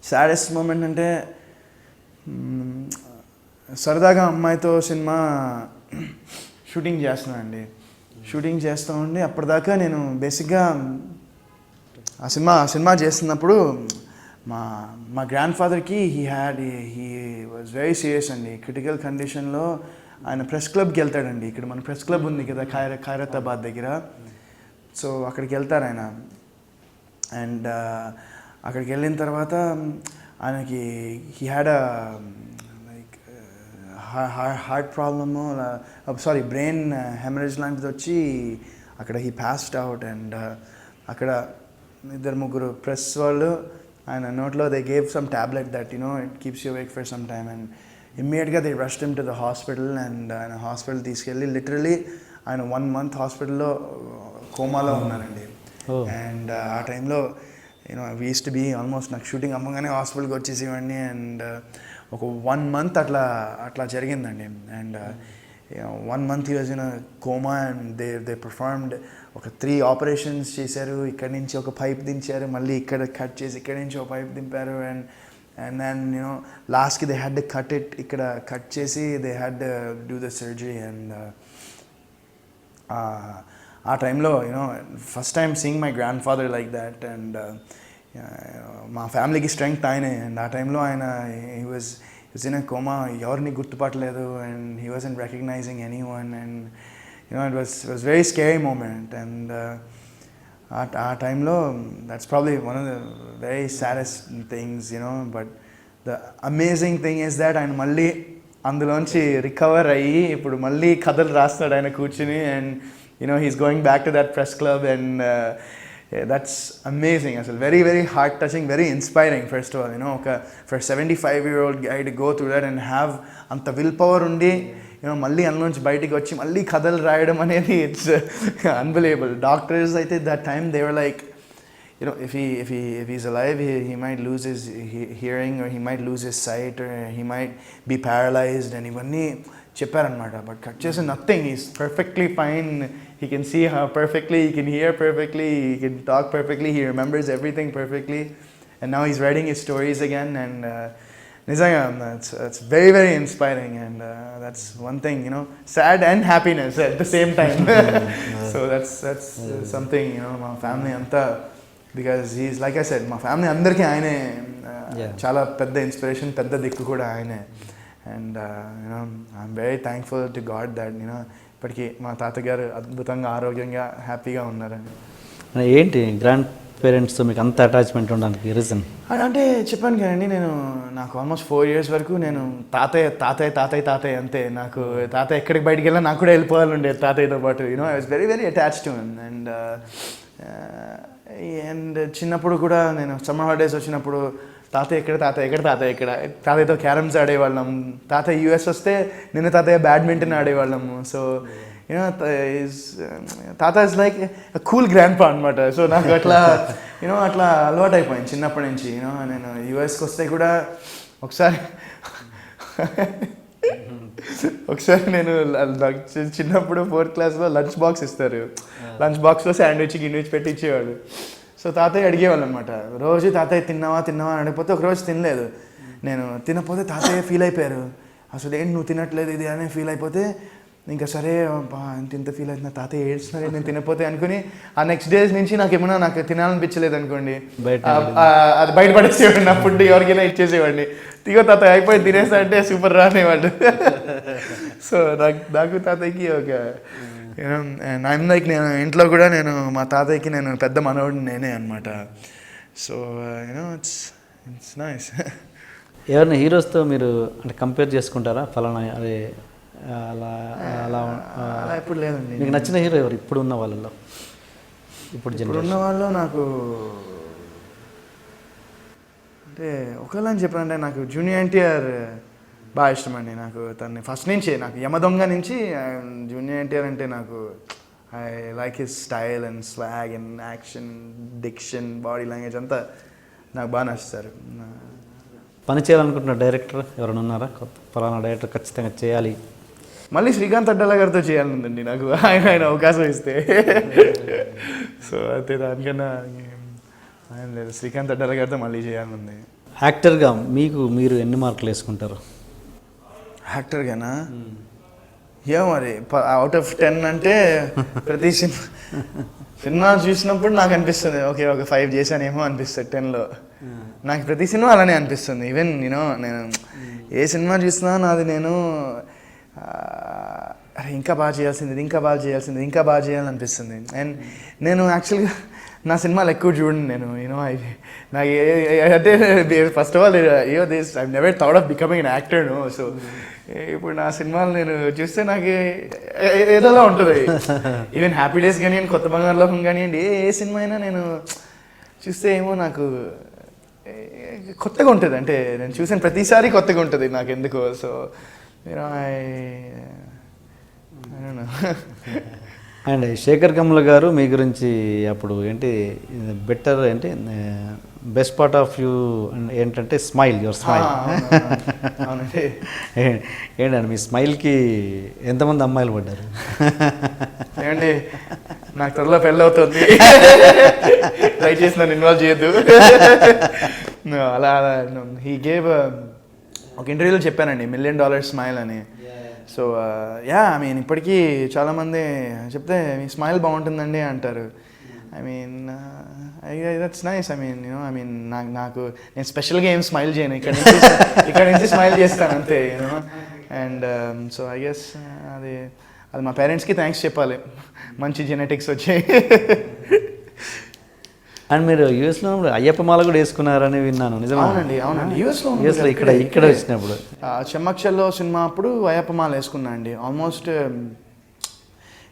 saddest moment అంటే సరదాగా అమ్మాయితో సినిమా షూటింగ్ చేస్తున్నానండి. షూటింగ్ చేస్తూ ఉండి అప్పటిదాకా నేను బేసిక్గా ఆ సినిమా చేస్తున్నప్పుడు మా గ్రాండ్ ఫాదర్కి హీ వాజ్ వెరీ సీరియస్ అండి, క్రిటికల్ కండిషన్లో. ఆయన ప్రెస్ క్లబ్కి వెళ్తాడండి, ఇక్కడ మన ప్రెస్ క్లబ్ ఉంది కదా ఖైరతాబాద్ దగ్గర, సో అక్కడికి వెళ్తారు ఆయన. అండ్ అక్కడికి వెళ్ళిన తర్వాత ఆయనకి he had heart problem, brain haemorrhage లాంటిది వచ్చి అక్కడ హీ పాస్డ్ అవుట్. అండ్ అక్కడ 2-3 ప్రెస్ వాళ్ళు ఆయన నోట్లో they gave some tablet that it keeps you wake for some time, and ఇమ్మీడియట్గా they rushed him to the hospital. And ఆయన hospital తీసుకెళ్ళి లిటరలీ ఆయన 1 month హాస్పిటల్లో కోమాలో ఉన్నారండి. అండ్ ఆ టైంలో we used to be almost నాకు షూటింగ్ అమ్మగానే హాస్పిటల్కి వచ్చేసేవాడిని. అండ్ ఒక 1 month అట్లా జరిగిందండి. And 1 month he was in a coma, and they performed ఒక 3 operations చేశారు. ఇక్కడి నుంచి ఒక పైప్ దించారు, మళ్ళీ ఇక్కడ కట్ చేసి ఇక్కడి నుంచి ఒక పైప్ దింపారు, అండ్ దెన్ లాస్ట్కి they had to cut it, ఇక్కడ కట్ చేసి they had to do the surgery. And ఆ టైంలో first time seeing my grandfather like that. And మా ఫ్యామిలీకి స్ట్రెంగ్త్ ఆయనే. అండ్ ఆ టైంలో ఆయన he was in a coma, ఎవరిని గుర్తుపట్టలేదు, and he wasn't recognising anyone. And it was very scary moment. And ఆ టైంలో that's probably one of the very saddest things but the amazing thing is that ఆయన మళ్ళీ అందులోంచి recover అయ్యి ఇప్పుడు మళ్ళీ కథలు రాస్తాడు ఆయన కూర్చుని. And he's going back to that press club, and that's amazing. Asal very very heart touching, very inspiring. First of all, for a 75-year-old guy to go through that and have anta willpower undi malli annunchi bayatiki vachi malli kadal raayadam anedi, it's unbelievable. Doctors I think that time they were like, if he's alive, he might lose his hearing, or he might lose his sight, or he might be paralyzed. And ivanni చెప్పారనమాట. But cut చేసి nothing, is perfectly fine, he can see perfectly, he can hear perfectly, he can talk perfectly, he remembers everything perfectly, and now is writing his stories again. And నిజంగా it's very very inspiring, and that's one thing, you know, sad and happiness at the same time. So that's something, you know, my family anta, because he's, like I said, my family andarki ayane chala pedda inspiration, pedda dikku kuda ayane. And you know, I'm very thankful to God that, you know, ఇప్పటికీ మా తాతగారు అద్భుతంగా ఆరోగ్యంగా హ్యాపీగా ఉన్నారని. ఏంటి grand పేరెంట్స్తో మీకు అంత అటాచ్మెంట్ ఉండడానికి రీజన్? అంటే చెప్పాను కదండి, నాకు ఆల్మోస్ట్ 4 years వరకు నేను తాతయ్య అంతే. నాకు తాతయ్య ఎక్కడికి బయటికి వెళ్ళినా నాకు కూడా వెళ్ళిపోవాలి ఉండేది తాతయ్యతో పాటు. You know, I was very very attached to him. And చిన్నప్పుడు కూడా నేను సమ్మర్ హాలిడేస్ వచ్చినప్పుడు తాతయ్య తాతయ్యతో క్యారమ్స్ ఆడేవాళ్ళం. తాతయ్య US వస్తే నేను తాతయ్య బ్యాడ్మింటన్ ఆడేవాళ్ళము. సో యూనో, తాత ఇస్ లైక్ కూల్ గ్రాండ్ పా అనమాట. సో నాకు అట్లా యూనో అట్లా అలవాటు అయిపోయింది చిన్నప్పటి నుంచి. యూనో, నేను USకి వస్తే కూడా ఒకసారి నేను చిన్నప్పుడు 4th classలో లంచ్ బాక్స్ ఇస్తారు. లంచ్ బాక్స్లో గిన్నెచ్ పెట్టి ఇచ్చేవాడు. సో తాతయ్య అడిగేవాళ్ళు అనమాట, రోజు తాతయ్య తిన్నావా అని అడిగిపోతే ఒకరోజు తినలేదు. నేను తినకపోతే తాతయ్య ఫీల్ అయిపోయారు, అసలు ఏంటి నువ్వు తినట్లేదు ఇది అని ఫీల్ అయిపోతే, ఇంకా సరే ఇంత ఫీల్ అవుతున్నా తాతయ్య ఏడ్చినారే నేను తినపోతే అనుకుని ఆ నెక్స్ట్ డేస్ నుంచి నాకు తినాలనిపించలేదు అనుకోండి, అది బయటపడేసేవాడిని. నా ఫుడ్ ఎవరికైనా ఇచ్చేసేవాడిని. ఇగో తాతయ్య అయిపోయి తినేస్తా అంటే సూపర్ రానేవాడు. సో నాకు తాతయ్యకి ఒక ఐఎమ్ లైక్, నేను ఇంట్లో కూడా నేను మా తాతయ్యకి నేను పెద్ద మనవడిని నేనే అనమాట. So you know, it's nice. ఎవరైనా హీరోస్తో మీరు అంటే కంపేర్ చేసుకుంటారా? ఫలానా అదే అలా ఎప్పుడు లేదండి. మీకు నచ్చిన హీరో ఎవరు ఇప్పుడు ఉన్న వాళ్ళలో? ఇప్పుడు ఉన్న వాళ్ళు నాకు అంటే ఒకళ్ళని చెప్పాలంటే నాకు జూనియర్ NTR బాగా ఇష్టం అండి. నాకు తను ఫస్ట్ నుంచి, నాకు యమదొంగ నుంచి జూనియర్ NTR అంటే నాకు I like his style and swag and action, diction, body language అంతా నాకు బాగా నచ్చుతారు. పని చేయాలనుకుంటున్న డైరెక్టర్ ఎవరైనా ఉన్నారా? కొత్త ఫలానా డైరెక్టర్ ఖచ్చితంగా చేయాలి? మళ్ళీ శ్రీకాంత్ అడ్డాల గారితో చేయాలండి నాకు, ఆయన అవకాశం ఇస్తే. సో అయితే దానికన్నా ఆయన లేదు, శ్రీకాంత్ అడ్డాల గారితో మళ్ళీ చేయాలనుంది. యాక్టర్గా మీరు ఎన్ని మార్కులు వేసుకుంటారు? యాక్టర్గానా ఏమో మరి, అవుట్ ఆఫ్ 10 అంటే ప్రతి సినిమా చూసినప్పుడు నాకు అనిపిస్తుంది ఓకే ఒక 5 చేశానేమో అనిపిస్తుంది 10లో. నాకు ప్రతి సినిమా అలానే అనిపిస్తుంది. ఈవెన్ యూనో, నేను ఏ సినిమా చూసినా నాది నేను ఇంకా బాగా చేయాలనిపిస్తుంది. అండ్ నేను యాక్చువల్గా నా సినిమాలు ఎక్కువ చూడండి నేను. యూనో, నాకు అంటే first of all I never thought of becoming an actor. No. So ఇప్పుడు నా సినిమాలు నేను చూస్తే నాకు ఏదోలా ఉంటుంది. ఈవెన్ హ్యాపీ డేస్ కానివ్వండి, కొత్త బంగారు లోకం కానివ్వండి, ఏ సినిమా అయినా నేను చూస్తే ఏమో నాకు కొత్తగా ఉంటుంది. అంటే నేను చూసిన ప్రతిసారి కొత్తగా ఉంటుంది నాకు ఎందుకో. So you know, and Shekhar Kammula garu మీ గురించి అప్పుడు ఏంటి బెటర్ ఏంటి బెస్ట్ పార్ట్ ఆఫ్ యూ ఏంటంటే స్మైల్, యువర్ స్మైల్. అవునండి. ఏంటండి మీ స్మైల్కి ఎంతమంది అమ్మాయిలు పడ్డారు? ఏమండి, నాకు త్వరలో పెళ్ళి అవుతుంది, దయచేసి నన్ను ఇన్వాల్వ్ చేయొద్దు. అలా హీ గేవ్ ఒక ఇంటర్వ్యూలో చెప్పానండి, $1 million స్మైల్ అని. సో యా, ఐ మీన్ ఇప్పటికీ చాలామంది చెప్తే మీ స్మైల్ బాగుంటుందండి అంటారు. I mean that's nice. I mean you know, I mean నాకు నేను స్పెషల్గా ఏం స్మైల్ చేయను, ఇక్కడ నుంచి స్మైల్ చేస్తాను అంతే. You know, and so I guess అది మా పేరెంట్స్కి థ్యాంక్స్ చెప్పాలి, మంచి జెనెటిక్స్ వచ్చాయి. అండ్ మీరు యూఎస్లో అయ్యప్ప మాల కూడా వేసుకున్నారని విన్నాను, నిజమా? అవునండి. యూఎస్లో ఇక్కడ వచ్చినప్పుడు చెమ్మక్షల్లో సినిమా అప్పుడు అయ్యప్ప మాల వేసుకున్నా అండి. ఆల్మోస్ట్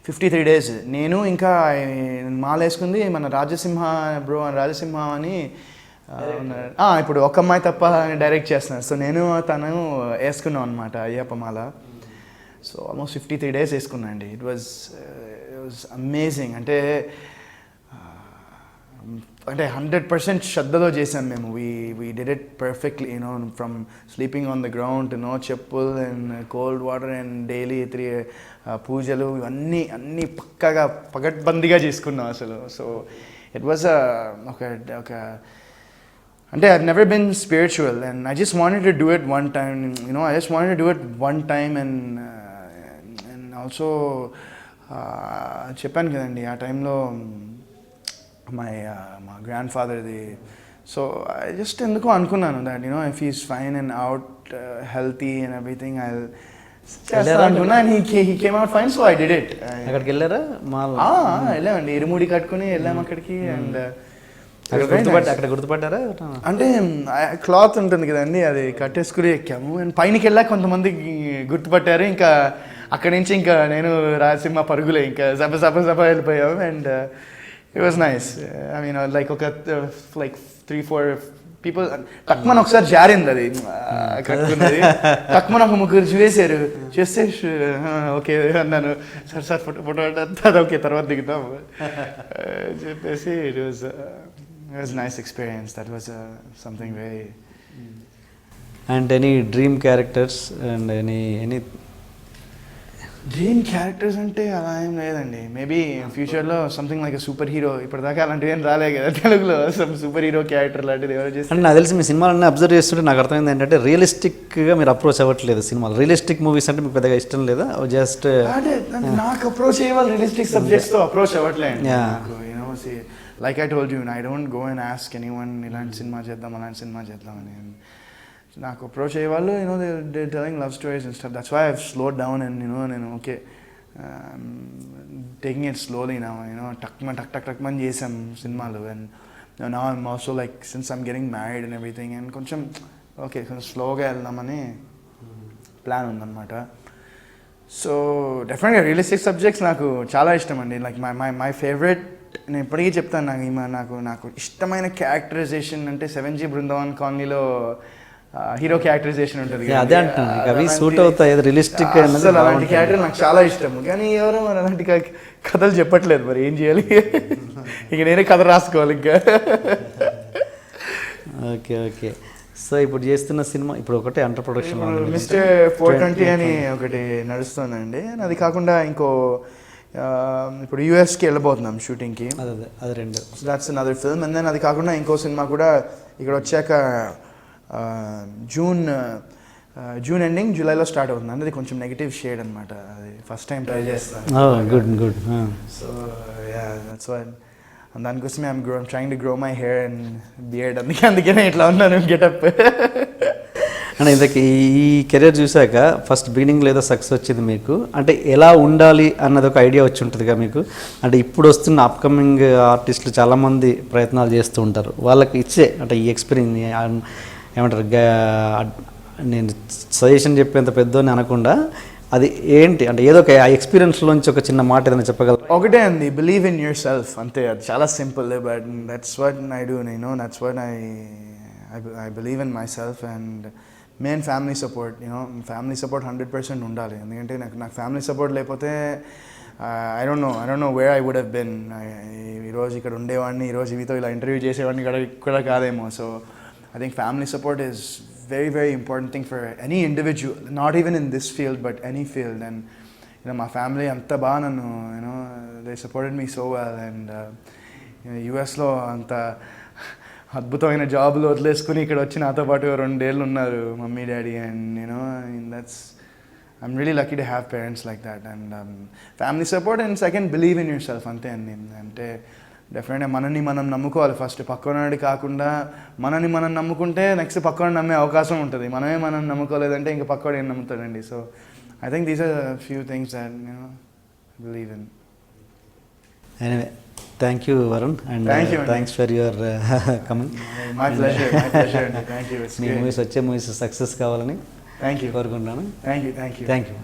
53 days నేను ఇంకా మాల వేసుకుంది మన రాజసింహ అని ఇప్పుడు ఒక అమ్మాయి తప్ప డైరెక్ట్ చేస్తున్నారు. సో నేను తను వేసుకున్నాం అనమాట అయ్యప్ప మాల. సో ఆల్మోస్ట్ 53 days వేసుకున్నా అండి. It was amazing. అంటే అంటే 100% శ్రద్ధతో చేసాం మేము. We did it perfectly, you know, from sleeping on the ground, no చెప్పుల్ and cold water and daily 3 పూజలు అన్నీ పక్కగా పగడ్బందీగా చేసుకున్నాం అసలు. సో ఇట్ వాజ్ ఒక అంటే I've never been spiritual and I just wanted to do it one time, you know, I just wanted to do it one time and also చెప్పాను కదండి ఆ టైంలో మా గ్రాండ్ ఫాదర్ది. సో ఐ జస్ట్ ఎందుకో అనుకున్నాను that, you know, if he's fine and out healthy and everything I చేస్తాను అనుకున్నా and he came out fine, so I did it. అక్కడికి వెళ్ళారా? వెళ్ళామండి, ఇరుముడి కట్టుకుని వెళ్ళాం అక్కడికి. అండ్ అక్కడ గుర్తుపడ్డారా? అంటే క్లాత్ ఉంటుంది కదండి, అది కట్టేసుకుని ఎక్కాము. అండ్ పైనకి వెళ్ళాక కొంతమంది గుర్తుపట్టారు. ఇంకా అక్కడి నుంచి ఇంకా నేను రాయలసీమ పరుగులే, ఇంకా సభ వెళ్ళిపోయాము. And it was nice. I mean like ఒక 3-4 పీపుల్ తక్కువ ఒకసారి జారింది అది కట్టుకున్నది. తక్కువ ఒక 3 చూసేశారు. చేస్తే ఓకే అన్నాను, సార్ ఫోటో అది ఓకే తర్వాత దిగుతాం చెప్పేసి it was nice experience. That was something very. And any dream characters and any dream characters అంటే అలా ఏం లేదండి. మేబీ ఫ్యూచర్లో సంథింగ్ లైక్ సూపర్ హీరో. ఇప్పటిదాకా అలాంటివి ఏం రాలే కదా తెలుగులో, సమ్ సూపర్ హీరో క్యారెక్టర్ లాంటిది ఎవరో చేస్తే. అంటే నాకు తెలిసి మీ సినిమాలన్నీ అబ్జర్వ్ చేస్తుంటే నాకు అర్థమైంది ఏంటంటే రియలిస్టిక్గా మీరు అప్రోచ్ అవ్వట్లేదు సినిమాలు. రియలిస్టిక్ మూవీస్ అంటే మీకు పెద్దగా ఇష్టం లేదా? జస్ట్ అంటే నాకు అప్రోచ్ అయ్యేవాళ్ళు రియలిస్టిక్ సబ్జెక్ట్స్తో అప్రోచ్ అవ్వట్లేదు. You know, like I told you, I don't go and ask anyone ఇలాంటి సినిమా చేద్దాం అలాంటి సినిమా చేద్దాం అని. నాకు అప్రోచ్ అయ్యే వాళ్ళు, you know, they telling love stories and stuff. That's why I slowed down and, you know, నేను okay taking it slowly now, you know, టక్ మని చేసాం సినిమాలు. And now I'm also like, since I'm getting married and everything, and కొంచెం okay కొంచెం స్లోగా వెళ్దామని plan ఉందన్నమాట. సో డెఫినెట్గా రియలిస్టిక్ సబ్జెక్ట్స్ నాకు చాలా ఇష్టం అండి. లైక్ మై ఫేవరెట్, నేను ఇప్పటికీ చెప్తాను, నాకు ఇష్టమైన క్యారెక్టరైజేషన్ అంటే 7G బృందావన్ కాలనీలో హీరో క్యారెక్టరైజేషన్ ఉంటుంది. అదే అంటున్నాను, అవి సూట్ అవుతాయి. రియలిస్టిక్ అసలు అలాంటి క్యారెక్టర్ నాకు చాలా ఇష్టం. కానీ ఎవరో మరి అలాంటి కథలు చెప్పట్లేదు, మరి ఏం చేయాలి? ఇక నేనే కథ రాసుకోవాలి ఇంకా. ఓకే. సో ఇప్పుడు చేస్తున్న సినిమా ఇప్పుడు ఒకటే అండర్ ప్రొడక్షన్, మిస్టర్ 420 అని ఒకటి నడుస్తుందండి. అది కాకుండా ఇంకో ఇప్పుడు యూఎస్కి వెళ్ళబోతున్నాం షూటింగ్కి. అది 2. That's another film. And then అది కాకుండా ఇంకో సినిమా కూడా ఇక్కడ వచ్చాక జూన్ ఎండింగ్ జూలైలో స్టార్ట్ అవుతుంది. అది కొంచెం నెగిటివ్ షేడ్ అనమాట. అది ఫస్ట్ టైం ట్రై చేస్తాను. Good. So yeah, that's why. దానికోసమే I'm trying to grow my hair and beard. అందుకనే ఇట్లా ఉన్నాను గెటప్. అంటే ఇంతకీ ఈ కెరీర్ చూసాక ఫస్ట్ బిగినింగ్ లేదా సక్సెస్ వచ్చింది మీకు, అంటే ఎలా ఉండాలి అన్నది ఒక ఐడియా వచ్చి ఉంటుందిగా మీకు. అంటే ఇప్పుడు వస్తున్న అప్కమింగ్ ఆర్టిస్టులు చాలామంది ప్రయత్నాలు చేస్తూ ఉంటారు. వాళ్ళకి ఇచ్చే అంటే ఈ ఎక్స్పీరియన్స్ ఏమంటారు, నేను సజెషన్ చెప్పేంత పెద్దోని అనకుండా అది ఏంటి అంటే ఏదో ఒక ఎక్స్పీరియన్స్లోంచి ఒక చిన్న మాట ఏదైనా చెప్పగలరు? ఒకటే అండి, బిలీవ్ ఇన్ యువర్ సెల్ఫ్, అంతే. అది చాలా simple, but that's what I do. నేను that's what I believe in myself. And main family support, you know, family support 100% ఉండాలి. ఎందుకంటే నాకు ఫ్యామిలీ సపోర్ట్ లేకపోతే I don't know where I would have been. ఈరోజు ఇక్కడ ఉండేవాడిని, ఈరోజు మీతో ఇలా ఇంటర్వ్యూ చేసేవాడిని కూడా కాదేమో. So I think family support is very, very important thing for any individual, not even in this field, but any field. And, you know, my family, anta ba nanu, you know, they supported me so well. And, you know, US lo anta అద్భుతమైన జాబ్లు వదిలేసుకుని ఇక్కడ వచ్చి నాతో పాటు 2 ఏళ్ళు ఉన్నారు mummy daddy. And, you know, I mean, I'm really lucky to have parents like that. And family support, and second, believe in yourself, ante anni. Ante డెఫినెట్గా మనని మనం నమ్ముకోవాలి ఫస్ట్. పక్కనోడి కాకుండా మనని మనం నమ్ముకుంటే నెక్స్ట్ పక్కనోడి నమ్మే అవకాశం ఉంటుంది. మనమే మనం నమ్ముకోలేదంటే ఇంకా పక్కనోడు ఏం నమ్ముతాడండి. So I think these are few things that, you know, believe in. Anyway, thank you Varun, and thanks for your coming. My pleasure అండి. Thank you. మీ మూవీస్ వచ్చే మూవీస్ సక్సెస్ కావాలని కోరుకుంటున్నాను. Thank you.